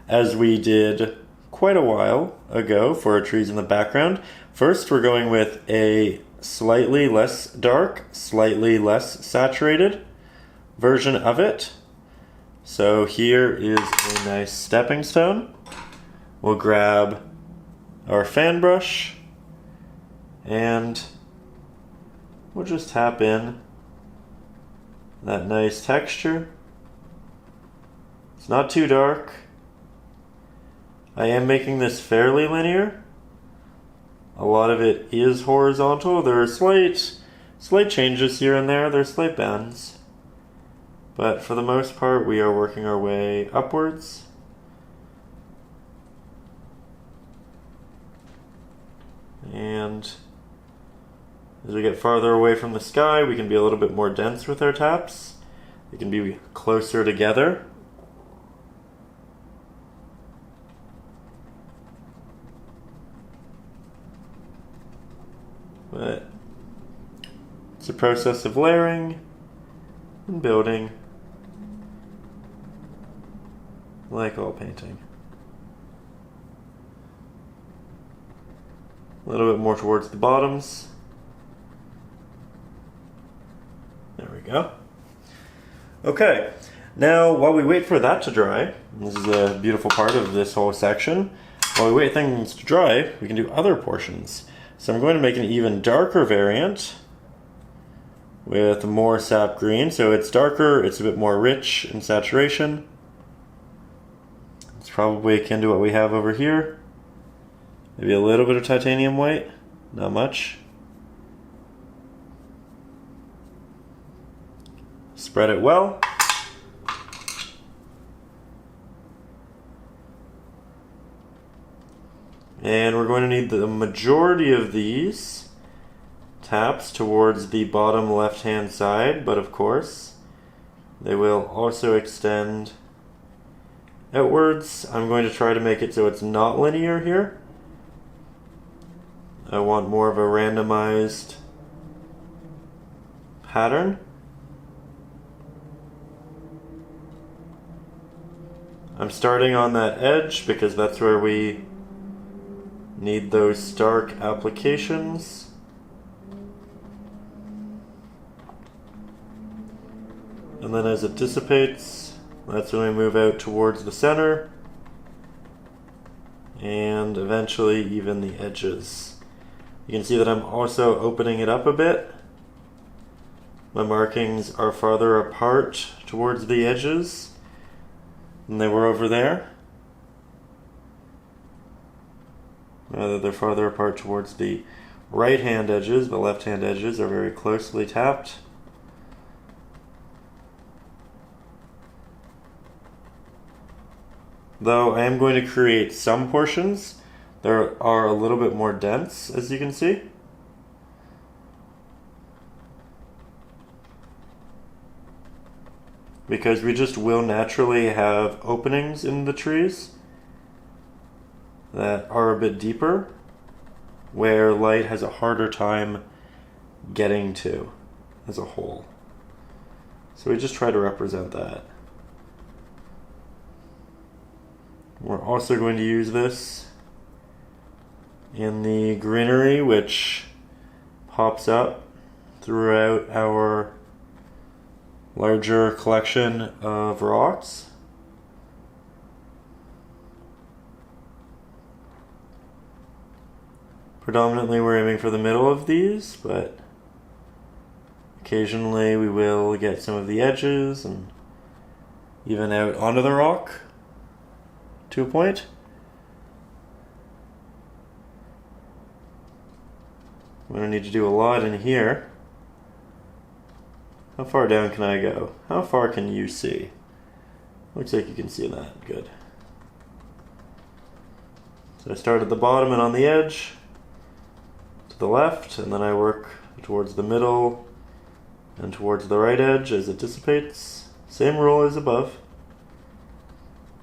as we did quite a while ago for our trees in the background. First, we're going with a slightly less dark, slightly less saturated version of it. So here is a nice stepping stone. We'll grab our fan brush and we'll just tap in that nice texture. It's not too dark. I am making this fairly linear. A lot of it is horizontal. There are slight changes here and there. There's slight bends. But for the most part, we are working our way upwards. And as we get farther away from the sky, we can be a little bit more dense with our taps. They can be closer together. But it's a process of layering and building, like all painting. A little bit more towards the bottoms. There we go. Okay, now while we wait for that to dry, this is a beautiful part of this whole section, while we wait things to dry, we can do other portions. So I'm going to make an even darker variant with more sap green. So it's darker, it's a bit more rich in saturation. It's probably akin to what we have over here. Maybe a little bit of titanium white, not much. Spread it well. And we're going to need the majority of these taps towards the bottom left-hand side, but of course, they will also extend outwards. I'm going to try to make it so it's not linear here. I want more of a randomized pattern. I'm starting on that edge because that's where we need those stark applications. And then as it dissipates, that's when we move out towards the center and eventually even the edges. You can see that I'm also opening it up a bit. My markings are farther apart towards the edges than they were over there. Rather, they're farther apart towards the right-hand edges. The left-hand edges are very closely tapped. Though I am going to create some portions that are a little bit more dense, as you can see. Because we just will naturally have openings in the trees that are a bit deeper, where light has a harder time getting to as a whole. So we just try to represent that. We're also going to use this in the greenery, which pops up throughout our larger collection of rocks. Predominantly we're aiming for the middle of these, but occasionally we will get some of the edges and even out onto the rock to a point. I'm going to need to do a lot in here. How far down can I go? How far can you see? Looks like you can see that. Good. So I start at the bottom and on the edge to the left, and then I work towards the middle and towards the right edge as it dissipates. Same rule as above.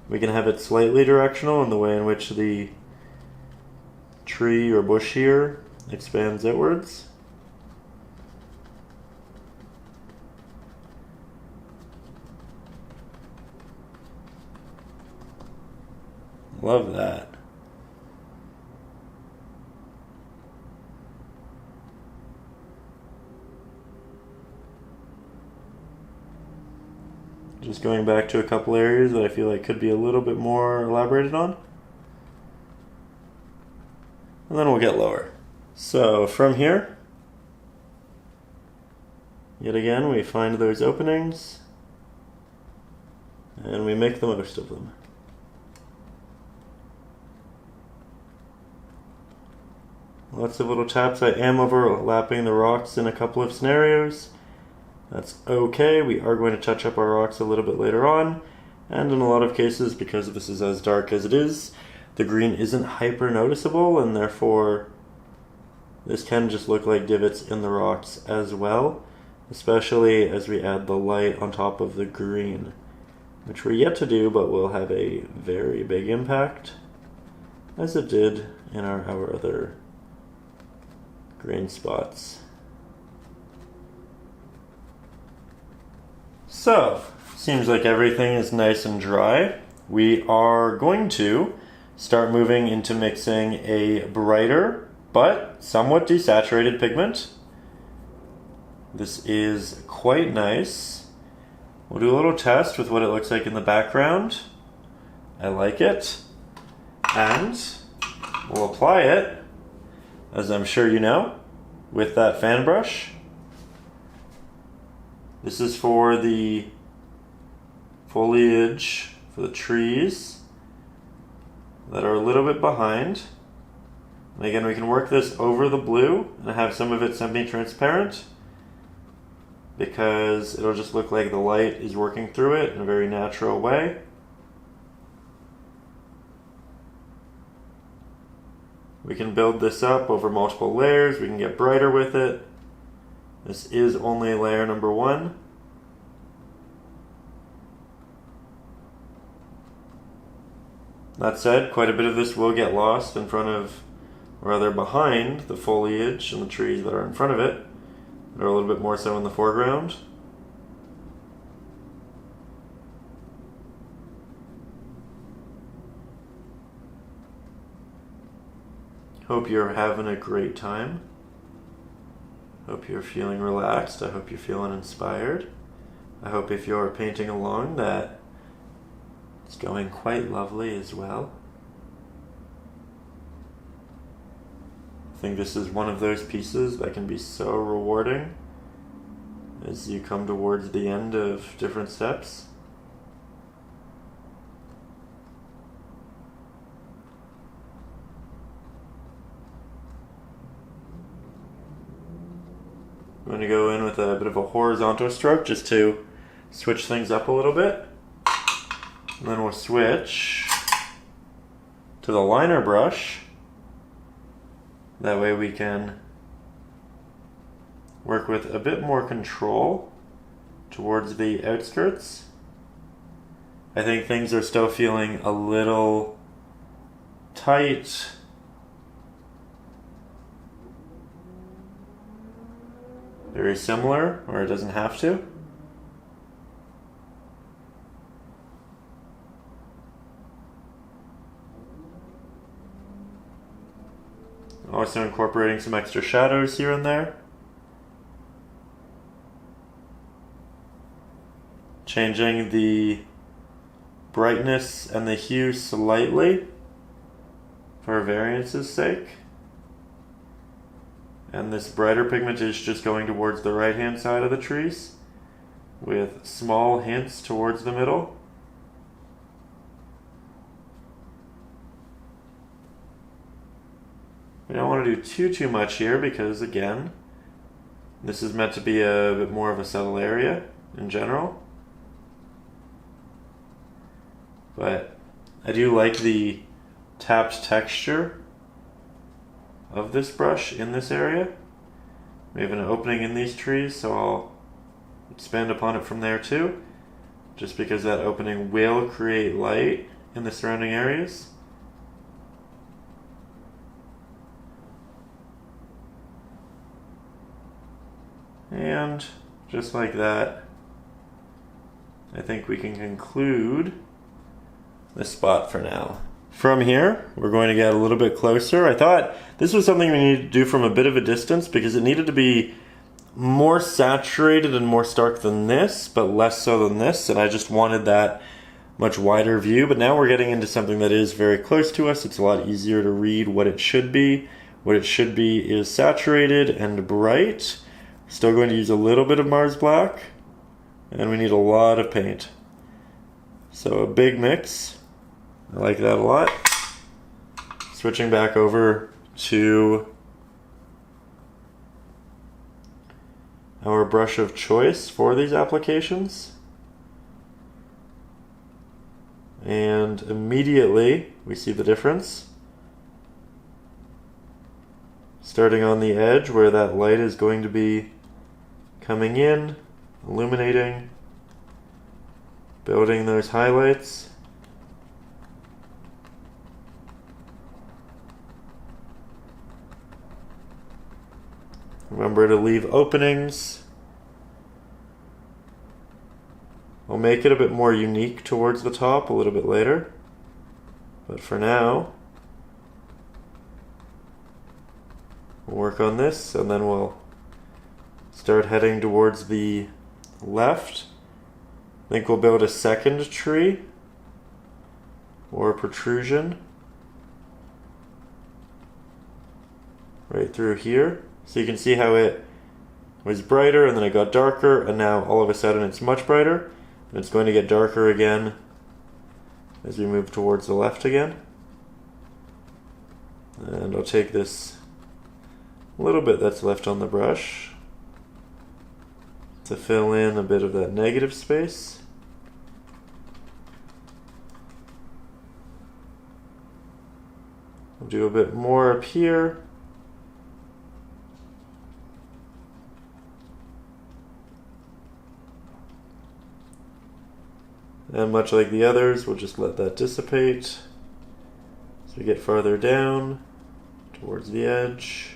We can have it slightly directional in the way in which the tree or bush here expands outwards. Love that. Just going back to a couple areas that I feel like could be a little bit more elaborated on. And then we'll get lower. So from here, yet again, we find those openings and we make the most of them. Lots of little taps. I am overlapping the rocks in a couple of scenarios. That's okay. We are going to touch up our rocks a little bit later on. And in a lot of cases, because this is as dark as it is, the green isn't hyper noticeable, and therefore This can just look like divots in the rocks as well, especially as we add the light on top of the green, which we're yet to do, but will have a very big impact, as it did in our other green spots. So, seems like everything is nice and dry. We are going to start moving into mixing a brighter but somewhat desaturated pigment. This is quite nice. We'll do a little test with what it looks like in the background. I like it. And we'll apply it, as I'm sure you know, with that fan brush. This is for the foliage, for the trees that are a little bit behind. And again, we can work this over the blue and have some of it semi-transparent, because it'll just look like the light is working through it in a very natural way. We can build this up over multiple layers. We can get brighter with it. This is only layer number 1. That said, quite a bit of this will get lost in front of, or rather behind, the foliage and the trees that are in front of it, that are a little bit more so in the foreground. Hope you're having a great time. Hope you're feeling relaxed. I hope you're feeling inspired. I hope if you're painting along that it's going quite lovely as well. I think this is one of those pieces that can be so rewarding as you come towards the end of different steps. I'm going to go in with a bit of a horizontal stroke just to switch things up a little bit. And then we'll switch to the liner brush. That way we can work with a bit more control towards the outskirts. I think things are still feeling a little tight. Very similar, or it doesn't have to. Also incorporating some extra shadows here and there. Changing the brightness and the hue slightly for variance's sake. And this brighter pigment is just going towards the right-hand side of the trees with small hints towards the middle. We don't want to do too much here because, again, this is meant to be a bit more of a subtle area in general. But I do like the tapped texture of this brush in this area. We have an opening in these trees, so I'll expand upon it from there too, just because that opening will create light in the surrounding areas. And just like that, I think we can conclude this spot for now. From here, we're going to get a little bit closer. I thought this was something we needed to do from a bit of a distance because it needed to be more saturated and more stark than this, but less so than this, and I just wanted that much wider view. But now we're getting into something that is very close to us. It's a lot easier to read what it should be. What it should be is saturated and bright. Still going to use a little bit of Mars Black, and we need a lot of paint. So a big mix. I like that a lot. Switching back over to our brush of choice for these applications. And immediately we see the difference. Starting on the edge where that light is going to be coming in, illuminating, building those highlights. Remember to leave openings. I'll make it a bit more unique towards the top a little bit later. But for now, we'll work on this and then we'll start heading towards the left. I think we'll build a second tree or a protrusion right through here. So you can see how it was brighter and then it got darker, and now all of a sudden it's much brighter, and it's going to get darker again as we move towards the left again. And I'll take this little bit that's left on the brush to fill in a bit of that negative space. I'll do a bit more up here. And much like the others, we'll just let that dissipate as we get farther down towards the edge.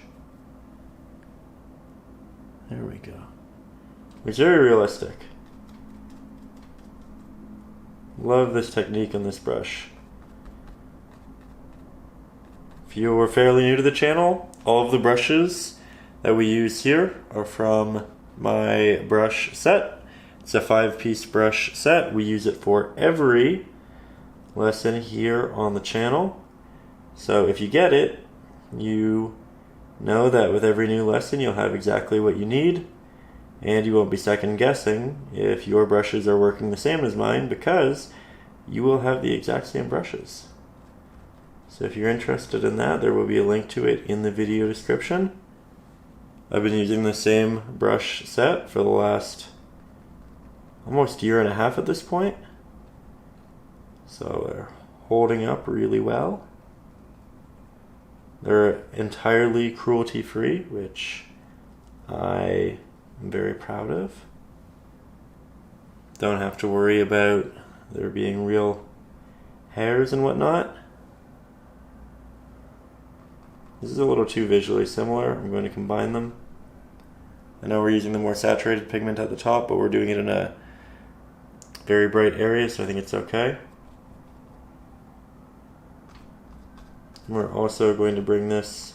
There we go. It's very realistic. Love this technique on this brush. If you are fairly new to the channel, all of the brushes that we use here are from my brush set. It's a 5-piece brush set. We use it for every lesson here on the channel. So if you get it, you know that with every new lesson you'll have exactly what you need, and you won't be second guessing if your brushes are working the same as mine, because you will have the exact same brushes. So if you're interested in that, there will be a link to it in the video description. I've been using the same brush set for the last almost year and a half at this point, so they're holding up really well. They're entirely cruelty-free, which I am very proud of. Don't have to worry about there being real hairs and whatnot. This is a little too visually similar. I'm going to combine them. I know we're using the more saturated pigment at the top, but we're doing it in a very bright area, so I think it's okay. We're also going to bring this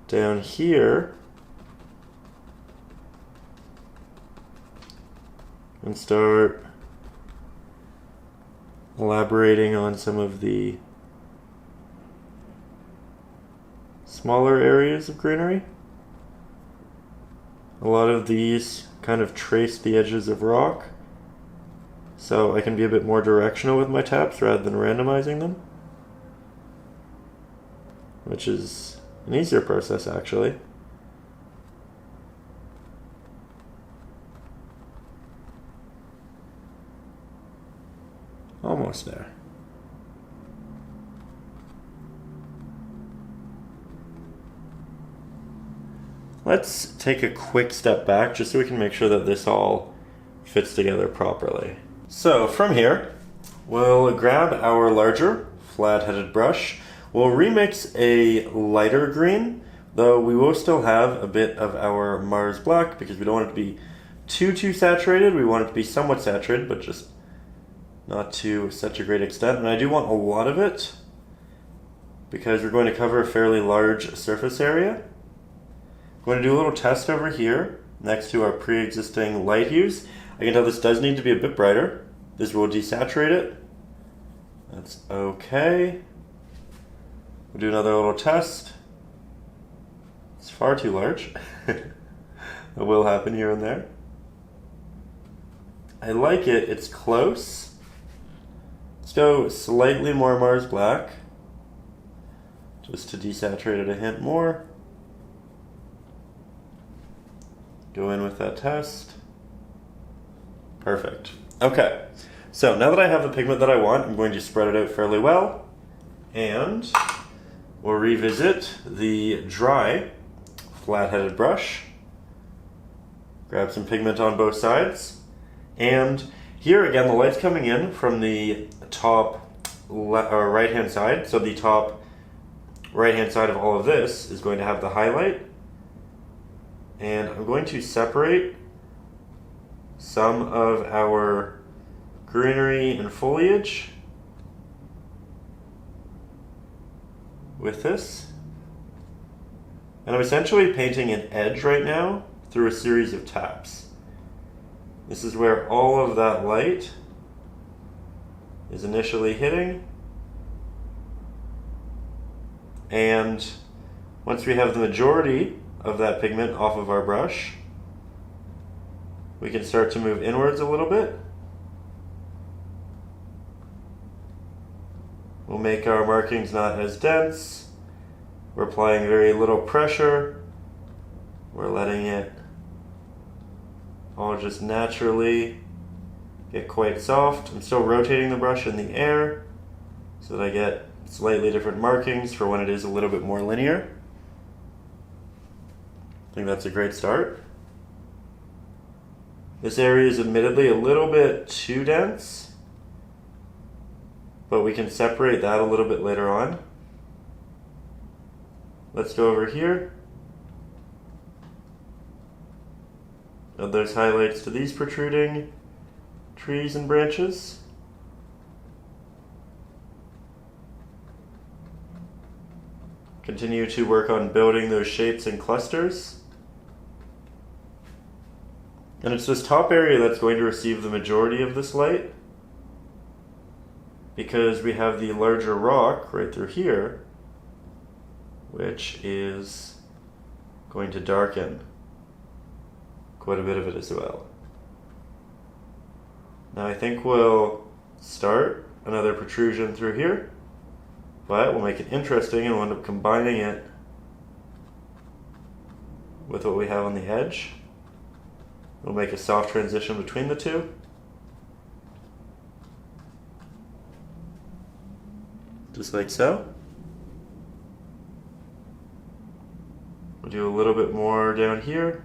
down here and start elaborating on some of the smaller areas of greenery. A lot of these kind of trace the edges of rock, so I can be a bit more directional with my taps rather than randomizing them, which is an easier process actually. Almost there. Let's take a quick step back just so we can make sure that this all fits together properly. So from here, we'll grab our larger flat-headed brush. We'll remix a lighter green, though we will still have a bit of our Mars black because we don't want it to be too saturated. We want it to be somewhat saturated, but just not to such a great extent. And I do want a lot of it because we're going to cover a fairly large surface area. I'm going to do a little test over here next to our pre-existing light hues. I can tell this does need to be a bit brighter. This will desaturate it. That's okay. We'll do another little test. It's far too large. That will happen here and there. I like it. It's close. Let's go slightly more Mars black, just to desaturate it a hint more. Go in with that test. Perfect. Okay, so now that I have the pigment that I want, I'm going to spread it out fairly well and we'll revisit the dry flat-headed brush. Grab some pigment on both sides. And here again, the light's coming in from the top right-hand side. So the top right-hand side of all of this is going to have the highlight. And I'm going to separate some of our greenery and foliage with this. And I'm essentially painting an edge right now through a series of taps. This is where all of that light is initially hitting. And once we have the majority of that pigment off of our brush, we can start to move inwards a little bit. We'll make our markings not as dense. We're applying very little pressure. We're letting it all just naturally get quite soft. I'm still rotating the brush in the air so that I get slightly different markings for when it is a little bit more linear. I think that's a great start. This area is admittedly a little bit too dense, but we can separate that a little bit later on. Let's go over here. Add those highlights to these protruding trees and branches. Continue to work on building those shapes and clusters. And it's this top area that's going to receive the majority of this light, because we have the larger rock right through here, which is going to darken quite a bit of it as well. Now I think we'll start another protrusion through here, but we'll make it interesting and we'll end up combining it with what we have on the edge. We'll make a soft transition between the two. Just like so. We'll do a little bit more down here.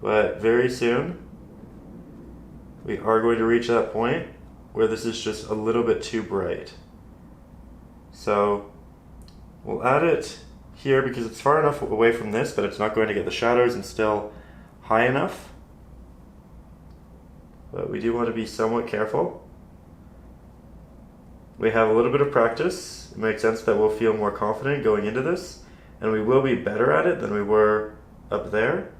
But very soon, we are going to reach that point where this is just a little bit too bright. So we'll add it here because it's far enough away from this that it's not going to get the shadows and still high enough. But we do want to be somewhat careful. We have a little bit of practice. It makes sense that we'll feel more confident going into this, and we will be better at it than we were up there.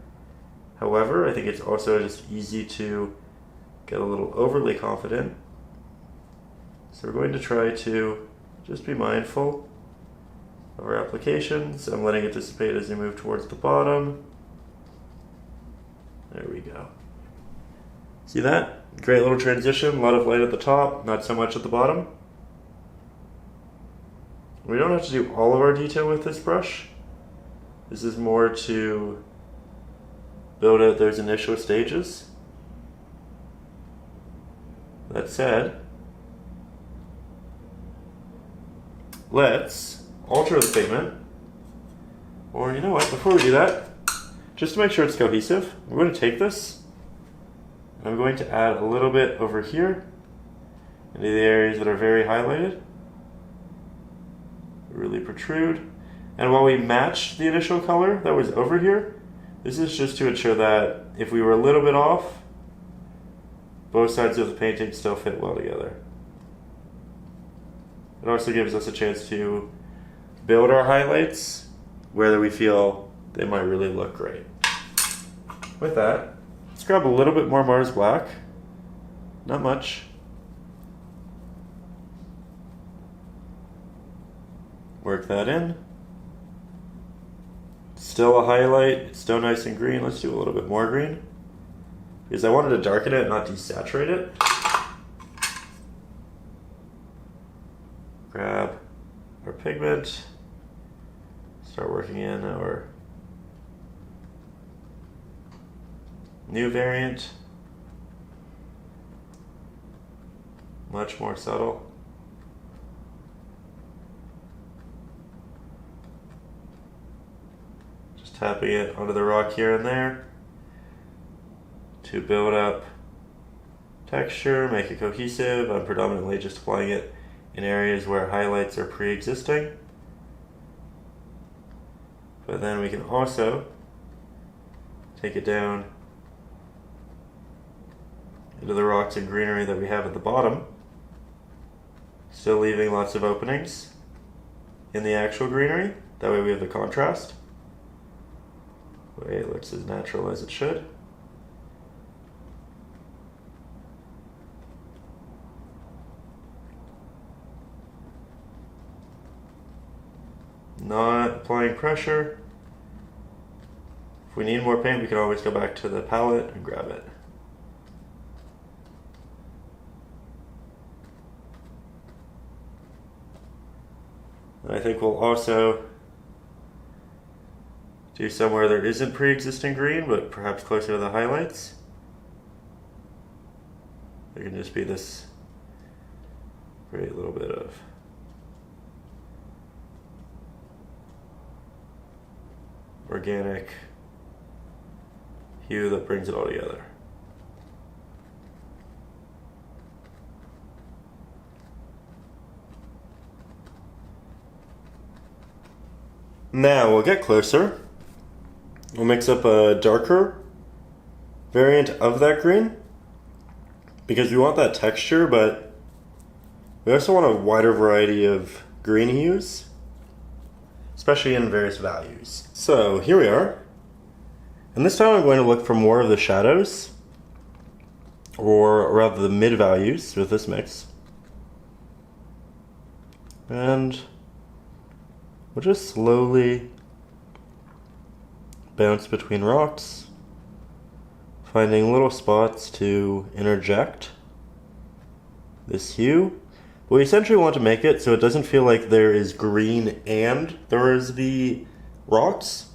However, I think it's also just easy to get a little overly confident. So we're going to try to just be mindful of our applications. I'm letting it dissipate as we move towards the bottom. There we go. See that? Great little transition, a lot of light at the top, not so much at the bottom. We don't have to do all of our detail with this brush. This is more to build out those initial stages. That said, let's alter the pigment. Or you know what, before we do that, just to make sure it's cohesive, we're going to take this, and I'm going to add a little bit over here into the areas that are very highlighted. Really protrude. And while we matched the initial color that was over here, this is just to ensure that if we were a little bit off, both sides of the painting still fit well together. It also gives us a chance to build our highlights where we feel they might really look great. With that, let's grab a little bit more Mars Black. Not much. Work that in. Still a highlight, it's still nice and green. Let's do a little bit more green, because I wanted to darken it, not desaturate it. Grab our pigment, start working in our new variant. Much more subtle. tapping it onto the rock here and there to build up texture, make it cohesive. I'm predominantly just applying it in areas where highlights are pre-existing. But then we can also take it down into the rocks and greenery that we have at the bottom, still leaving lots of openings in the actual greenery. That way we have the contrast. It looks as natural as it should. Not applying pressure. If we need more paint, we can always go back to the palette and grab it. And I think we'll also do somewhere there isn't pre-existing green, but perhaps closer to the highlights. There can just be this great little bit of organic hue that brings it all together. Now we'll get closer. We'll mix up a darker variant of that green because we want that texture, but we also want a wider variety of green hues, especially in various values. So here we are. And this time I'm going to look for more of the shadows, or rather the mid values with this mix. And we'll just slowly bounce between rocks, finding little spots to interject this hue. We essentially want to make it so it doesn't feel like there is green and there is the rocks.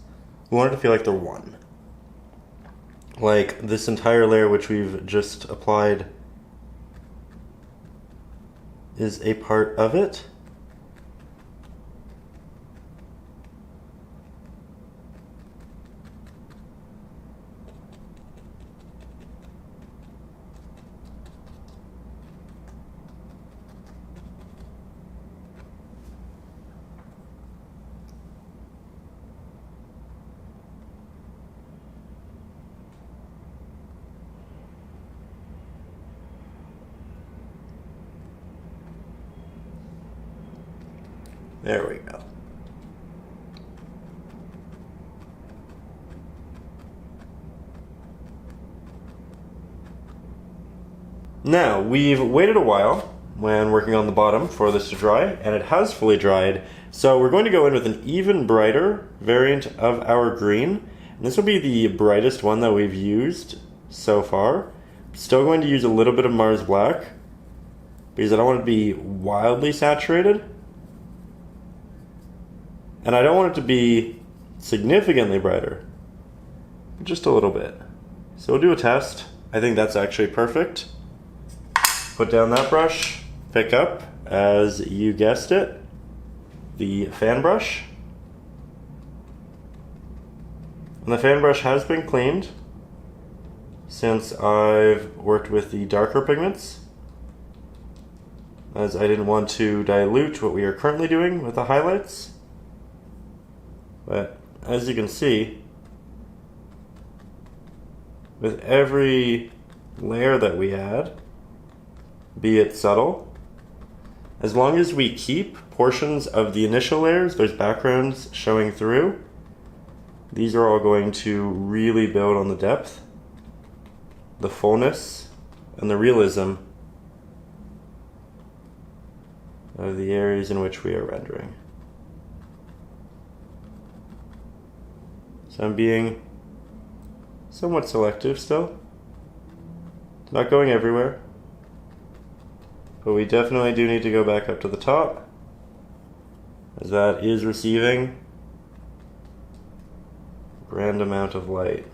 We want it to feel like they're one. Like this entire layer which we've just applied is a part of it. There we go. Now, we've waited a while when working on the bottom for this to dry, and it has fully dried. So we're going to go in with an even brighter variant of our green. And this will be the brightest one that we've used so far. Still going to use a little bit of Mars Black because I don't want it to be wildly saturated. And I don't want it to be significantly brighter, just a little bit. So we'll do a test. I think that's actually perfect. Put down that brush, pick up, as you guessed it, the fan brush. And the fan brush has been cleaned since I've worked with the darker pigments, as I didn't want to dilute what we are currently doing with the highlights. But as you can see, with every layer that we add, be it subtle, as long as we keep portions of the initial layers, those backgrounds showing through, these are all going to really build on the depth, the fullness, and the realism of the areas in which we are rendering. So I'm being somewhat selective still. Not going everywhere. But we definitely do need to go back up to the top, as that is receiving a grand amount of light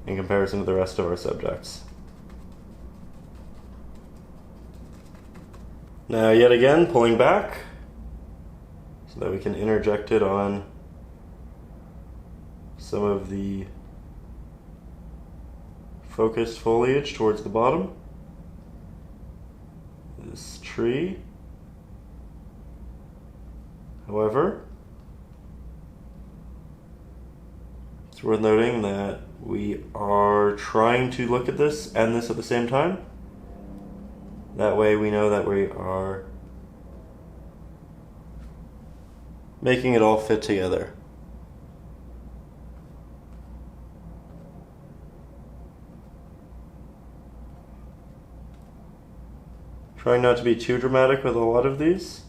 in comparison to the rest of our subjects. Now yet again, pulling back so that we can interject it on some of the focused foliage towards the bottom. This tree. However, it's worth noting that we are trying to look at this and this at the same time. That way we know that we are making it all fit together. Trying not to be too dramatic with a lot of these.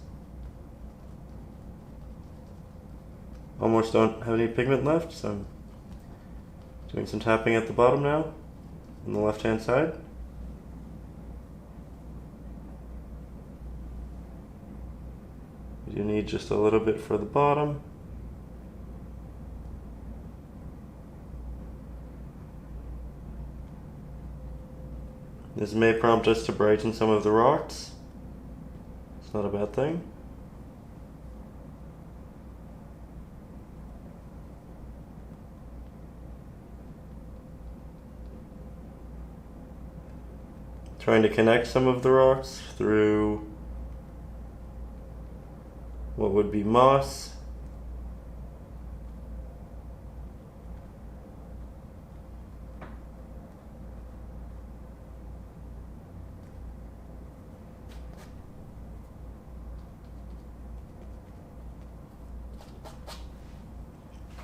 Almost don't have any pigment left, so I'm doing some tapping at the bottom now, on the left-hand side. You need just a little bit for the bottom. This may prompt us to brighten some of the rocks. It's not a bad thing. Trying to connect some of the rocks through what would be moss.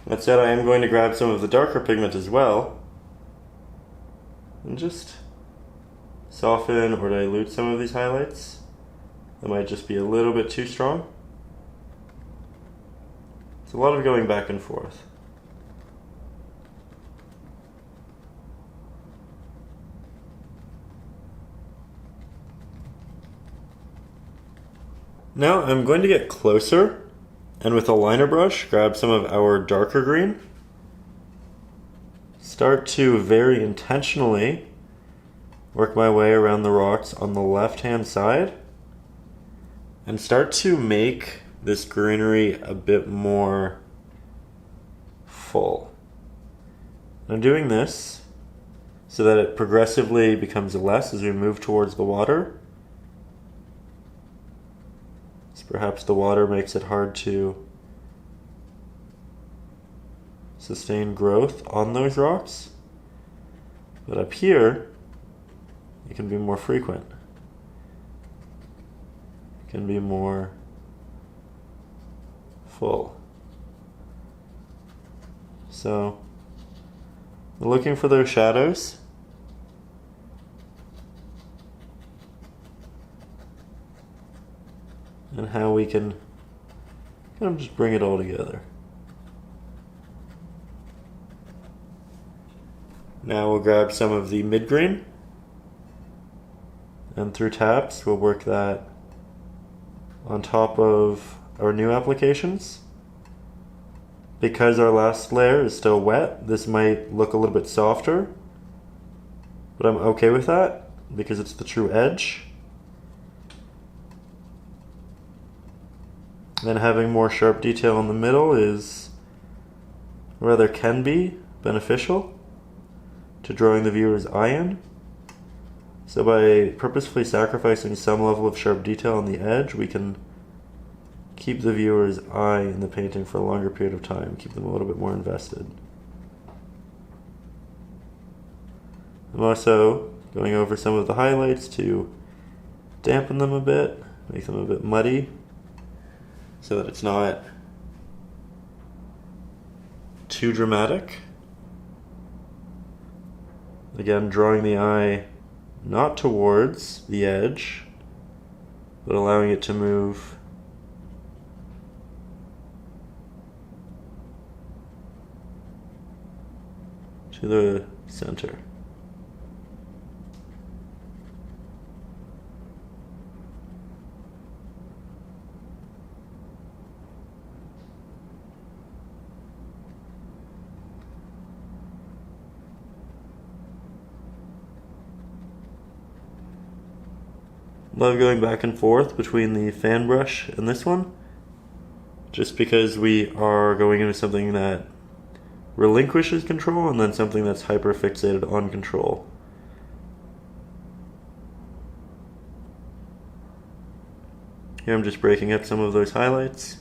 That said, I am going to grab some of the darker pigment as well and just soften or dilute some of these highlights. That might just be a little bit too strong. It's a lot of going back and forth. Now I'm going to get closer and with a liner brush grab some of our darker green. Start to very intentionally work my way around the rocks on the left-hand side and start to make this greenery a bit more full. I'm doing this so that it progressively becomes less as we move towards the water. So perhaps the water makes it hard to sustain growth on those rocks, but up here it can be more frequent. It can be more full. So, looking for those shadows. And how we can kind of just bring it all together. Now we'll grab some of the mid-green, and through taps we'll work that on top of our new applications. Because our last layer is still wet, this might look a little bit softer, but I'm okay with that because it's the true edge. Then having more sharp detail in the middle is, or rather can be, beneficial to drawing the viewer's eye in. So by purposefully sacrificing some level of sharp detail on the edge, we can keep the viewer's eye in the painting for a longer period of time, keep them a little bit more invested. I'm also going over some of the highlights to dampen them a bit, make them a bit muddy, so that it's not too dramatic. Again, drawing the eye not towards the edge, but allowing it to move to the center. Love going back and forth between the fan brush and this one, just because we are going into something that relinquishes control, and then something that's hyper fixated on control. Here I'm just breaking up some of those highlights.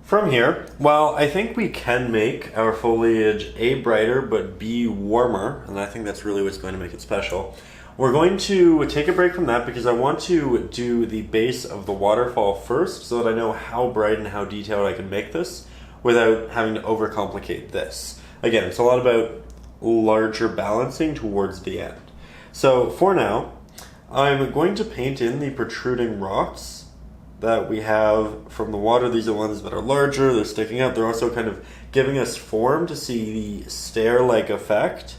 From here, while I think we can make our foliage A, brighter, but B, warmer, and I think that's really what's going to make it special, we're going to take a break from that because I want to do the base of the waterfall first so that I know how bright and how detailed I can make this without having to overcomplicate this. Again, it's a lot about larger balancing towards the end. So for now, I'm going to paint in the protruding rocks that we have from the water. These are ones that are larger, they're sticking out, they're also kind of giving us form to see the stair-like effect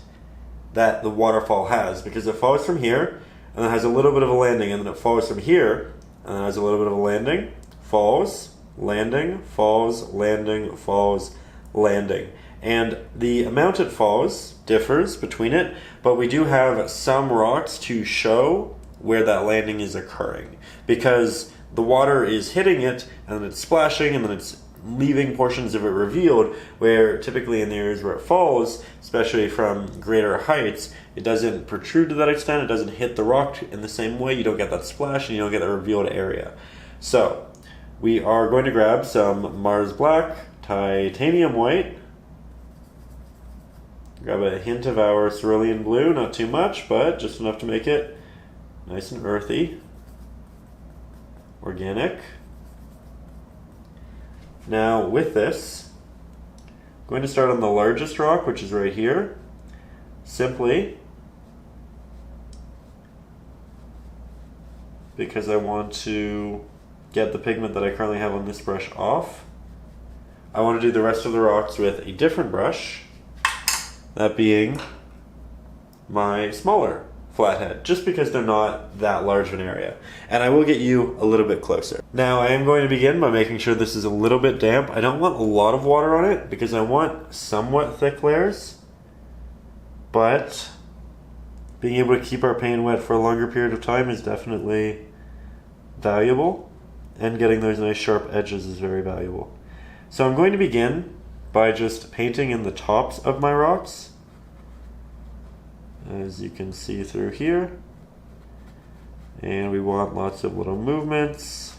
that the waterfall has, because it falls from here and then has a little bit of a landing, and then it falls from here and then has a little bit of a landing, falls, landing, falls, landing, falls, landing. And the amount it falls differs between it, but we do have some rocks to show where that landing is occurring, because the water is hitting it and then it's splashing and then it's leaving portions of it revealed, where typically in the areas where it falls, especially from greater heights, it doesn't protrude to that extent, it doesn't hit the rock in the same way, you don't get that splash and you don't get that revealed area. So we are going to grab some Mars Black, Titanium White, grab a hint of our Cerulean Blue, not too much, but just enough to make it nice and earthy, organic. Now with this, I'm going to start on the largest rock, which is right here, simply because I want to get the pigment that I currently have on this brush off. I want to do the rest of the rocks with a different brush, that being my smaller flathead, just because they're not that large of an area. And I will get you a little bit closer. Now I am going to begin by making sure this is a little bit damp. I don't want a lot of water on it because I want somewhat thick layers, but being able to keep our paint wet for a longer period of time is definitely valuable, and getting those nice sharp edges is very valuable. So I'm going to begin by just painting in the tops of my rocks, as you can see through here, and we want lots of little movements,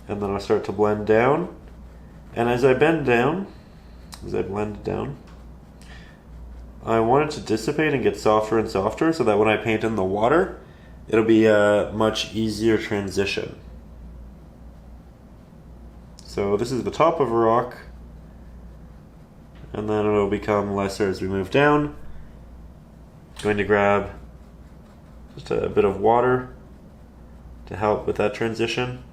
and then I'll start to blend down, and as I blend down, I want it to dissipate and get softer and softer so that when I paint in the water, it'll be a much easier transition. So this is the top of a rock, and then it'll become lesser as we move down. Going to grab just a bit of water to help with that transition.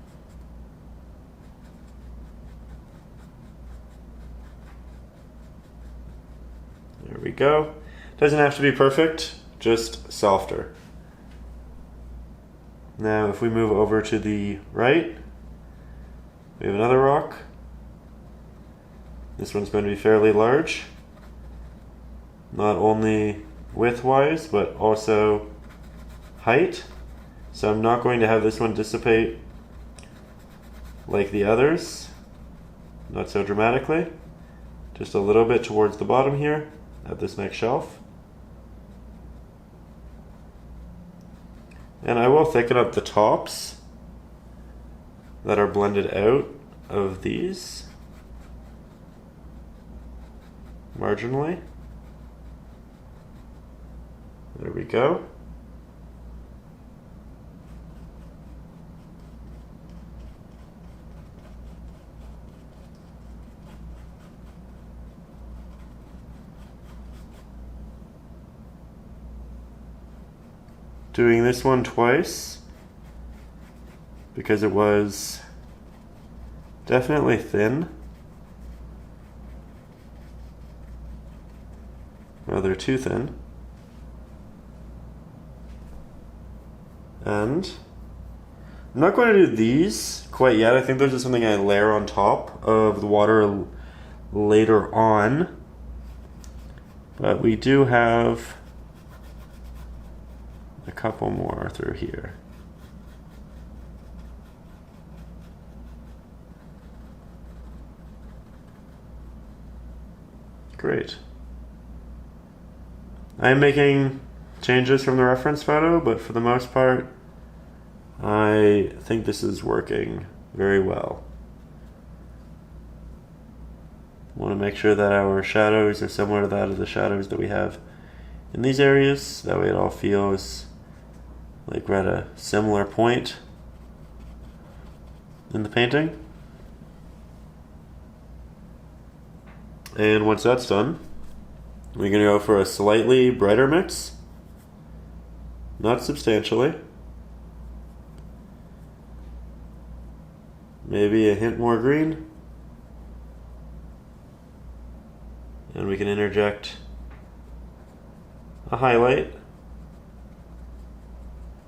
There we go. Doesn't have to be perfect, just softer. Now if we move over to the right, we have another rock. This one's going to be fairly large, not only width-wise, but also height. So I'm not going to have this one dissipate like the others, not so dramatically. Just a little bit towards the bottom here at this next shelf. And I will thicken up the tops that are blended out of these marginally. There we go. Doing this one twice because it was definitely thin. Rather too thin. And I'm not going to do these quite yet. I think those are something I layer on top of the water later on. But we do have a couple more through here. great. I am making changes from the reference photo, but for the most part, I think this is working very well. I want to make sure that our shadows are similar to that of the shadows that we have in these areas. That way it all feels like we're at a similar point in the painting. And once that's done, we're going to go for a slightly brighter mix. Not substantially. Maybe a hint more green. And we can interject a highlight.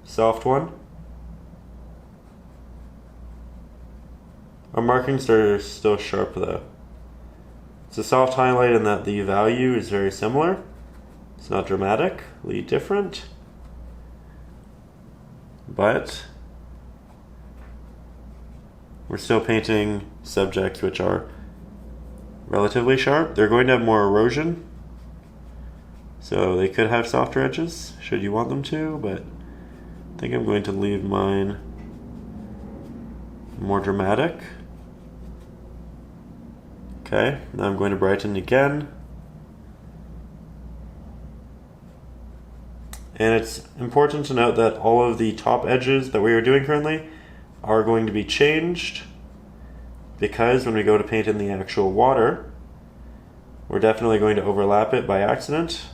Soft one. Our markings are still sharp though. It's a soft highlight in that the value is very similar. It's not dramatically different, but we're still painting subjects which are relatively sharp. They're going to have more erosion, so they could have softer edges should you want them to, but I think I'm going to leave mine more dramatic. Okay, now I'm going to brighten again. And it's important to note that all of the top edges that we are doing currently are going to be changed, because when we go to paint in the actual water, we're definitely going to overlap it by accident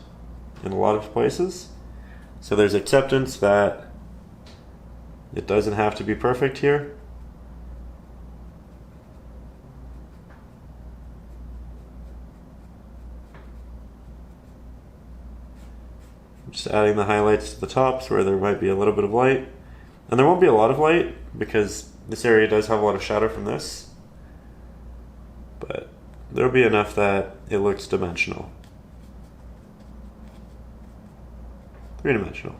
in a lot of places. So there's acceptance that it doesn't have to be perfect here. Just adding the highlights to the tops where there might be a little bit of light. And there won't be a lot of light because this area does have a lot of shadow from this. But there'll be enough that it looks dimensional. Three-dimensional.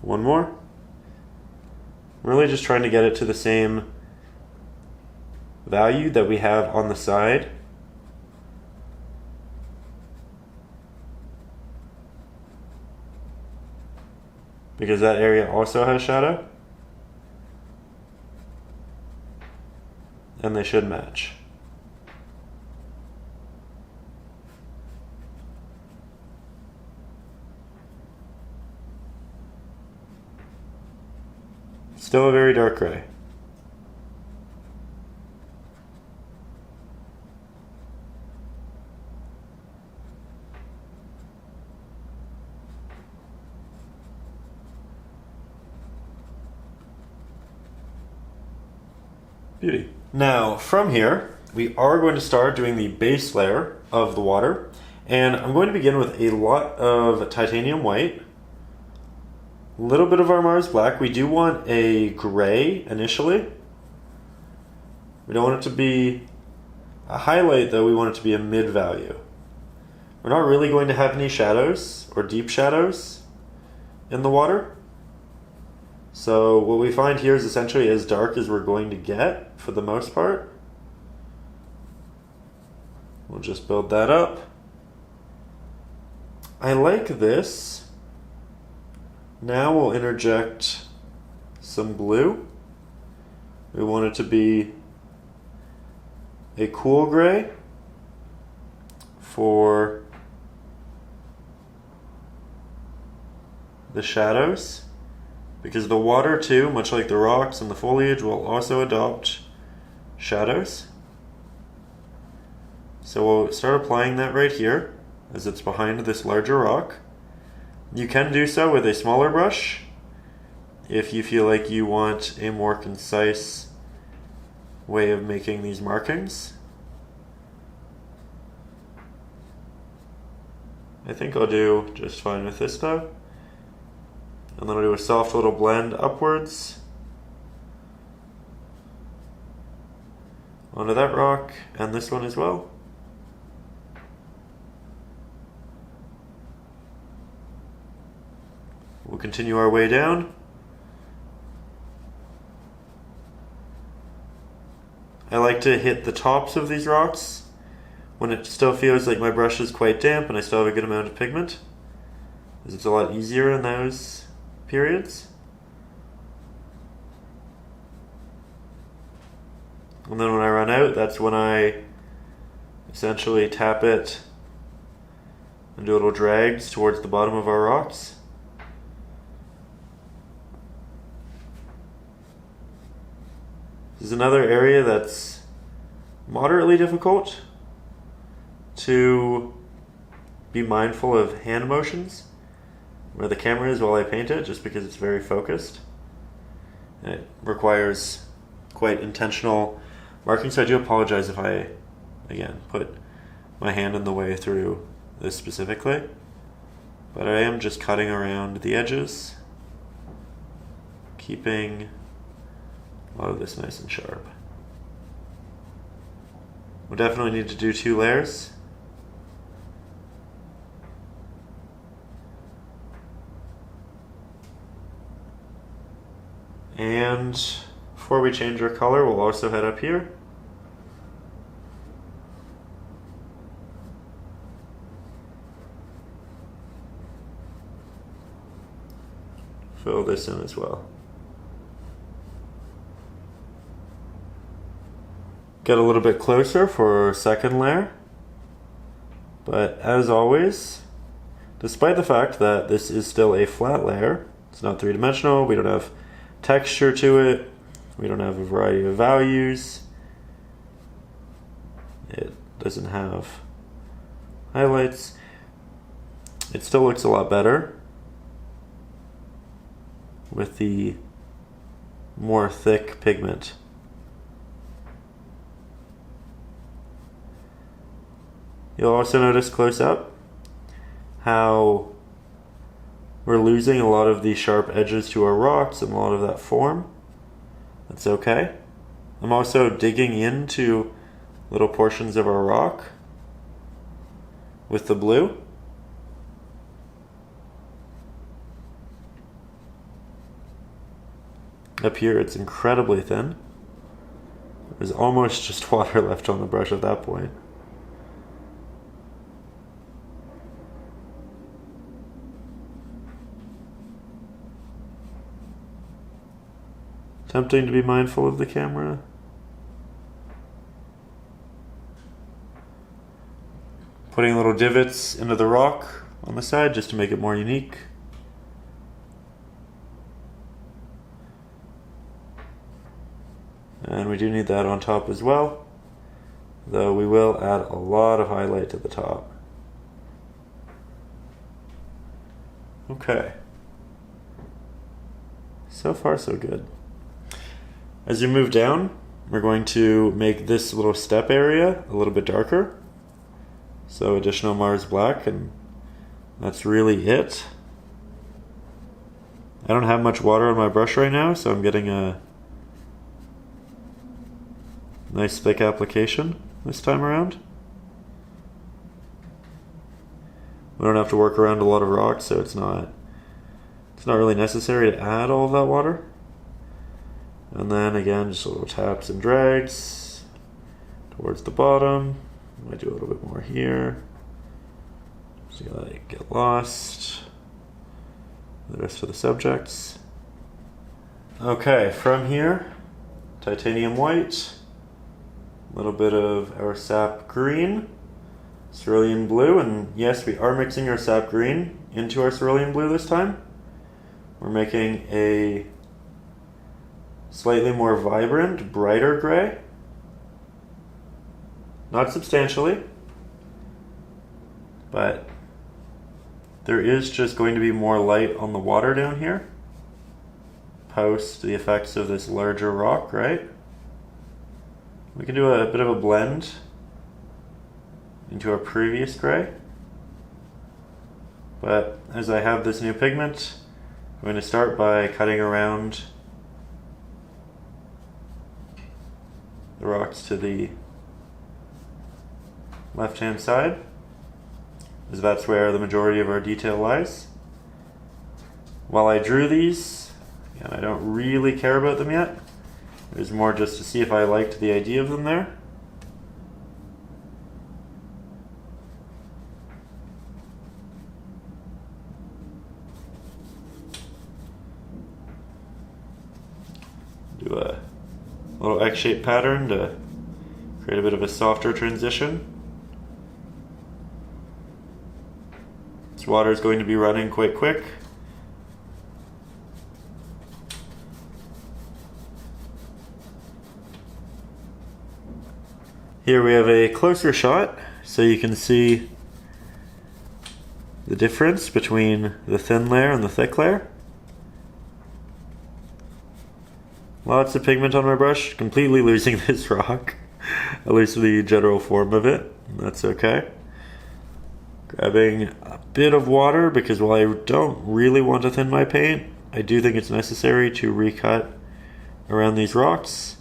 One more. I'm really just trying to get it to the same value that we have on the side. Because that area also has shadow. And they should match. Still a very dark gray. Beauty. Now, from here, we are going to start doing the base layer of the water. And I'm going to begin with a lot of titanium white. A little bit of our Mars black. We do want a gray initially. We don't want it to be a highlight though, we want it to be a mid value. We're not really going to have any shadows or deep shadows in the water. So what we find here is essentially as dark as we're going to get for the most part. We'll just build that up. I like this. Now we'll interject some blue. We want it to be a cool gray for the shadows. Because the water too, much like the rocks and the foliage, will also adopt shadows. So we'll start applying that right here, as it's behind this larger rock. You can do so with a smaller brush, if you feel like you want a more concise way of making these markings. I think I'll do just fine with this though. And then I'll do a soft little blend upwards onto that rock and this one as well. We'll continue our way down. I like to hit the tops of these rocks when it still feels like my brush is quite damp and I still have a good amount of pigment, because it's a lot easier in those periods. And then when I run out, that's when I essentially tap it and do little drags towards the bottom of our rocks. This is another area that's moderately difficult to be mindful of hand motions where the camera is while I paint it, just because it's very focused. And it requires quite intentional marking, so I do apologize if I, again, put my hand in the way through this specifically. But I am just cutting around the edges, keeping a lot of this nice and sharp. We'll definitely need to do 2 layers. And before we change our color, we'll also head up here. Fill this in as well. Get a little bit closer for our second layer. But as always, despite the fact that this is still a flat layer, it's not 3-dimensional, we don't have texture to it, we don't have a variety of values, it doesn't have highlights, it still looks a lot better with the more thick pigment. You'll also notice close up how we're losing a lot of the sharp edges to our rocks and a lot of that form. That's okay. I'm also digging into little portions of our rock with the blue. Up here it's incredibly thin. There's almost just water left on the brush at that point. Tempting to be mindful of the camera. Putting little divots into the rock on the side just to make it more unique. And we do need that on top as well, though we will add a lot of highlight to the top. Okay. So far so good. As you move down, we're going to make this little step area a little bit darker. So additional Mars Black, and that's really it. I don't have much water on my brush right now, so I'm getting a nice thick application this time around. We don't have to work around a lot of rocks, so it's not really necessary to add all of that water. And then again, just little taps and drags towards the bottom. Might do a little bit more here. So you like get lost. The rest of the subjects. Okay, from here, titanium white, a little bit of our sap green, cerulean blue, and yes, we are mixing our sap green into our cerulean blue this time. We're making a slightly more vibrant, brighter gray. Not substantially, but there is just going to be more light on the water down here post the effects of this larger rock, right? We can do a bit of a blend into our previous gray, but as I have this new pigment, I'm going to start by cutting around the rocks to the left-hand side, as that's where the majority of our detail lies. While I drew these, and I don't really care about them yet, It was more just to see if I liked the idea of them there. Do a little X-shaped pattern to create a bit of a softer transition. This water is going to be running quite quick. Here we have a closer shot so you can see the difference between the thin layer and the thick layer. Lots of pigment on my brush, completely losing this rock, at least the general form of it. That's okay. Grabbing a bit of water because while I don't really want to thin my paint, I do think it's necessary to recut around these rocks.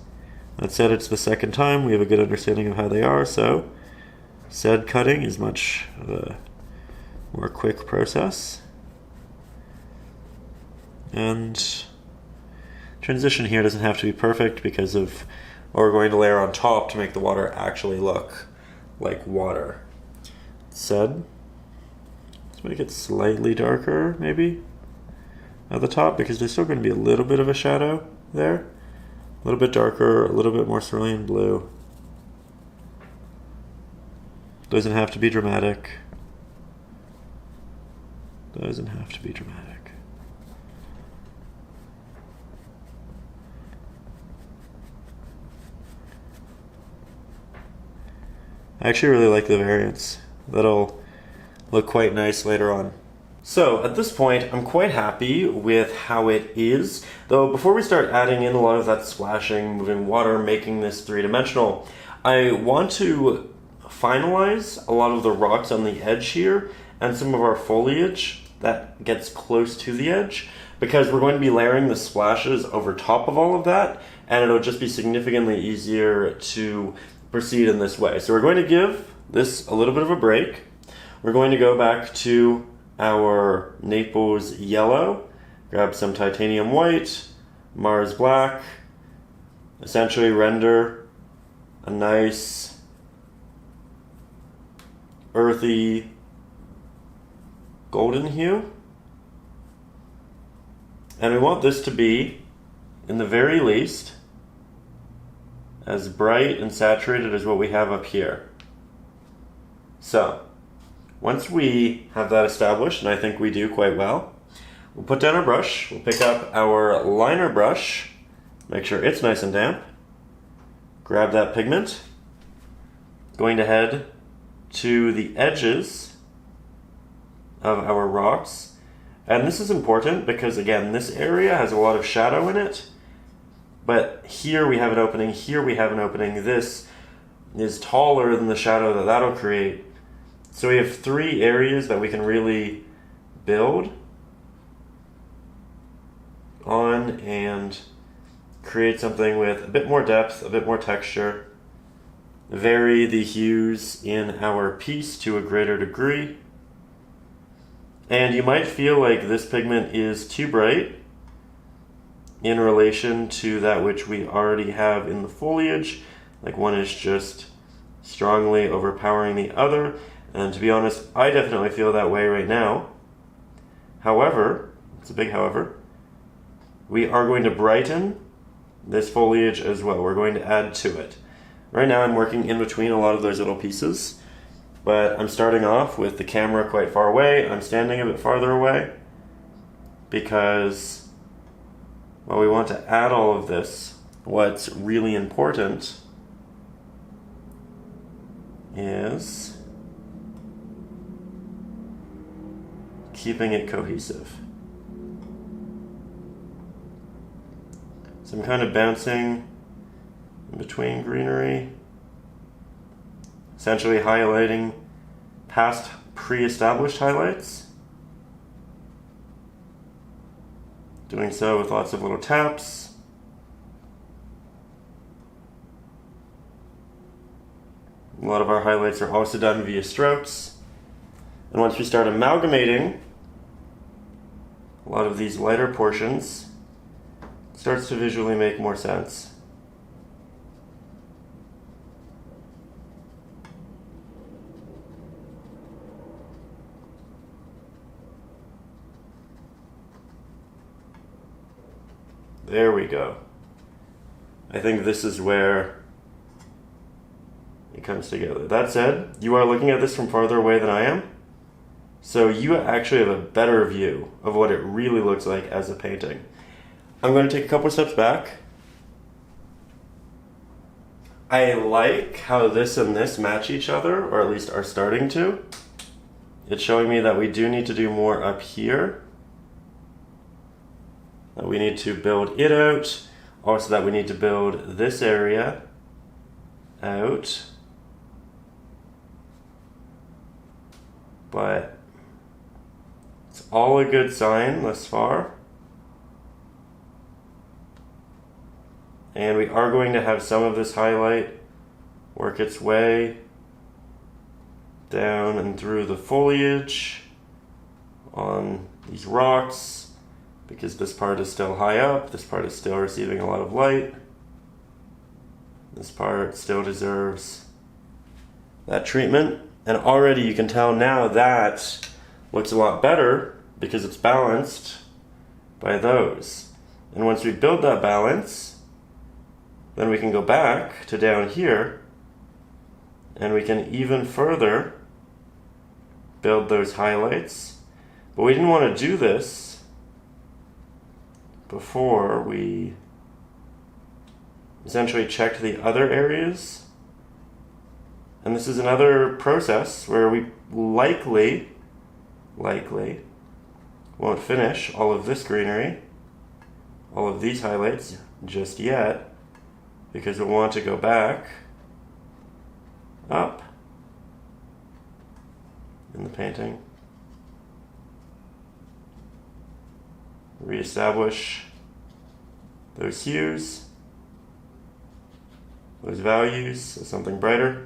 That said, it's the second time, we have a good understanding of how they are, so said cutting is much of a more quick process. And transition here doesn't have to be perfect because of what we're going to layer on top to make the water actually look like water. Said, let's make it slightly darker maybe at the top because there's still going to be a little bit of a shadow there. A little bit darker, a little bit more cerulean blue. Doesn't have to be dramatic. Doesn't have to be dramatic. I actually really like the variants. That'll look quite nice later on. So at this point, I'm quite happy with how it is. Though before we start adding in a lot of that splashing, moving water, making this three-dimensional, I want to finalize a lot of the rocks on the edge here and some of our foliage that gets close to the edge, because we're going to be layering the splashes over top of all of that, and it'll just be significantly easier to proceed in this way. So we're going to give this a little bit of a break. We're going to go back to our Naples yellow, grab some titanium white, Mars black, essentially render a nice earthy golden hue. And we want this to be, in the very least, as bright and saturated as what we have up here. So, once we have that established, and I think we do quite well, we'll put down our brush, we'll pick up our liner brush, make sure it's nice and damp, grab that pigment, going to head to the edges of our rocks. And this is important because, again, this area has a lot of shadow in it, but here we have an opening, here we have an opening. This is taller than the shadow that that'll create. So we have three areas that we can really build on and create something with a bit more depth, a bit more texture, vary the hues in our piece to a greater degree. And you might feel like this pigment is too bright in relation to that which we already have in the foliage. Like one is just strongly overpowering the other. And to be honest, I definitely feel that way right now. However, it's a big however, we are going to brighten this foliage as well. We're going to add to it. Right now I'm working in between a lot of those little pieces, but I'm starting off with the camera quite far away. I'm standing a bit farther away because, well, we want to add all of this. What's really important is keeping it cohesive. So I'm kind of bouncing in between greenery, essentially highlighting past pre-established highlights. Doing so with lots of little taps. A lot of our highlights are also done via strokes. And once we start amalgamating a lot of these lighter portions, it starts to visually make more sense. There we go. I think this is where it comes together. That said, you are looking at this from farther away than I am, so you actually have a better view of what it really looks like as a painting. I'm going to take a couple steps back. I like how this and this match each other, or at least are starting to. It's showing me that we do need to do more up here. That we need to build it out. Also that we need to build this area out. But it's all a good sign thus far. And we are going to have some of this highlight work its way down and through the foliage on these rocks, because this part is still high up, this part is still receiving a lot of light. This part still deserves that treatment. And already you can tell now that looks a lot better because it's balanced by those. And once we build that balance, then we can go back to down here and we can even further build those highlights. But we didn't want to do this before we essentially checked the other areas. And this is another process where we likely won't finish all of this greenery, all of these highlights just yet, because we want to go back up in the painting, reestablish those hues, those values as something brighter.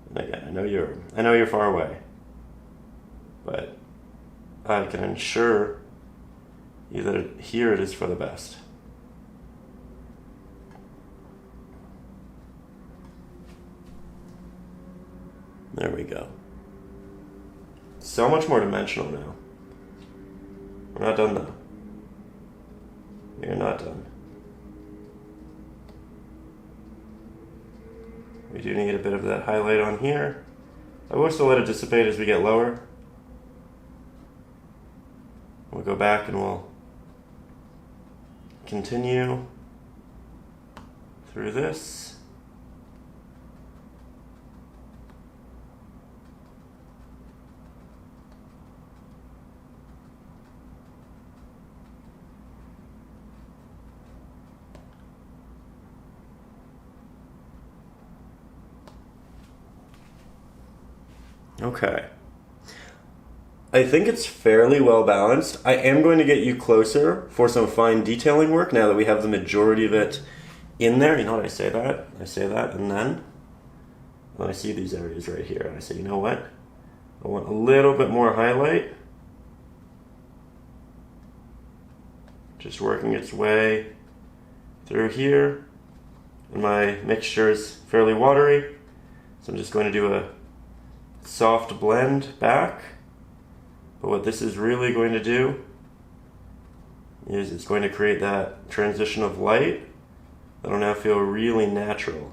And again, I know you're far away, but I can ensure you that here it is for the best. There we go. So much more dimensional now. We're not done though. We are not done. We do need a bit of that highlight on here. I will still let it dissipate as we get lower. We'll go back and we'll continue through this. Okay. I think it's fairly well balanced. I am going to get you closer for some fine detailing work now that we have the majority of it in there. You know what, I say that, and then I see these areas right here, and I say, you know what? I want a little bit more highlight. Just working its way through here. And my mixture is fairly watery, so I'm just going to do a soft blend back. But what this is really going to do is it's going to create that transition of light that'll now feel really natural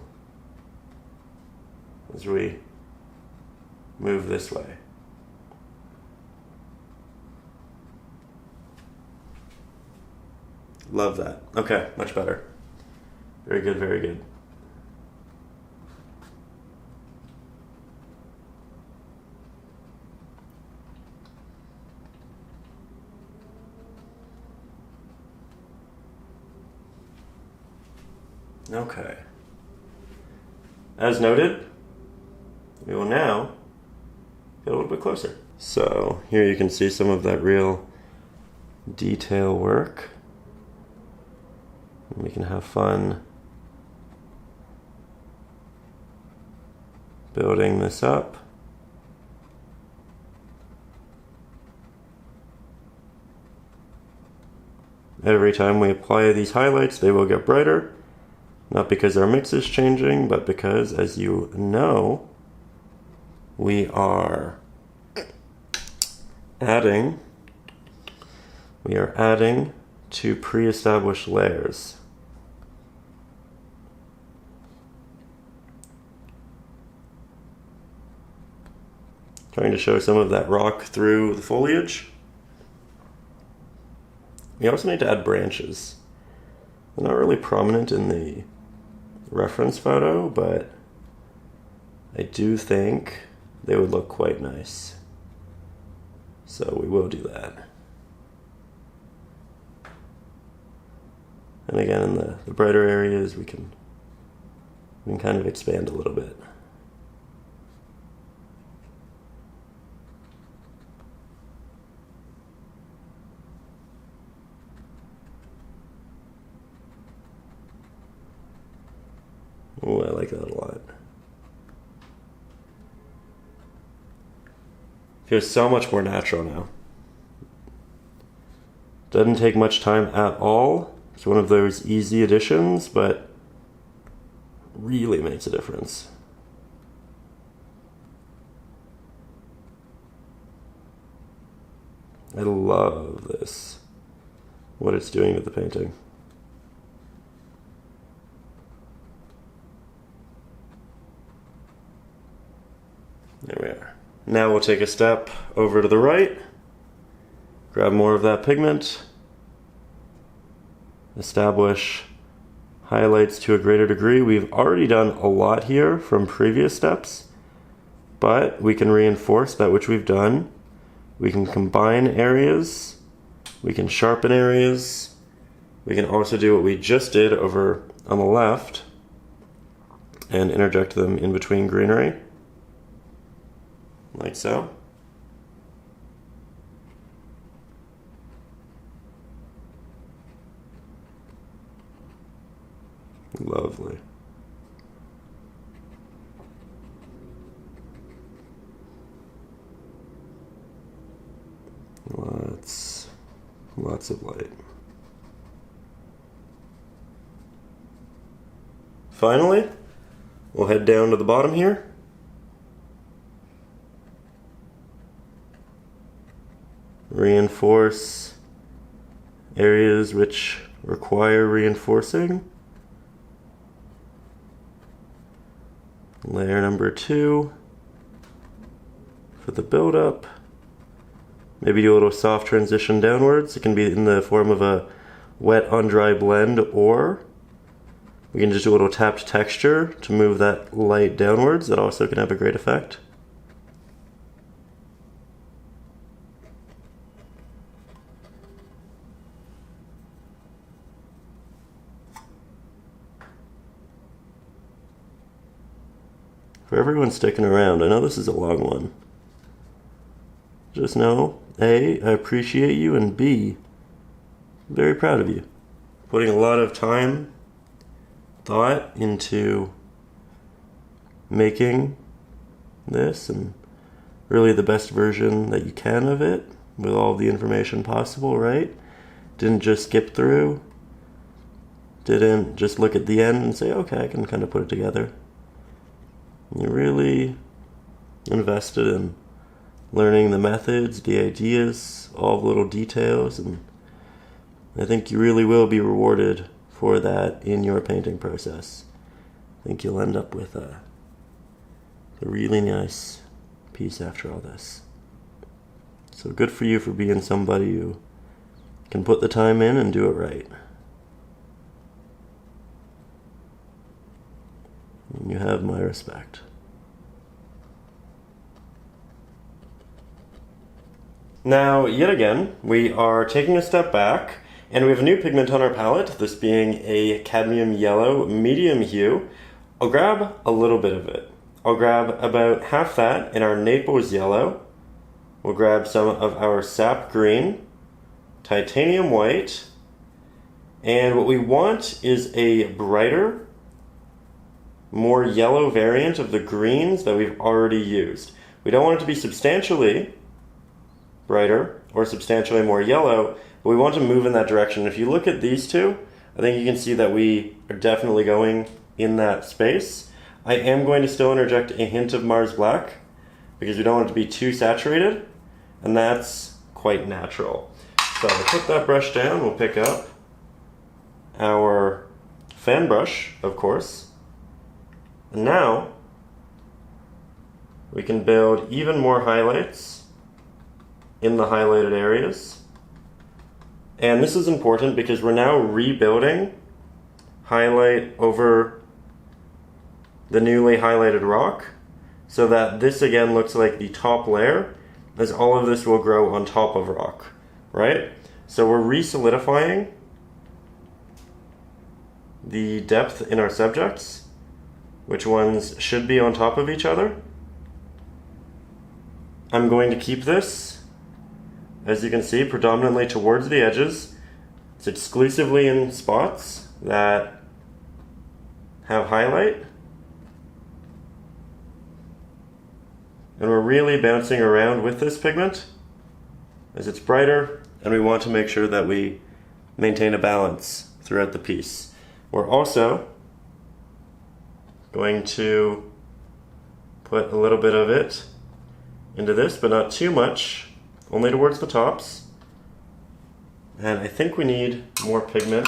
as we move this way. Love that. Okay, much better. Very good, very good. Okay. As noted, we will now get a little bit closer. So here you can see some of that real detail work. And we can have fun building this up. Every time we apply these highlights, they will get brighter. Not because our mix is changing, but because, as you know, we are adding we are adding 2 pre-established layers. Trying to show some of that rock through the foliage. We also need to add branches. They're not really prominent in the reference photo, but I do think they would look quite nice. So we will do that. And again, in the brighter areas, we can kind of expand a little bit. Oh, I like that a lot. Feels so much more natural now. Doesn't take much time at all. It's one of those easy additions, but really makes a difference. I love this, what it's doing with the painting. There we are. Now we'll take a step over to the right, grab more of that pigment, establish highlights to a greater degree. We've already done a lot here from previous steps, but we can reinforce that which we've done. We can combine areas, we can sharpen areas, we can also do what we just did over on the left and interject them in between greenery. Like so. Lovely. Lots of light. Finally, we'll head down to the bottom here. Reinforce areas which require reinforcing. Layer number 2 for the build-up. Maybe do a little soft transition downwards. It can be in the form of a wet on dry blend, or we can just do a little tapped texture to move that light downwards. That also can have a great effect. For everyone sticking around, I know this is a long one. Just know, A, I appreciate you, and B, I'm very proud of you. Putting a lot of time, thought into making this, and really the best version that you can of it, with all the information possible, right? Didn't just skip through, didn't just look at the end and say, okay, I can kind of put it together. You really invested in learning the methods, the ideas, all the little details, and I think you really will be rewarded for that in your painting process. I think you'll end up with a really nice piece after all this. So good for you for being somebody who can put the time in and do it right. And you have my respect. Now, yet again, we are taking a step back, and we have a new pigment on our palette, this being a cadmium yellow medium hue. I'll grab a little bit of it. I'll grab about half that in our Naples yellow. We'll grab some of our sap green, titanium white, and what we want is a brighter, more yellow variant of the greens that we've already used. We don't want it to be substantially brighter or substantially more yellow, but we want to move in that direction. If you look at these two, I think you can see that we are definitely going in that space. I am going to still interject a hint of Mars Black because we don't want it to be too saturated, and that's quite natural. So to put that brush down, we'll pick up our fan brush, of course. And now we can build even more highlights in the highlighted areas. And this is important because we're now rebuilding highlight over the newly highlighted rock, so that this again looks like the top layer, as all of this will grow on top of rock, right? So we're re-solidifying the depth in our subjects, which ones should be on top of each other. I'm going to keep this, as you can see, predominantly towards the edges. It's exclusively in spots that have highlight. And we're really bouncing around with this pigment as it's brighter, and we want to make sure that we maintain a balance throughout the piece. We're also going to put a little bit of it into this, but not too much, only towards the tops. And I think we need more pigment.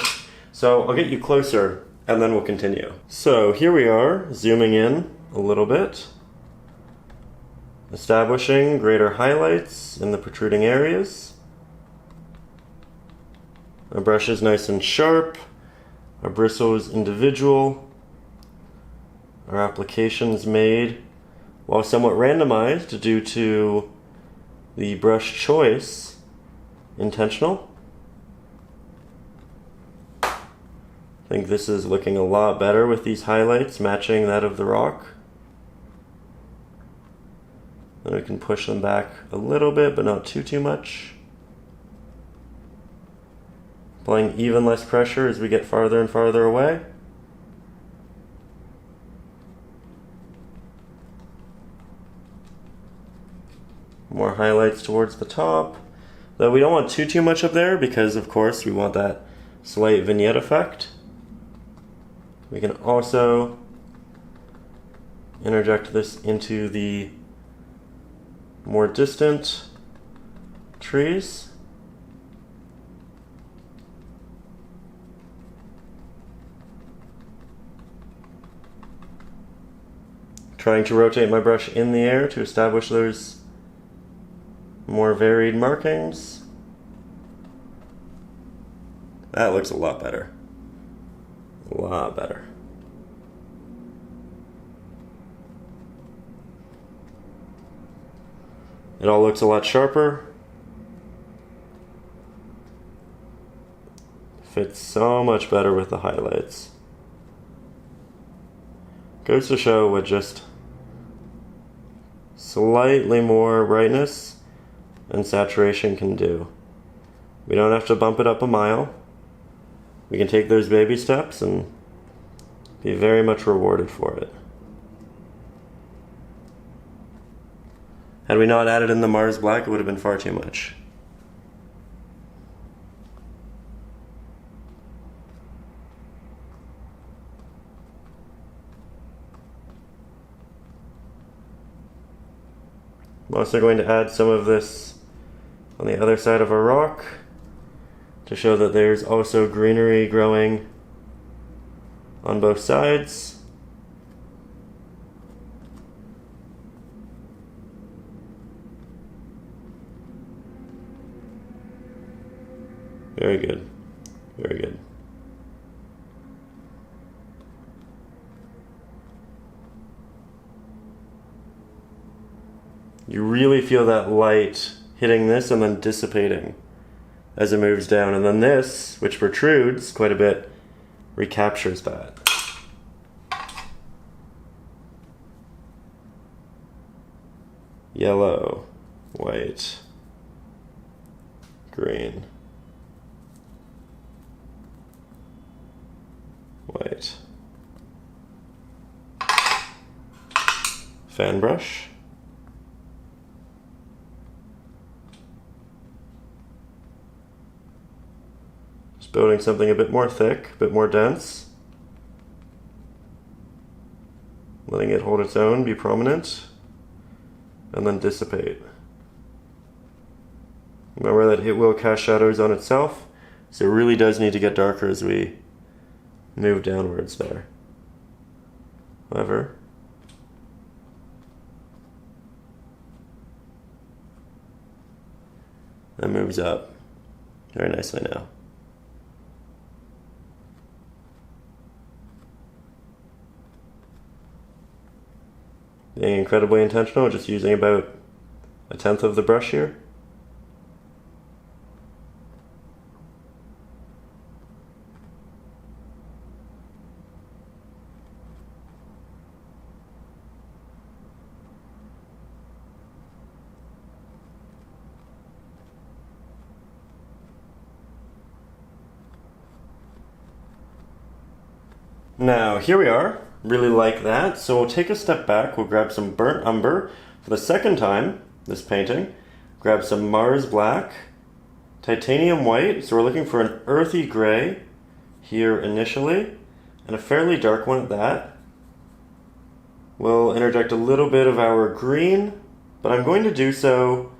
So I'll get you closer and then we'll continue. So here we are, zooming in a little bit, establishing greater highlights in the protruding areas. Our brush is nice and sharp, our bristle is individual, our application is made, while somewhat randomized due to the brush choice, intentional. I think this is looking a lot better with these highlights matching that of the rock. Then we can push them back a little bit, but not too much. Applying even less pressure as we get farther and farther away. More highlights towards the top. Though we don't want too much up there because, of course, we want that slight vignette effect. We can also interject this into the more distant trees. Trying to rotate my brush in the air to establish those more varied markings. That looks a lot better. A lot better. It all looks a lot sharper. Fits so much better with the highlights. Goes to show what just slightly more brightness and saturation can do. We don't have to bump it up a mile. We can take those baby steps and be very much rewarded for it. Had we not added in the Mars Black, it would have been far too much. I'm also going to add some of this on the other side of our rock to show that there's also greenery growing on both sides. Very good. Very good. You really feel that light hitting this and then dissipating as it moves down. And then this, which protrudes quite a bit, recaptures that. Yellow, white, green, white. Fan brush. Just building something a bit more thick, a bit more dense. Letting it hold its own, be prominent, and then dissipate. Remember that it will cast shadows on itself, so it really does need to get darker as we move downwards there. However, that moves up very nicely now. Being incredibly intentional, just using about 1/10 of the brush here. Now, here we are. Really like that. So we'll take a step back. We'll grab some burnt umber for the second time, this painting. Grab some Mars black, titanium white. So we're looking for an earthy gray here initially, and a fairly dark one at that. We'll interject a little bit of our green, but I'm going to do so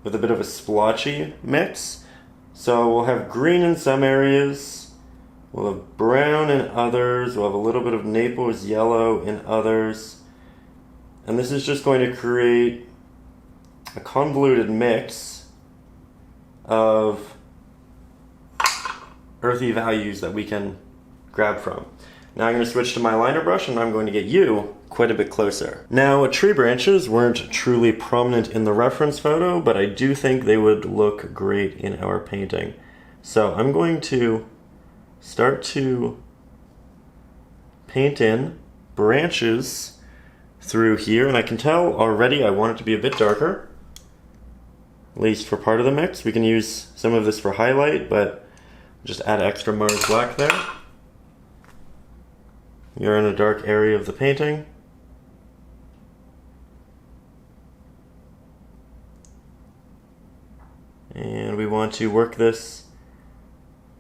with a bit of a splotchy mix. So we'll have green in some areas, we'll have brown in others, we'll have a little bit of Naples yellow in others. And this is just going to create a convoluted mix of earthy values that we can grab from. Now I'm going to switch to my liner brush and I'm going to get you quite a bit closer. Now, tree branches weren't truly prominent in the reference photo, but I do think they would look great in our painting. So I'm going to start to paint in branches through here, and I can tell already I want it to be a bit darker, at least for part of the mix. We can use some of this for highlight, but just add extra Mars black there. You're in a dark area of the painting. And we want to work this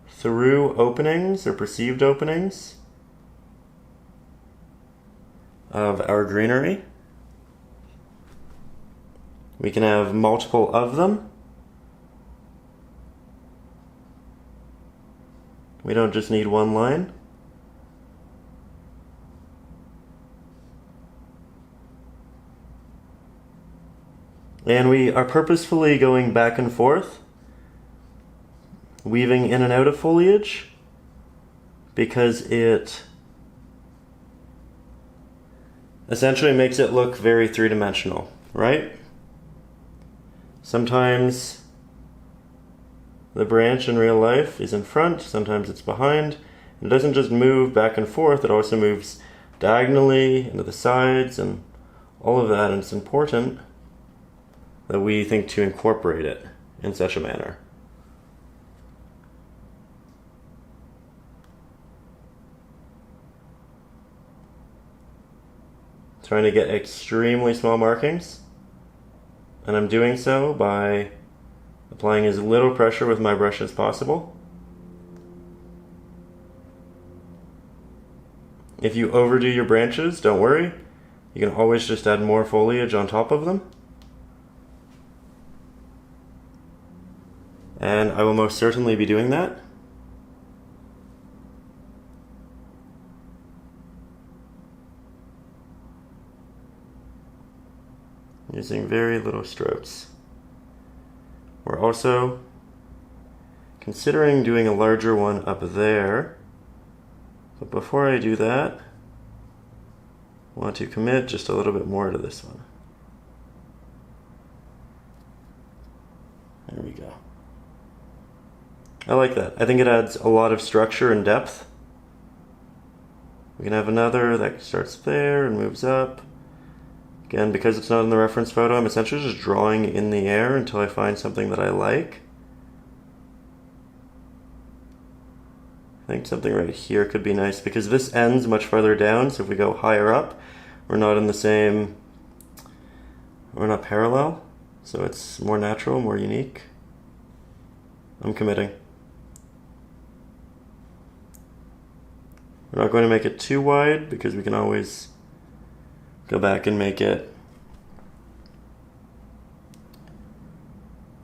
through openings or perceived openings of our greenery. We can have multiple of them. We don't just need one line. And we are purposefully going back and forth, weaving in and out of foliage, because it essentially makes it look very three-dimensional, right? Sometimes the branch in real life is in front, sometimes it's behind. It doesn't just move back and forth, it also moves diagonally into the sides and all of that, and it's important that we think to incorporate it in such a manner. Trying to get extremely small markings, and I'm doing so by applying as little pressure with my brush as possible. If you overdo your branches, don't worry. You can always just add more foliage on top of them. And I will most certainly be doing that. Using very little strokes. We're also considering doing a larger one up there. But before I do that, I want to commit just a little bit more to this one. There we go. I like that. I think it adds a lot of structure and depth. We can have another that starts there and moves up. Again, because it's not in the reference photo, I'm essentially just drawing in the air until I find something that I like. I think something right here could be nice because this ends much farther down, so if we go higher up, we're not in the same, we're not parallel, so it's more natural, more unique. I'm committing. We're not going to make it too wide because we can always go back and make it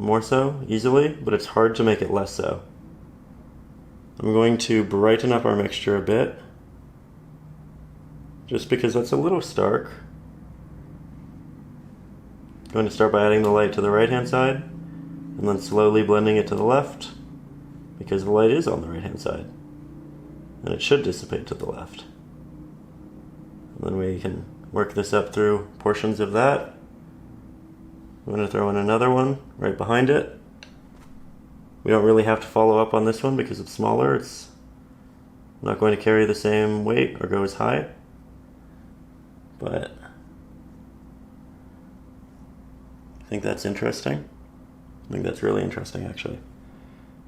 more so easily, but it's hard to make it less so. I'm going to brighten up our mixture a bit, just because that's a little stark. I'm going to start by adding the light to the right hand side, and then slowly blending it to the left, because the light is on the right hand side, and it should dissipate to the left. And then we can work this up through portions of that. I'm going to throw in another one right behind it. We don't really have to follow up on this one because it's smaller. It's not going to carry the same weight or go as high. But I think that's interesting. I think that's really interesting, actually.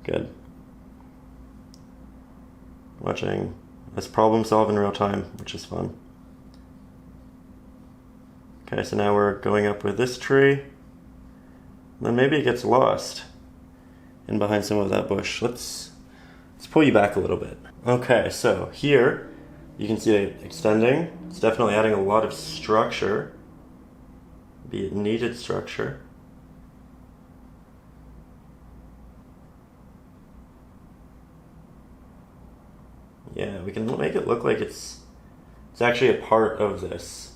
Good. Watching us problem solve in real time, which is fun. Okay, so now we're going up with this tree. Then maybe it gets lost in behind some of that bush. Let's pull you back a little bit. Okay, so here you can see it extending. It's definitely adding a lot of structure, be it needed structure. Yeah, we can make it look like it's actually a part of this.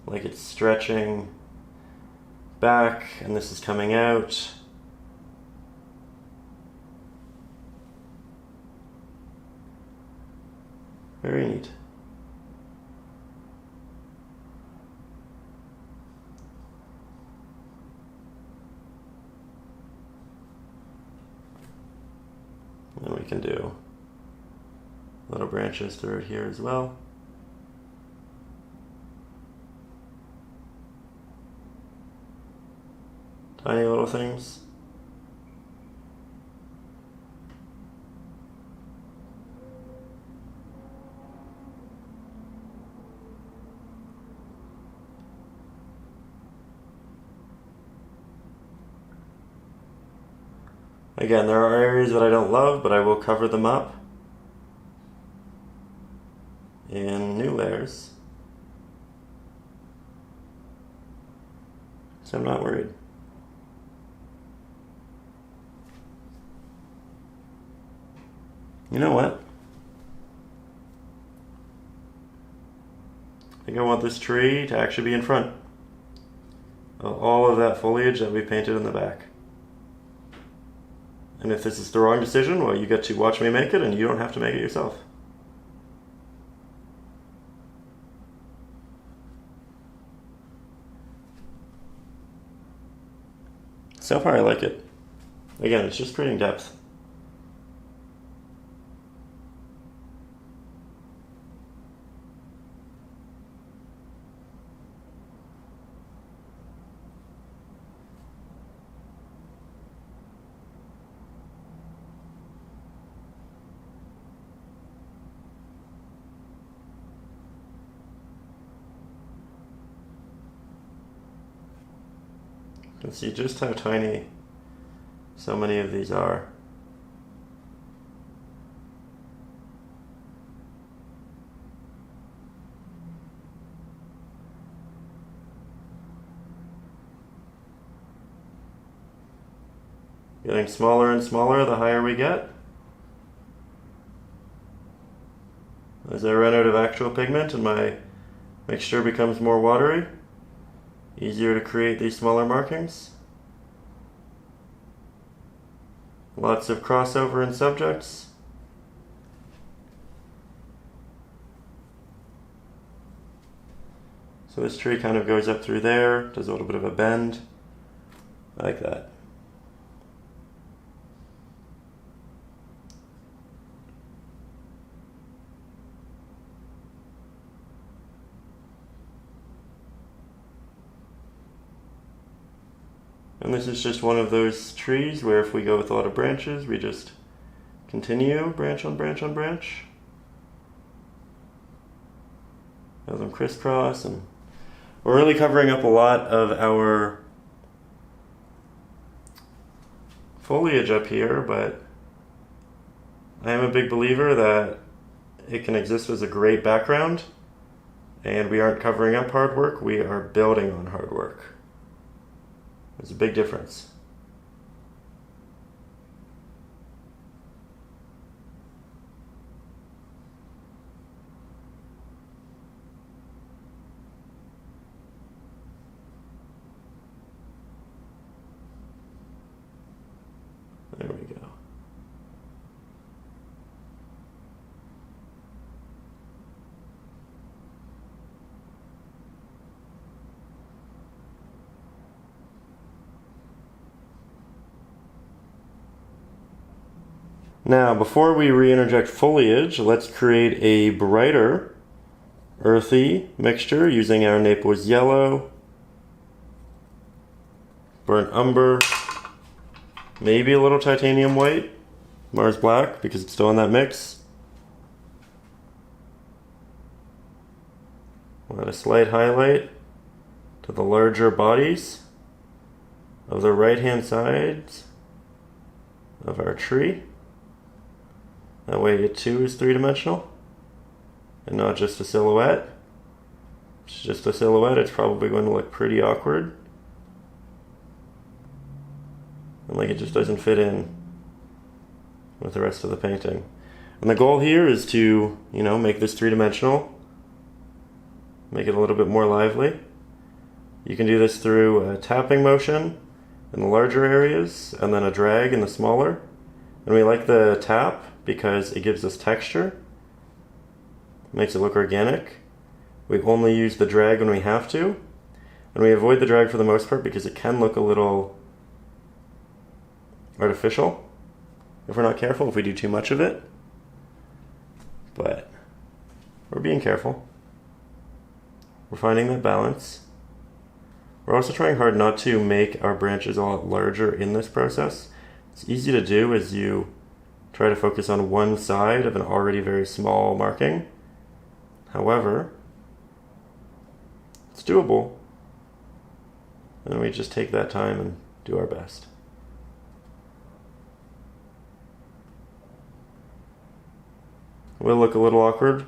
Like it's stretching back and this is coming out. Very neat. And then we can do little branches through it here as well. Tiny little things. Again, there are areas that I don't love, but I will cover them up in new layers. So I'm not worried. You know what? I think I want this tree to actually be in front of all of that foliage that we painted in the back. And if this is the wrong decision, well, you get to watch me make it and you don't have to make it yourself. So far I like it. Again, it's just creating depth. You can see just how tiny so many of these are. Getting smaller and smaller the higher we get. As I run out of actual pigment and my mixture becomes more watery, easier to create these smaller markings. Lots of crossover in subjects. So this tree kind of goes up through there, does a little bit of a bend. I like that. And this is just one of those trees where if we go with a lot of branches, we just continue branch on branch on branch. Have them crisscross, and we're really covering up a lot of our foliage up here, but I am a big believer that it can exist as a great background, and we aren't covering up hard work, we are building on hard work. There's a big difference. There we go. Now, before we re-interject foliage, let's create a brighter, earthy mixture using our Naples yellow, burnt umber, maybe a little titanium white, Mars black, because it's still in that mix. We'll add a slight highlight to the larger bodies of the right-hand sides of our tree. That way it too is three-dimensional and not just a silhouette. If it's just a silhouette, it's probably going to look pretty awkward. And like it just doesn't fit in with the rest of the painting. And the goal here is to, make this three-dimensional, make it a little bit more lively. You can do this through a tapping motion in the larger areas and then a drag in the smaller. And we like the tap because it gives us texture, makes it look organic. We only use the drag when we have to, and we avoid the drag for the most part because it can look a little artificial if we're not careful, if we do too much of it. But we're being careful. We're finding that balance. We're also trying hard not to make our branches a lot larger in this process. It's easy to do as you try to focus on one side of an already very small marking. However, it's doable. And we just take that time and do our best. Will look a little awkward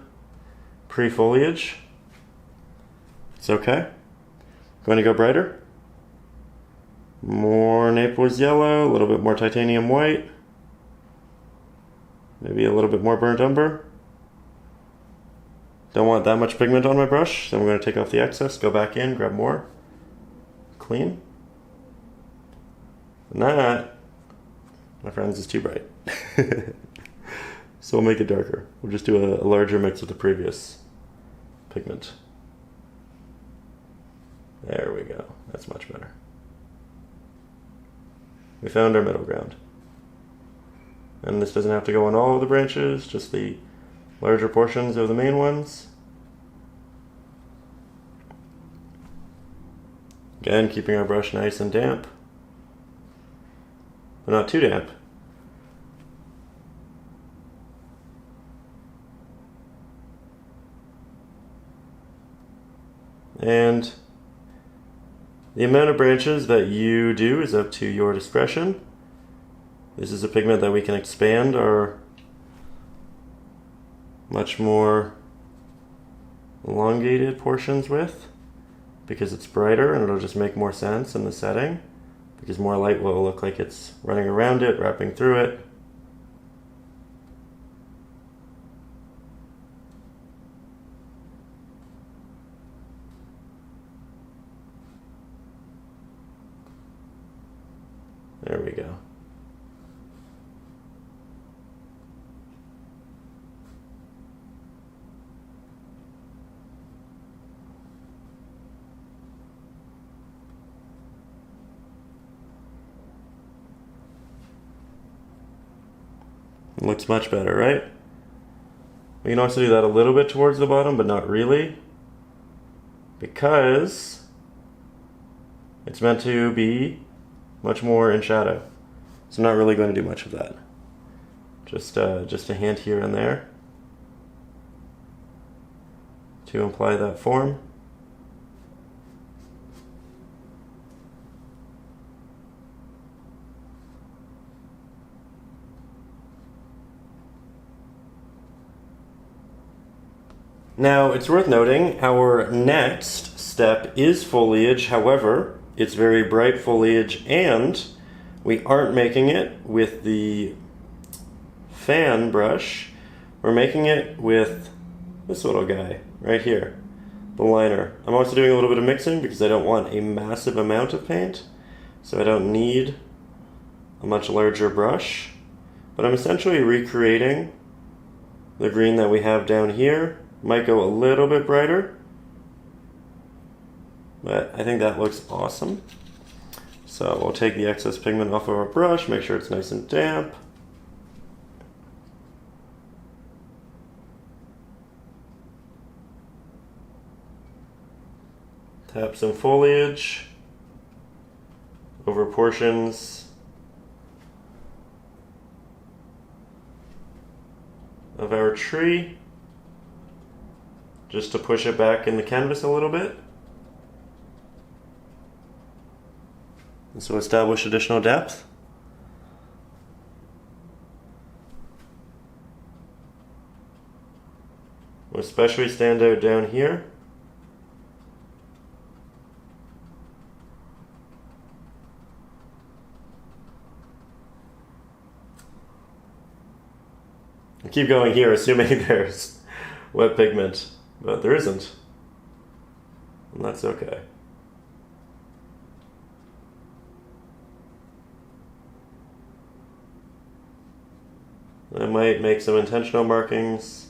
pre-foliage. It's okay. Going to go brighter. More Naples yellow, a little bit more titanium white. Maybe a little bit more burnt umber. Don't want that much pigment on my brush, so I'm going to take off the excess, go back in, grab more. Clean. And that, my friends, is too bright. So we'll make it darker. We'll just do a larger mix of the previous pigment. There we go. That's much better. We found our middle ground. And this doesn't have to go on all of the branches, just the larger portions of the main ones. Again, keeping our brush nice and damp, but not too damp. And the amount of branches that you do is up to your discretion. This is a pigment that we can expand our much more elongated portions with because it's brighter and it'll just make more sense in the setting because more light will look like it's running around it, wrapping through it. There we go. Looks much better, right? We can also do that a little bit towards the bottom, but not really, because it's meant to be much more in shadow. So I'm not really going to do much of that. Just a hint here and there to imply that form. Now, it's worth noting our next step is foliage. However, It's very bright foliage, and we aren't making it with the fan brush. We're making it with this little guy right here, the liner. I'm also doing a little bit of mixing because I don't want a massive amount of paint, so I don't need a much larger brush. But I'm essentially recreating the green that we have down here. Might go a little bit brighter, but I think that looks awesome. So we'll take the excess pigment off of our brush, make sure it's nice and damp. Tap some foliage over portions of our tree, just to push it back in the canvas a little bit. And so establish additional depth. Will especially stand out down here. I keep going here assuming there's wet pigment, but there isn't. And that's okay. I might make some intentional markings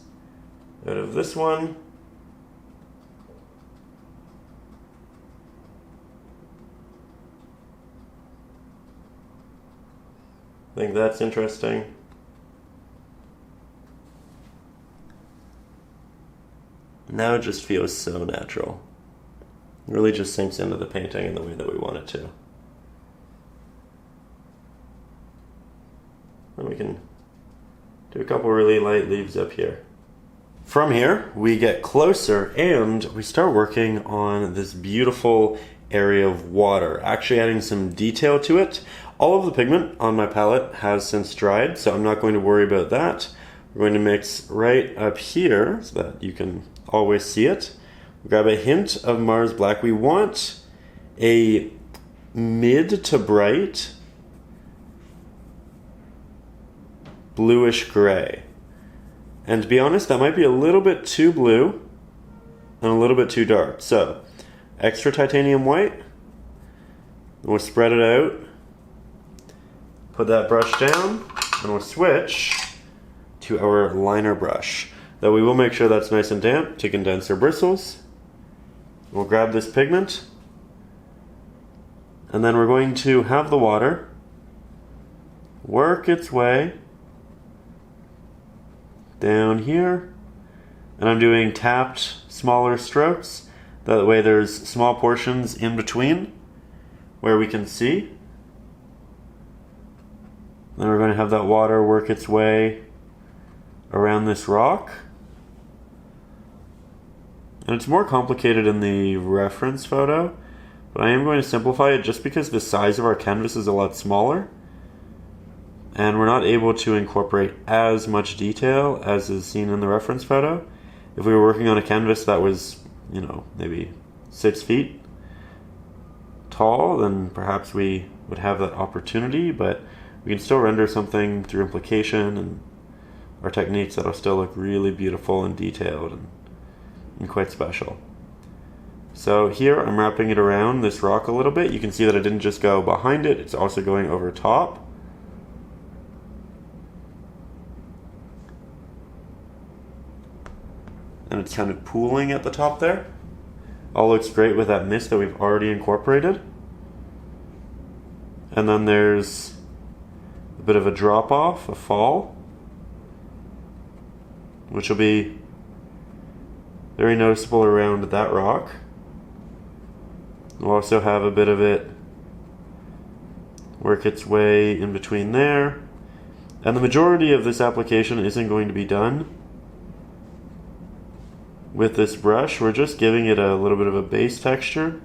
out of this one. I think that's interesting. Now it just feels so natural. It really just sinks into the painting in the way that we want it to. And we can do a couple really light leaves up here. From here, we get closer and we start working on this beautiful area of water, actually adding some detail to it. All of the pigment on my palette has since dried, so I'm not going to worry about that. We're going to mix right up here so that you can always see it. Grab a hint of Mars Black. We want a mid to bright bluish gray. And to be honest, that might be a little bit too blue and a little bit too dark. So, extra titanium white. We'll spread it out. Put that brush down, and we'll switch to our liner brush. Though we will make sure that's nice and damp to condense our bristles. We'll grab this pigment, and then we're going to have the water work its way down here, and I'm doing tapped smaller strokes. That way there's small portions in between where we can see. Then we're going to have that water work its way around this rock. And it's more complicated in the reference photo, but I am going to simplify it just because the size of our canvas is a lot smaller. And we're not able to incorporate as much detail as is seen in the reference photo. If we were working on a canvas that was, maybe 6 feet tall, then perhaps we would have that opportunity, but we can still render something through implication and our techniques that'll still look really beautiful and detailed and quite special. So here I'm wrapping it around this rock a little bit. You can see that I didn't just go behind it, it's also going over top. And it's kind of pooling at the top there. All looks great with that mist that we've already incorporated. And then there's a bit of a drop off, a fall, which will be very noticeable around that rock. We'll also have a bit of it work its way in between there. And the majority of this application isn't going to be done with this brush. We're just giving it a little bit of a base texture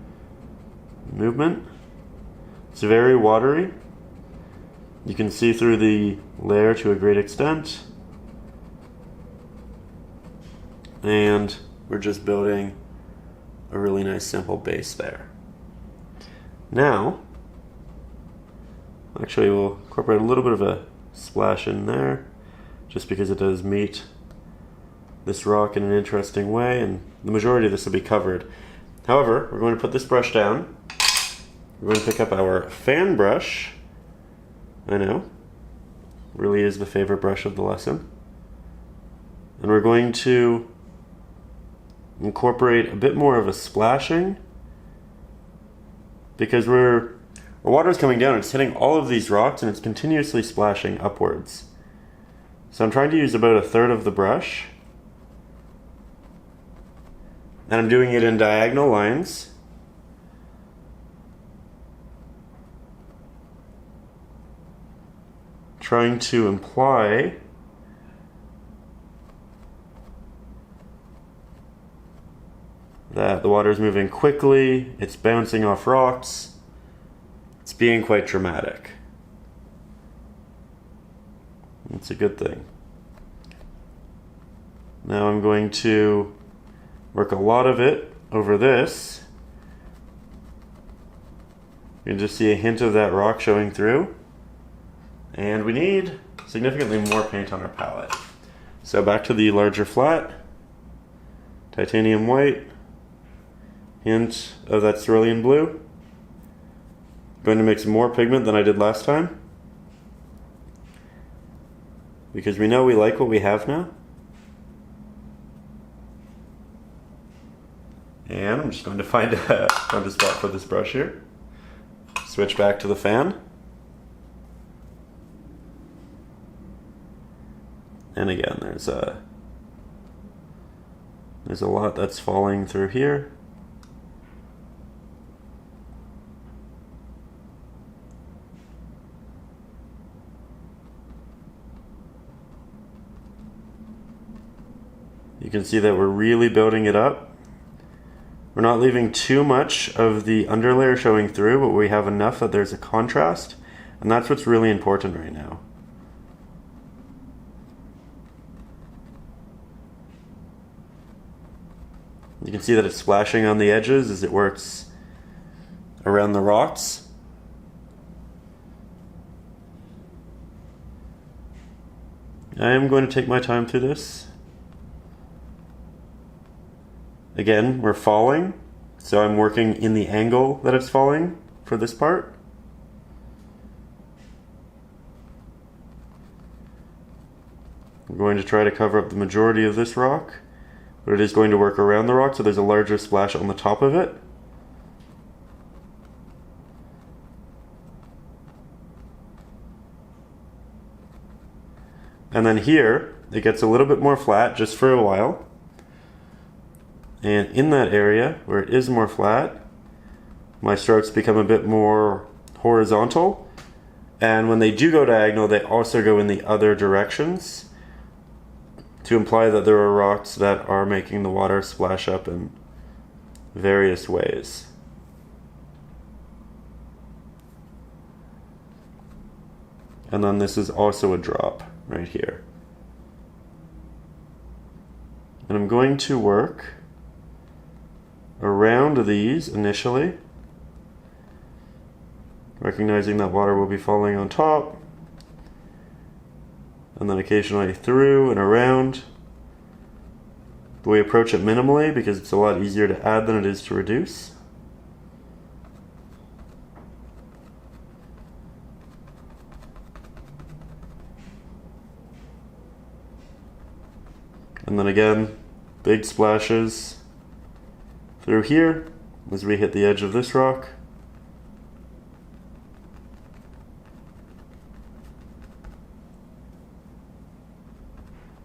movement. It's very watery. You can see through the layer to a great extent. And we're just building a really nice simple base there. Now, actually we'll incorporate a little bit of a splash in there, just because it does meet this rock in an interesting way, and the majority of this will be covered. However, we're going to put this brush down. We're going to pick up our fan brush. I know, really is the favorite brush of the lesson. And we're going to incorporate a bit more of a splashing, because our water is coming down, it's hitting all of these rocks and it's continuously splashing upwards. So I'm trying to use about 1/3 of the brush, and I'm doing it in diagonal lines. Trying to imply that the water is moving quickly, it's bouncing off rocks, it's being quite dramatic. It's a good thing. Now I'm going to work a lot of it over this. You can just see a hint of that rock showing through. And we need significantly more paint on our palette. So back to the larger flat, titanium white, hint of that cerulean blue. I'm going to mix more pigment than I did last time, because we know we like what we have now. And I'm just going to find a spot for this brush here. Switch back to the fan. And again, there's a lot that's falling through here. You can see that we're really building it up. We're not leaving too much of the underlayer showing through, but we have enough that there's a contrast, and that's what's really important right now. You can see that it's splashing on the edges as it works around the rocks. I am going to take my time through this. Again, we're falling, so I'm working in the angle that it's falling for this part. I'm going to try to cover up the majority of this rock, but it is going to work around the rock, so there's a larger splash on the top of it. And then here, it gets a little bit more flat just for a while. And in that area where it is more flat, my strokes become a bit more horizontal. And when they do go diagonal, they also go in the other directions to imply that there are rocks that are making the water splash up in various ways. And then this is also a drop right here. And I'm going to work around these initially, recognizing that water will be falling on top, and then occasionally through and around. We approach it minimally because it's a lot easier to add than it is to reduce. And then again, big splashes through here as we hit the edge of this rock.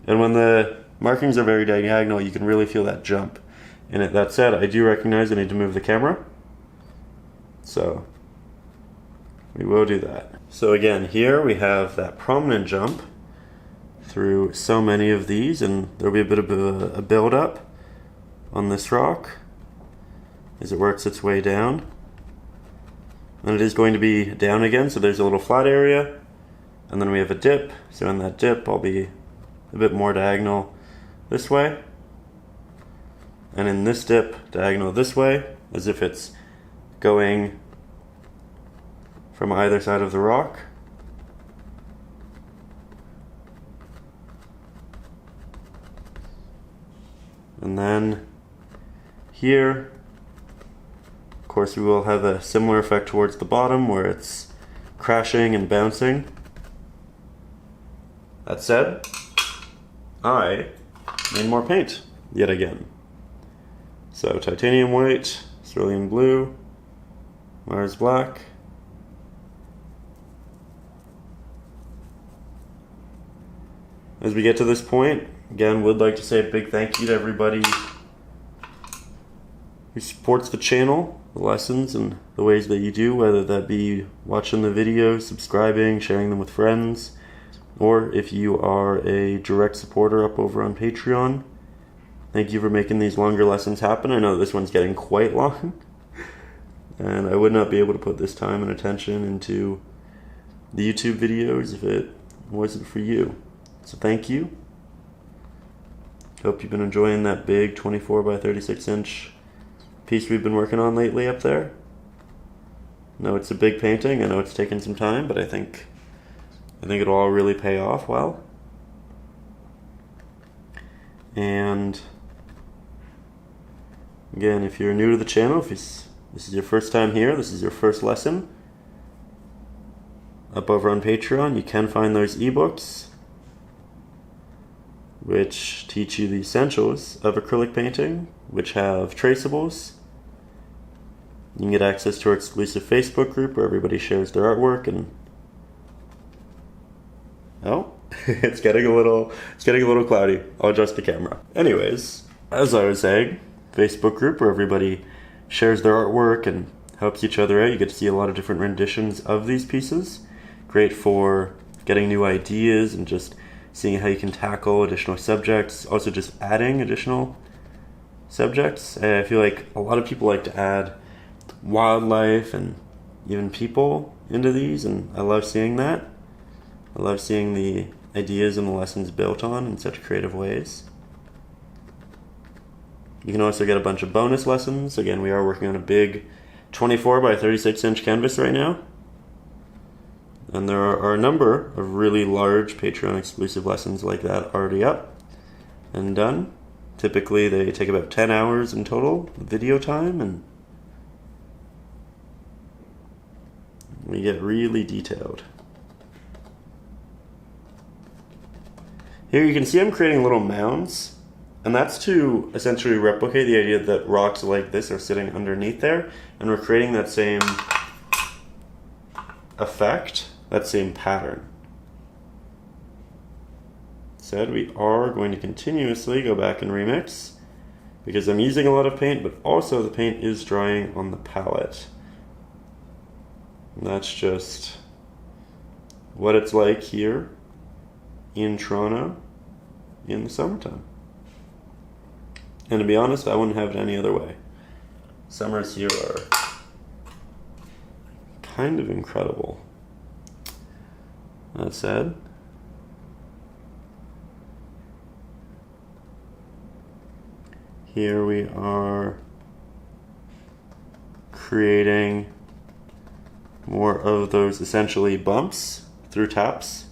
And when the markings are very diagonal, you can really feel that jump in it. That said, I do recognize I need to move the camera, so we will do that. So again, here we have that prominent jump through so many of these, and there'll be a bit of a build up on this rock as it works its way down. And it is going to be down again, so there's a little flat area, and then we have a dip. So in that dip, I'll be a bit more diagonal this way, and in this dip, diagonal this way, as if it's going from either side of the rock. And then here, of course, we will have a similar effect towards the bottom where it's crashing and bouncing. That said, I need more paint yet again. So titanium white, cerulean blue, Mars black. As we get to this point, again, would like to say a big thank you to everybody who supports the channel, the lessons, and the ways that you do, whether that be watching the videos, subscribing, sharing them with friends, or if you are a direct supporter up over on Patreon. Thank you for making these longer lessons happen. I know this one's getting quite long, and I would not be able to put this time and attention into the YouTube videos if it wasn't for you. So thank you. Hope you've been enjoying that big 24 by 36 inch piece we've been working on lately up there. I know it's a big painting, I know it's taken some time, but I think it'll all really pay off well. And again, if you're new to the channel, if this is your first time here, this is your first lesson, up over on Patreon, you can find those ebooks which teach you the essentials of acrylic painting, which have traceables. You can get access to our exclusive Facebook group where everybody shares their artwork, and oh, it's getting a little cloudy. I'll adjust the camera. Anyways, as I was saying, Facebook group where everybody shares their artwork and helps each other out. You get to see a lot of different renditions of these pieces. Great for getting new ideas and just seeing how you can tackle additional subjects. Also just adding additional subjects. I feel like a lot of people like to add wildlife and even people into these, and I love seeing that. I love seeing the ideas and the lessons built on in such creative ways. You can also get a bunch of bonus lessons. Again, we are working on a big 24 by 36 inch canvas right now. And there are a number of really large Patreon exclusive lessons like that already up and done. Typically they take about 10 hours in total video time, and we get really detailed. Here you can see I'm creating little mounds, and that's to essentially replicate the idea that rocks like this are sitting underneath there, and we're creating that same effect, that same pattern. Said we are going to continuously go back and remix because I'm using a lot of paint, but also the paint is drying on the palette. And that's just what it's like here in Toronto in the summertime. And to be honest, I wouldn't have it any other way. Summers here are kind of incredible. That said, here we are creating more of those essentially bumps through taps.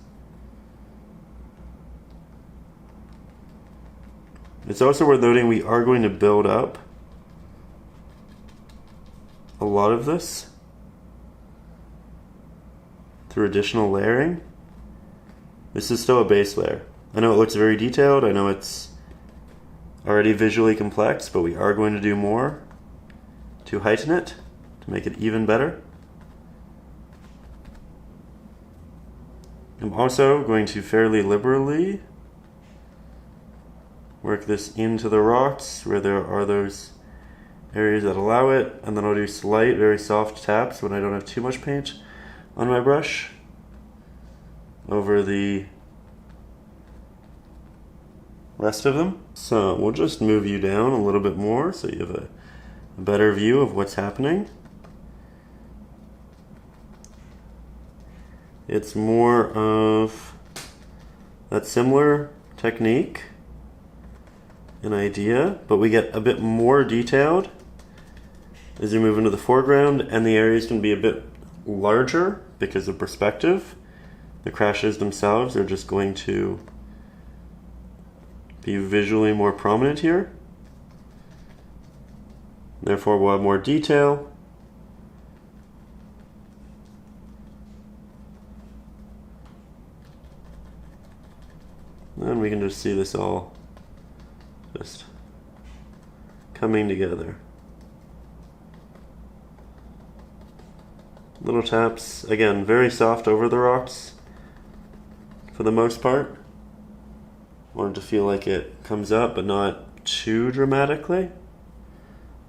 It's also worth noting we are going to build up a lot of this through additional layering. This is still a base layer. I know it looks very detailed, I know it's already visually complex, but we are going to do more to heighten it, to make it even better. I'm also going to fairly liberally work this into the rocks where there are those areas that allow it, and then I'll do slight, very soft taps when I don't have too much paint on my brush over the rest of them. So we'll just move you down a little bit more so you have a better view of what's happening. It's more of that similar technique, an idea, but we get a bit more detailed as you move into the foreground, and the areas can be a bit larger because of perspective. The crashes themselves are just going to be visually more prominent here. Therefore, we'll have more detail. And we can just see this all just coming together. Little taps, again, very soft over the rocks for the most part. Want it to feel like it comes up, but not too dramatically.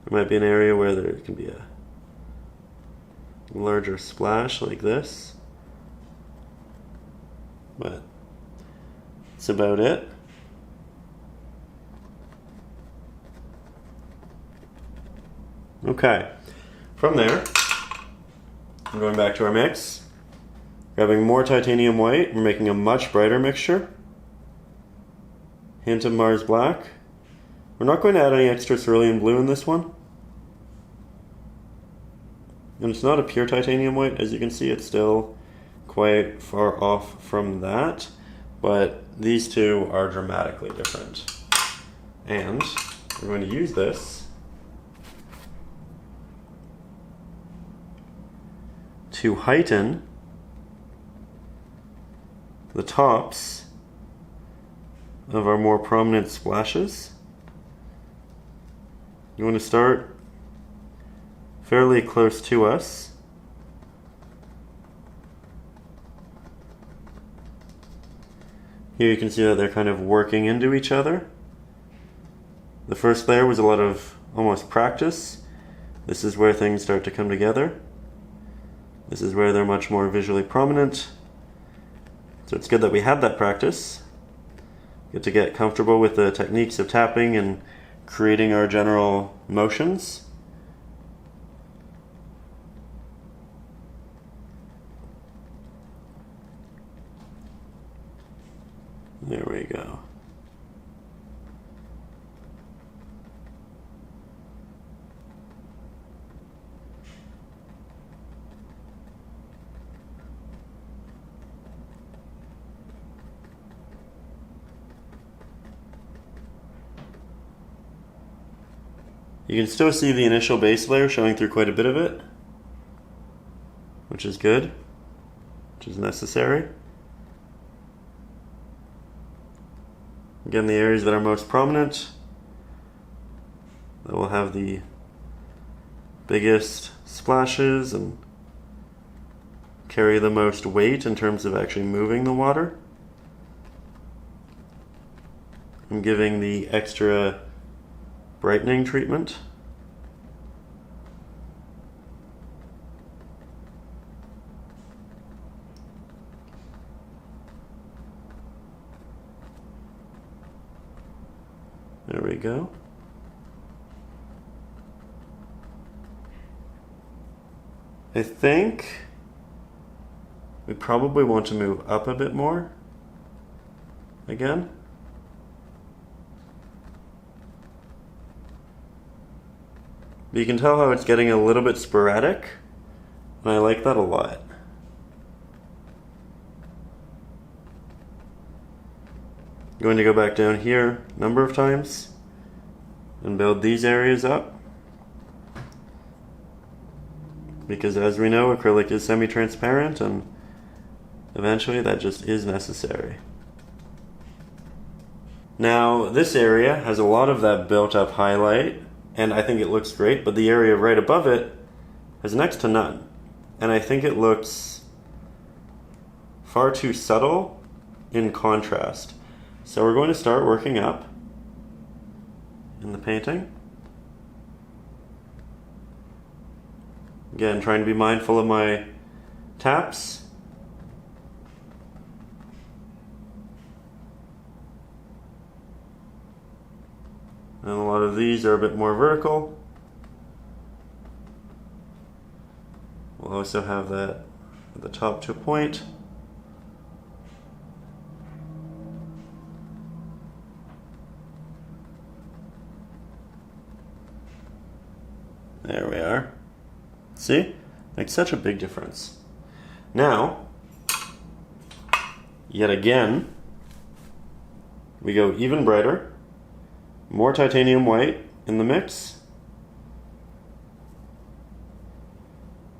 There might be an area where there can be a larger splash like this, but that's about it. Okay, from there, I'm going back to our mix, grabbing more titanium white. We're making a much brighter mixture. Hint of Mars black. We're not going to add any extra cerulean blue in this one. And it's not a pure titanium white, as you can see, it's still quite far off from that. But these two are dramatically different. And we're going to use this to heighten the tops of our more prominent splashes. You want to start fairly close to us. Here you can see that they're kind of working into each other. The first layer was a lot of almost practice. This is where things start to come together. This is where they're much more visually prominent. So it's good that we had that practice. Get to get comfortable with the techniques of tapping and creating our general motions. There we go. You can still see the initial base layer showing through quite a bit of it, which is good, which is necessary. Again, the areas that are most prominent, that will have the biggest splashes and carry the most weight in terms of actually moving the water. I'm giving the extra brightening treatment. There we go. I think we probably want to move up a bit more again. But you can tell how it's getting a little bit sporadic, and I like that a lot. I'm going to go back down here a number of times and build these areas up. Because as we know, acrylic is semi-transparent, and eventually that just is necessary. Now, this area has a lot of that built up highlight, and I think it looks great, but the area right above it has next to none. And I think it looks far too subtle in contrast. So we're going to start working up in the painting. Again, trying to be mindful of my taps. And a lot of these are a bit more vertical. We'll also have that at the top to a point. There we are. See? Makes such a big difference. Now, yet again, we go even brighter, more titanium white in the mix,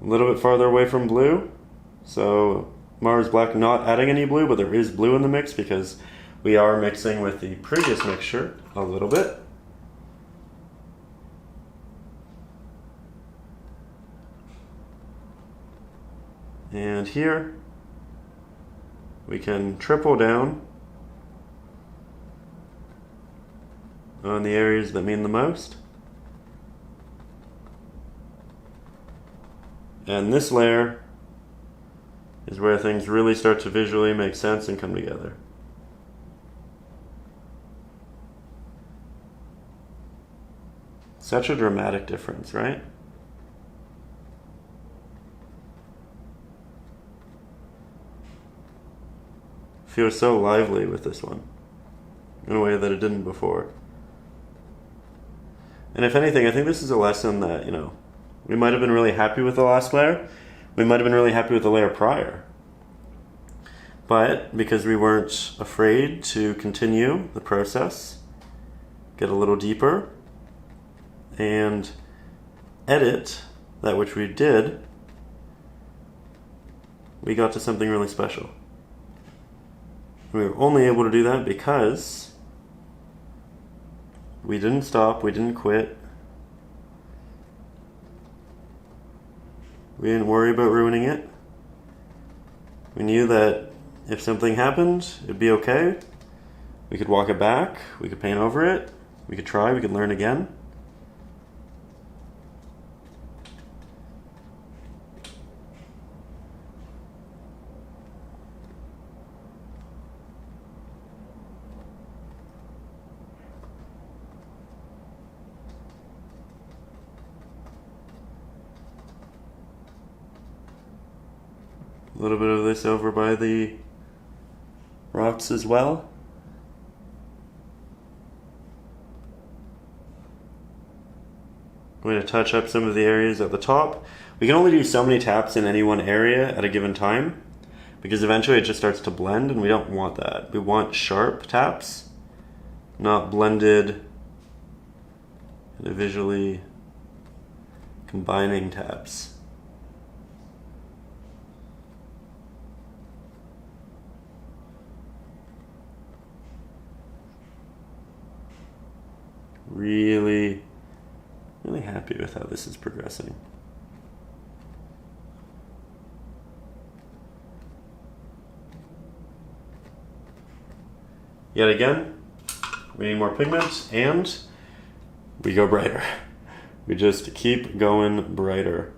a little bit farther away from blue. So Mars Black not adding any blue, but there is blue in the mix because we are mixing with the previous mixture a little bit. And here we can triple down on the areas that mean the most. And this layer is where things really start to visually make sense and come together. Such a dramatic difference, right? Feels so lively with this one in a way that it didn't before. And if anything, I think this is a lesson that, you know, we might have been really happy with the last layer. We might have been really happy with the layer prior. But because we weren't afraid to continue the process, get a little deeper, and edit that which we did, we got to something really special. We were only able to do that because we didn't stop, we didn't quit. We didn't worry about ruining it. We knew that if something happened, it'd be okay. We could walk it back, we could paint over it, we could try, we could learn again. A little bit of this over by the rocks as well. I'm going to touch up some of the areas at the top. We can only do so many taps in any one area at a given time because eventually it just starts to blend, and we don't want that. We want sharp taps, not blended, visually combining taps. Really happy with how this is progressing. Yet again, we need more pigment, and we go brighter. We just keep going brighter.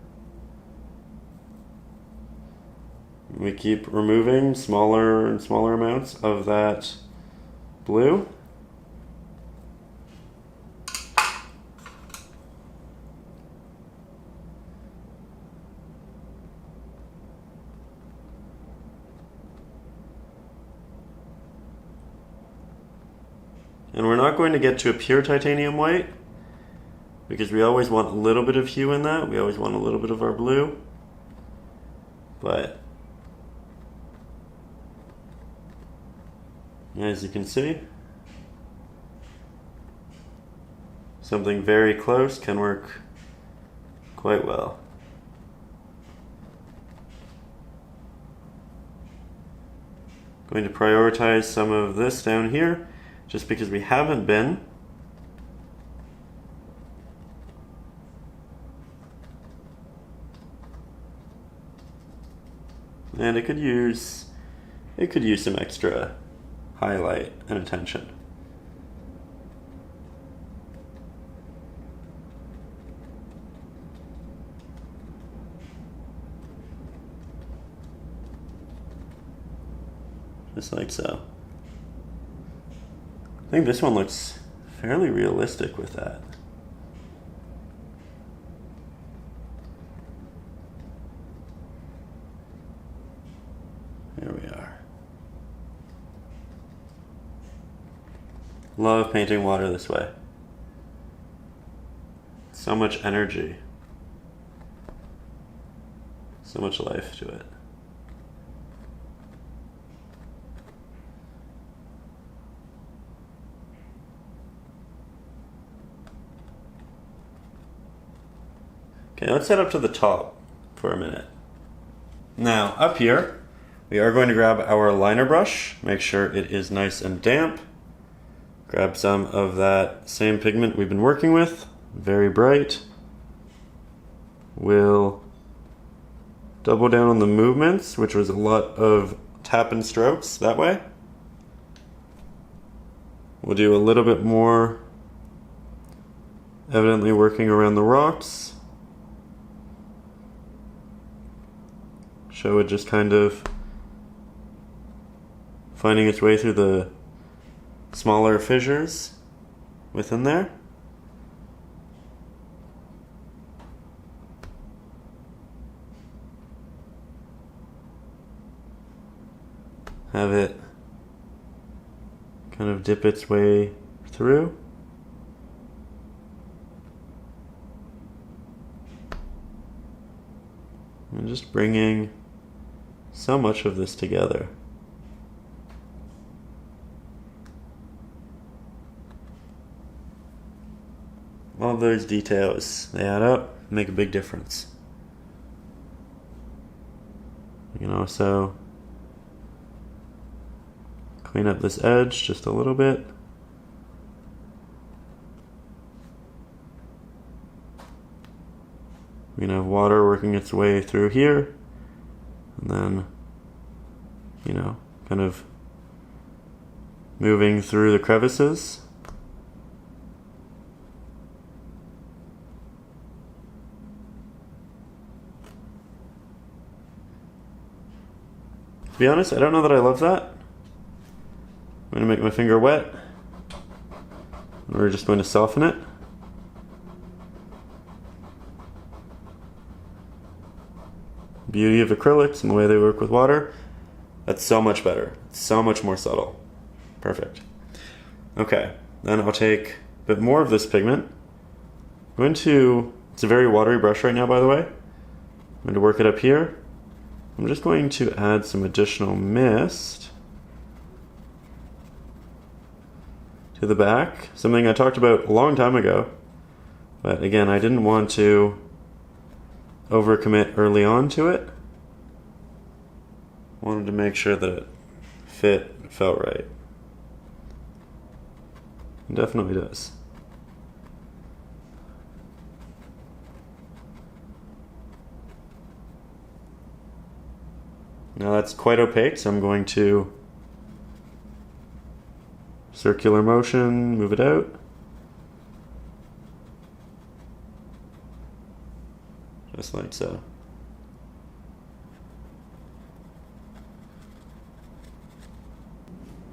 We keep removing smaller and smaller amounts of that blue. And we're not going to get to a pure titanium white because we always want a little bit of hue in that. We always want a little bit of our blue. But as you can see, something very close can work quite well. Going to prioritize some of this down here, just because we haven't been. And it could use some extra highlight and attention. Just like so. I think this one looks fairly realistic with that. Here we are. Love painting water this way. So much energy. So much life to it. Okay, let's head up to the top for a minute. Now, up here, we are going to grab our liner brush, make sure it is nice and damp. Grab some of that same pigment we've been working with, very bright. We'll double down on the movements, which was a lot of tap and strokes that way. We'll do a little bit more, evidently working around the rocks. Show it just kind of finding its way through the smaller fissures within there. Have it kind of dip its way through. And just bringing so much of this together. All those details, they add up, make a big difference. You can also clean up this edge just a little bit. We can have water working its way through here, and then, you know, kind of moving through the crevices. To be honest, I don't know that I love that. I'm going to make my finger wet. We're just going to soften it. Beauty of acrylics and the way they work with water. That's so much better. It's so much more subtle. Perfect. Okay, then I'll take a bit more of this pigment. It's a very watery brush right now, by the way. I'm going to work it up here. I'm just going to add some additional mist to the back. Something I talked about a long time ago. But again, I didn't want to overcommit early on to it. Wanted to make sure that it felt right. It definitely does. Now that's quite opaque, so I'm going to circular motion, move it out. Just like so.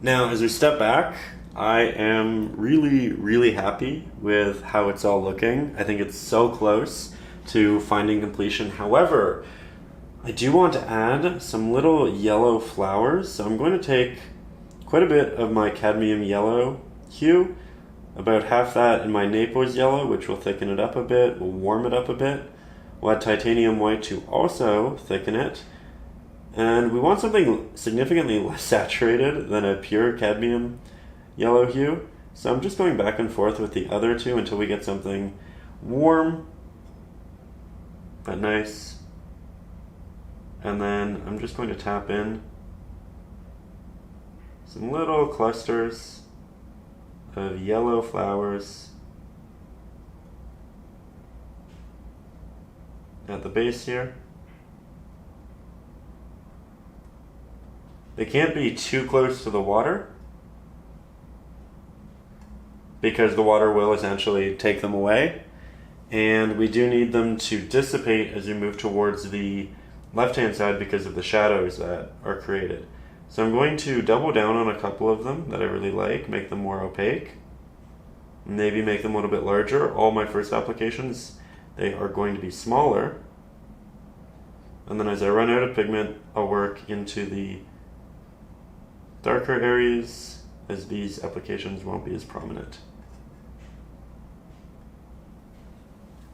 Now, as we step back, I am really, really happy with how it's all looking. I think it's so close to finding completion. However, I do want to add some little yellow flowers. So I'm going to take quite a bit of my cadmium yellow hue, about half that in my Naples yellow, which will thicken it up a bit, will warm it up a bit. We'll add titanium white to also thicken it. And we want something significantly less saturated than a pure cadmium yellow hue. So I'm just going back and forth with the other two until we get something warm but nice. And then I'm just going to tap in some little clusters of yellow flowers at the base here. They can't be too close to the water because the water will essentially take them away, and we do need them to dissipate as we move towards the left-hand side because of the shadows that are created. So I'm going to double down on a couple of them that I really like, make them more opaque, maybe make them a little bit larger. All my first applications, they are going to be smaller. And then as I run out of pigment, I'll work into the darker areas as these applications won't be as prominent.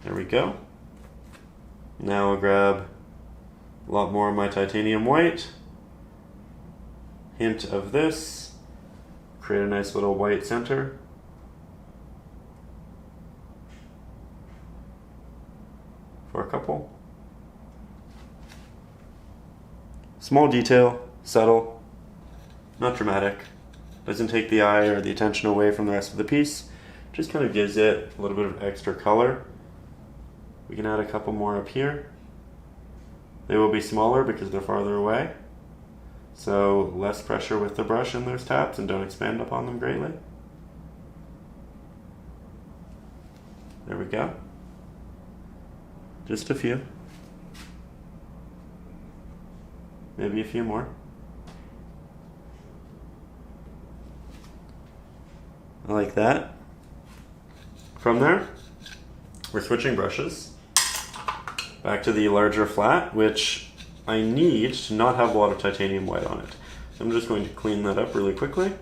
There we go. Now I'll grab A lot more of my titanium white. Hint of this. Create a nice little white center. For a couple. Small detail, subtle, not dramatic. Doesn't take the eye or the attention away from the rest of the piece. Just kind of gives it a little bit of extra color. We can add a couple more up here. They will be smaller because they're farther away. So less pressure with the brush in those taps and don't expand upon them greatly. There we go. Just a few. Maybe a few more. I like that. From there, we're switching brushes. Back to the larger flat, which I need to not have a lot of titanium white on it. I'm just going to clean that up really quickly.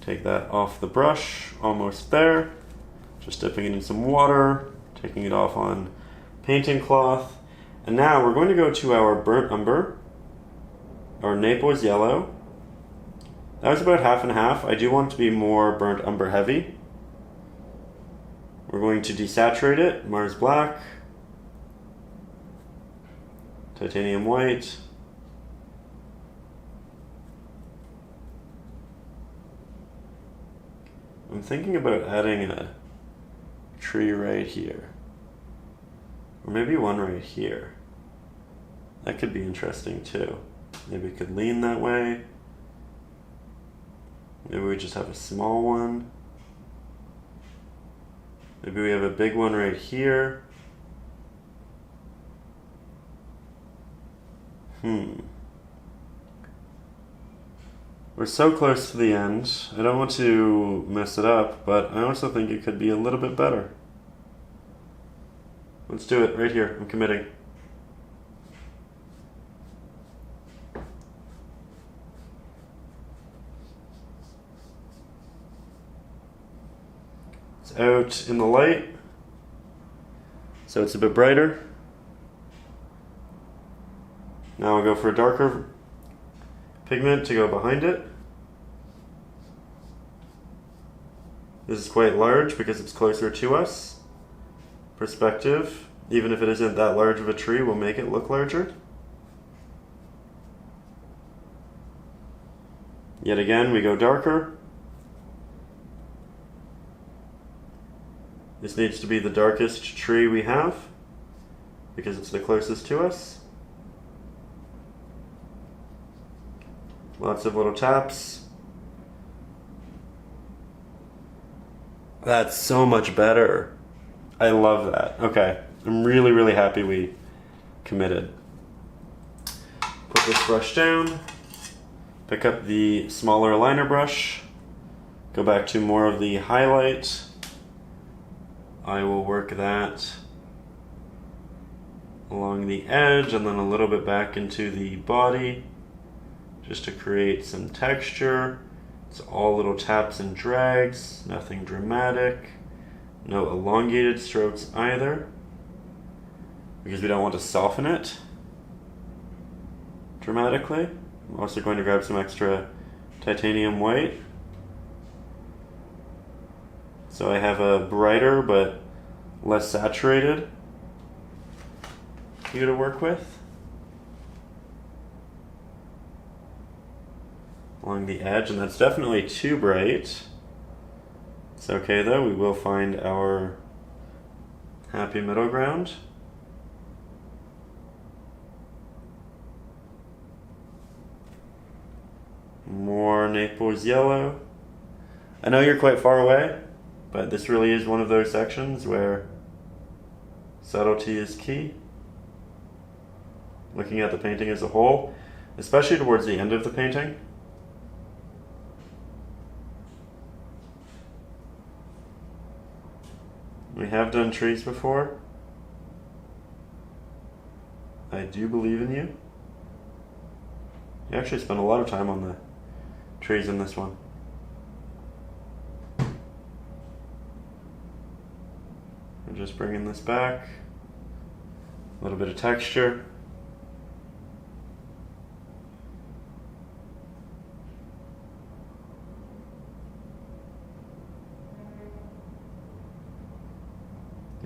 Take that off the brush, almost there. Just dipping it in some water, taking it off on painting cloth. And now we're going to go to our burnt umber, our Naples yellow. That was about half and half. I do want it to be more burnt umber heavy. We're going to desaturate it, Mars black, titanium white, I'm thinking about adding a tree right here, or maybe one right here. That could be interesting too. Maybe it could lean that way. Maybe we just have a small one. Maybe we have a big one right here. We're so close to the end. I don't want to mess it up, but I also think it could be a little bit better. Let's do it right here. I'm committing. It's out in the light, so it's a bit brighter. Now I'll go for a darker pigment to go behind it. This is quite large because it's closer to us. Perspective, even if it isn't that large of a tree, will make it look larger. Yet again, we go darker. This needs to be the darkest tree we have because it's the closest to us. Lots of little taps. That's so much better. I love that. Okay, I'm really, really happy we committed. Put this brush down. Pick up the smaller liner brush. Go back to more of the highlight. I will work that along the edge and then a little bit back into the body, just to create some texture. It's all little taps and drags, nothing dramatic, no elongated strokes either, because we don't want to soften it dramatically. I'm also going to grab some extra titanium white, so I have a brighter but less saturated hue to work with. Along the edge, and that's definitely too bright. It's okay though, we will find our happy middle ground. More Naples yellow. I know you're quite far away, but this really is one of those sections where subtlety is key. Looking at the painting as a whole, especially towards the end of the painting. We have done trees before. I do believe in you. You actually spent a lot of time on the trees in this one. I'm just bringing this back. A little bit of texture.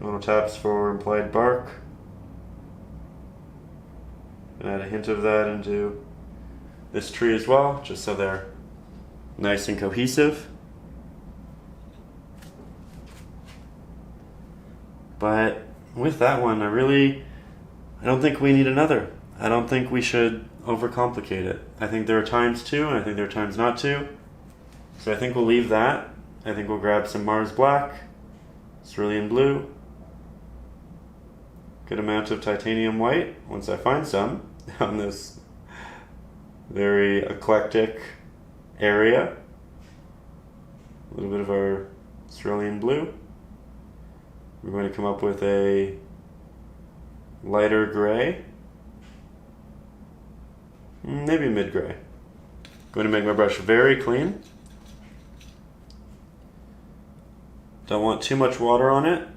Little taps for implied bark. And add a hint of that into this tree as well, just so they're nice and cohesive. But with that one, I don't think we need another. I don't think we should overcomplicate it. I think there are times to, and I think there are times not to. So I think we'll leave that. I think we'll grab some Mars Black, Cerulean Blue, good amount of Titanium White, once I find some, on this very eclectic area. A little bit of our Cerulean Blue. We're going to come up with a lighter gray, maybe mid-gray. Going to make my brush very clean. Don't want too much water on it.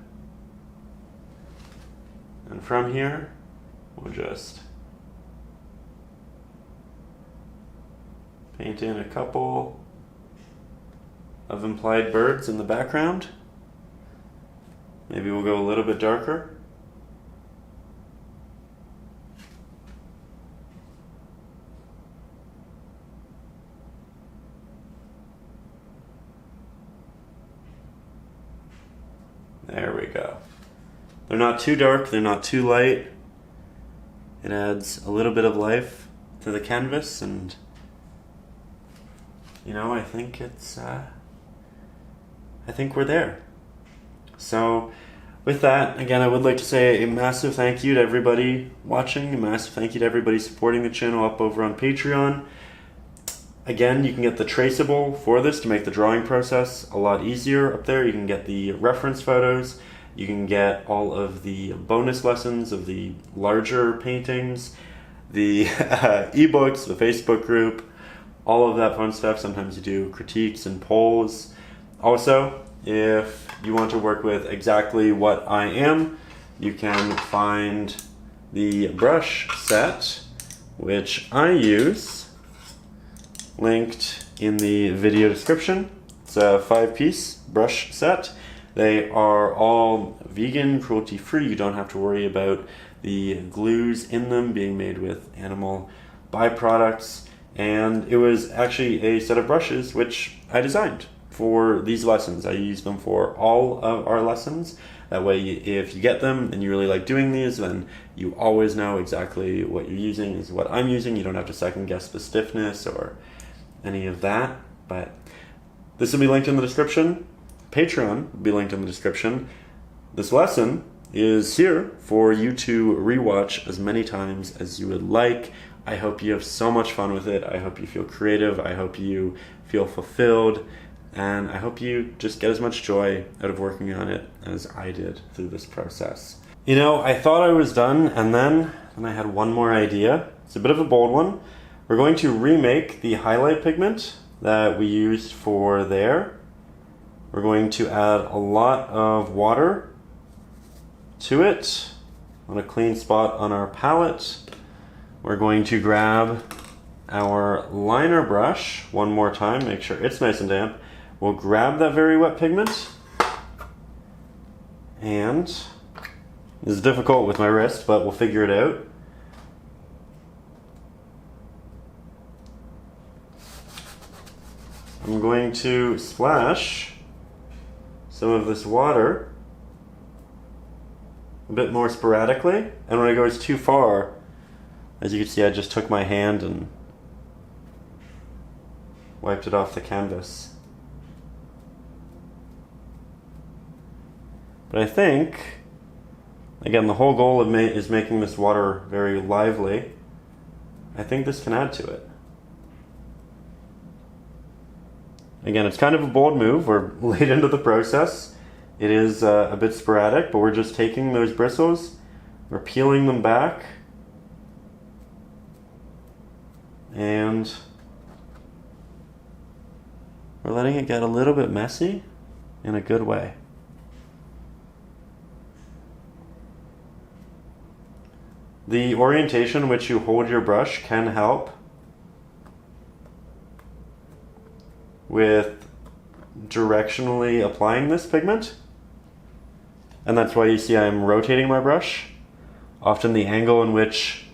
And from here, we'll just paint in a couple of implied birds in the background. Maybe we'll go a little bit darker. There we go. They're not too dark, they're not too light. It adds a little bit of life to the canvas, and I think I think we're there. So with that, again, I would like to say a massive thank you to everybody watching, a massive thank you to everybody supporting the channel up over on Patreon. Again, you can get the traceable for this to make the drawing process a lot easier up there. You can get the reference photos. You can get all of the bonus lessons of the larger paintings, the ebooks, the Facebook group, all of that fun stuff. Sometimes you do critiques and polls. Also, if you want to work with exactly what I am, you can find the brush set, which I use, linked in the video description. It's a 5-piece brush set. They are all vegan, cruelty-free. You don't have to worry about the glues in them being made with animal byproducts. And it was actually a set of brushes which I designed for these lessons. I use them for all of our lessons. That way, if you get them and you really like doing these, then you always know exactly what you're using is what I'm using. You don't have to second guess the stiffness or any of that. But this will be linked in the description. Patreon will be linked in the description. This lesson is here for you to rewatch as many times as you would like. I hope you have so much fun with it. I hope you feel creative. I hope you feel fulfilled. And I hope you just get as much joy out of working on it as I did through this process. I thought I was done, and then I had one more idea. It's a bit of a bold one. We're going to remake the highlight pigment that we used for there. We're going to add a lot of water to it on a clean spot on our palette. We're going to grab our liner brush one more time, make sure it's nice and damp. We'll grab that very wet pigment, and this is difficult with my wrist, but we'll figure it out. I'm going to splash some of this water a bit more sporadically, and when it goes too far, as you can see, I just took my hand and wiped it off the canvas. But I think, again, the whole goal of is making this water very lively. I think this can add to it. Again, it's kind of a bold move. We're late into the process. It is a bit sporadic, but we're just taking those bristles, we're peeling them back, and we're letting it get a little bit messy in a good way. The orientation in which you hold your brush can help with directionally applying this pigment. and that's why you see I'm rotating my brush. Often the angle in which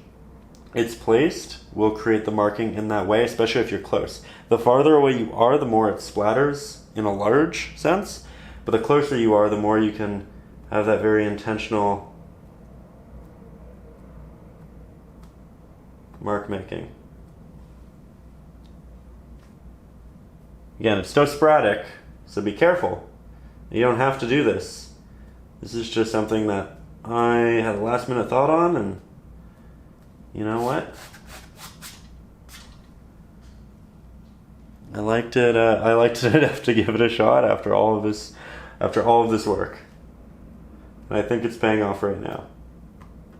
it's placed will create the marking in that way, especially if you're close. The farther away you are, the more it splatters in a large sense, but the closer you are, the more you can have that very intentional mark making. Again, it's so sporadic, so be careful. You don't have to do this. This is just something that I had a last minute thought on, and you know what? I liked it enough to give it a shot after all of this work. And I think it's paying off right now.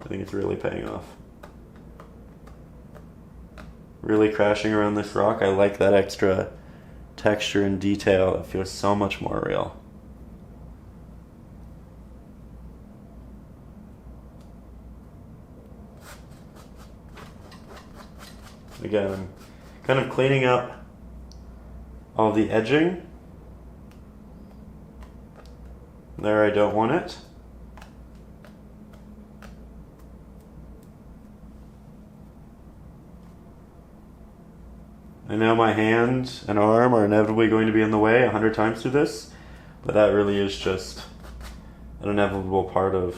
I think it's really paying off. Really crashing around this rock. I like that extra texture and detail. It feels so much more real. Again, I'm kind of cleaning up all the edging. There, I don't want it. I know my hand and arm are inevitably going to be in the way 100 times through this, but that really is just an inevitable part of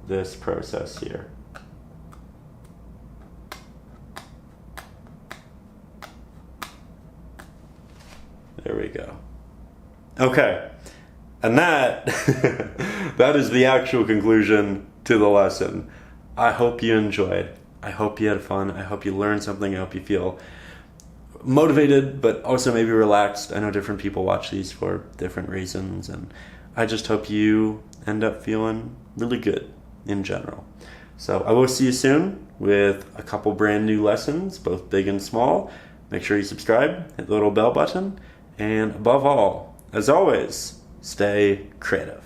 this process here. There we go. Okay, and that that is the actual conclusion to the lesson. I hope you enjoyed. I hope you had fun. I hope you learned something. I hope you feel motivated, but also maybe relaxed. I know different people watch these for different reasons, and I just hope you end up feeling really good in general. So I will see you soon with a couple brand new lessons, both big and small. Make sure you subscribe, hit the little bell button, and above all, as always, stay creative.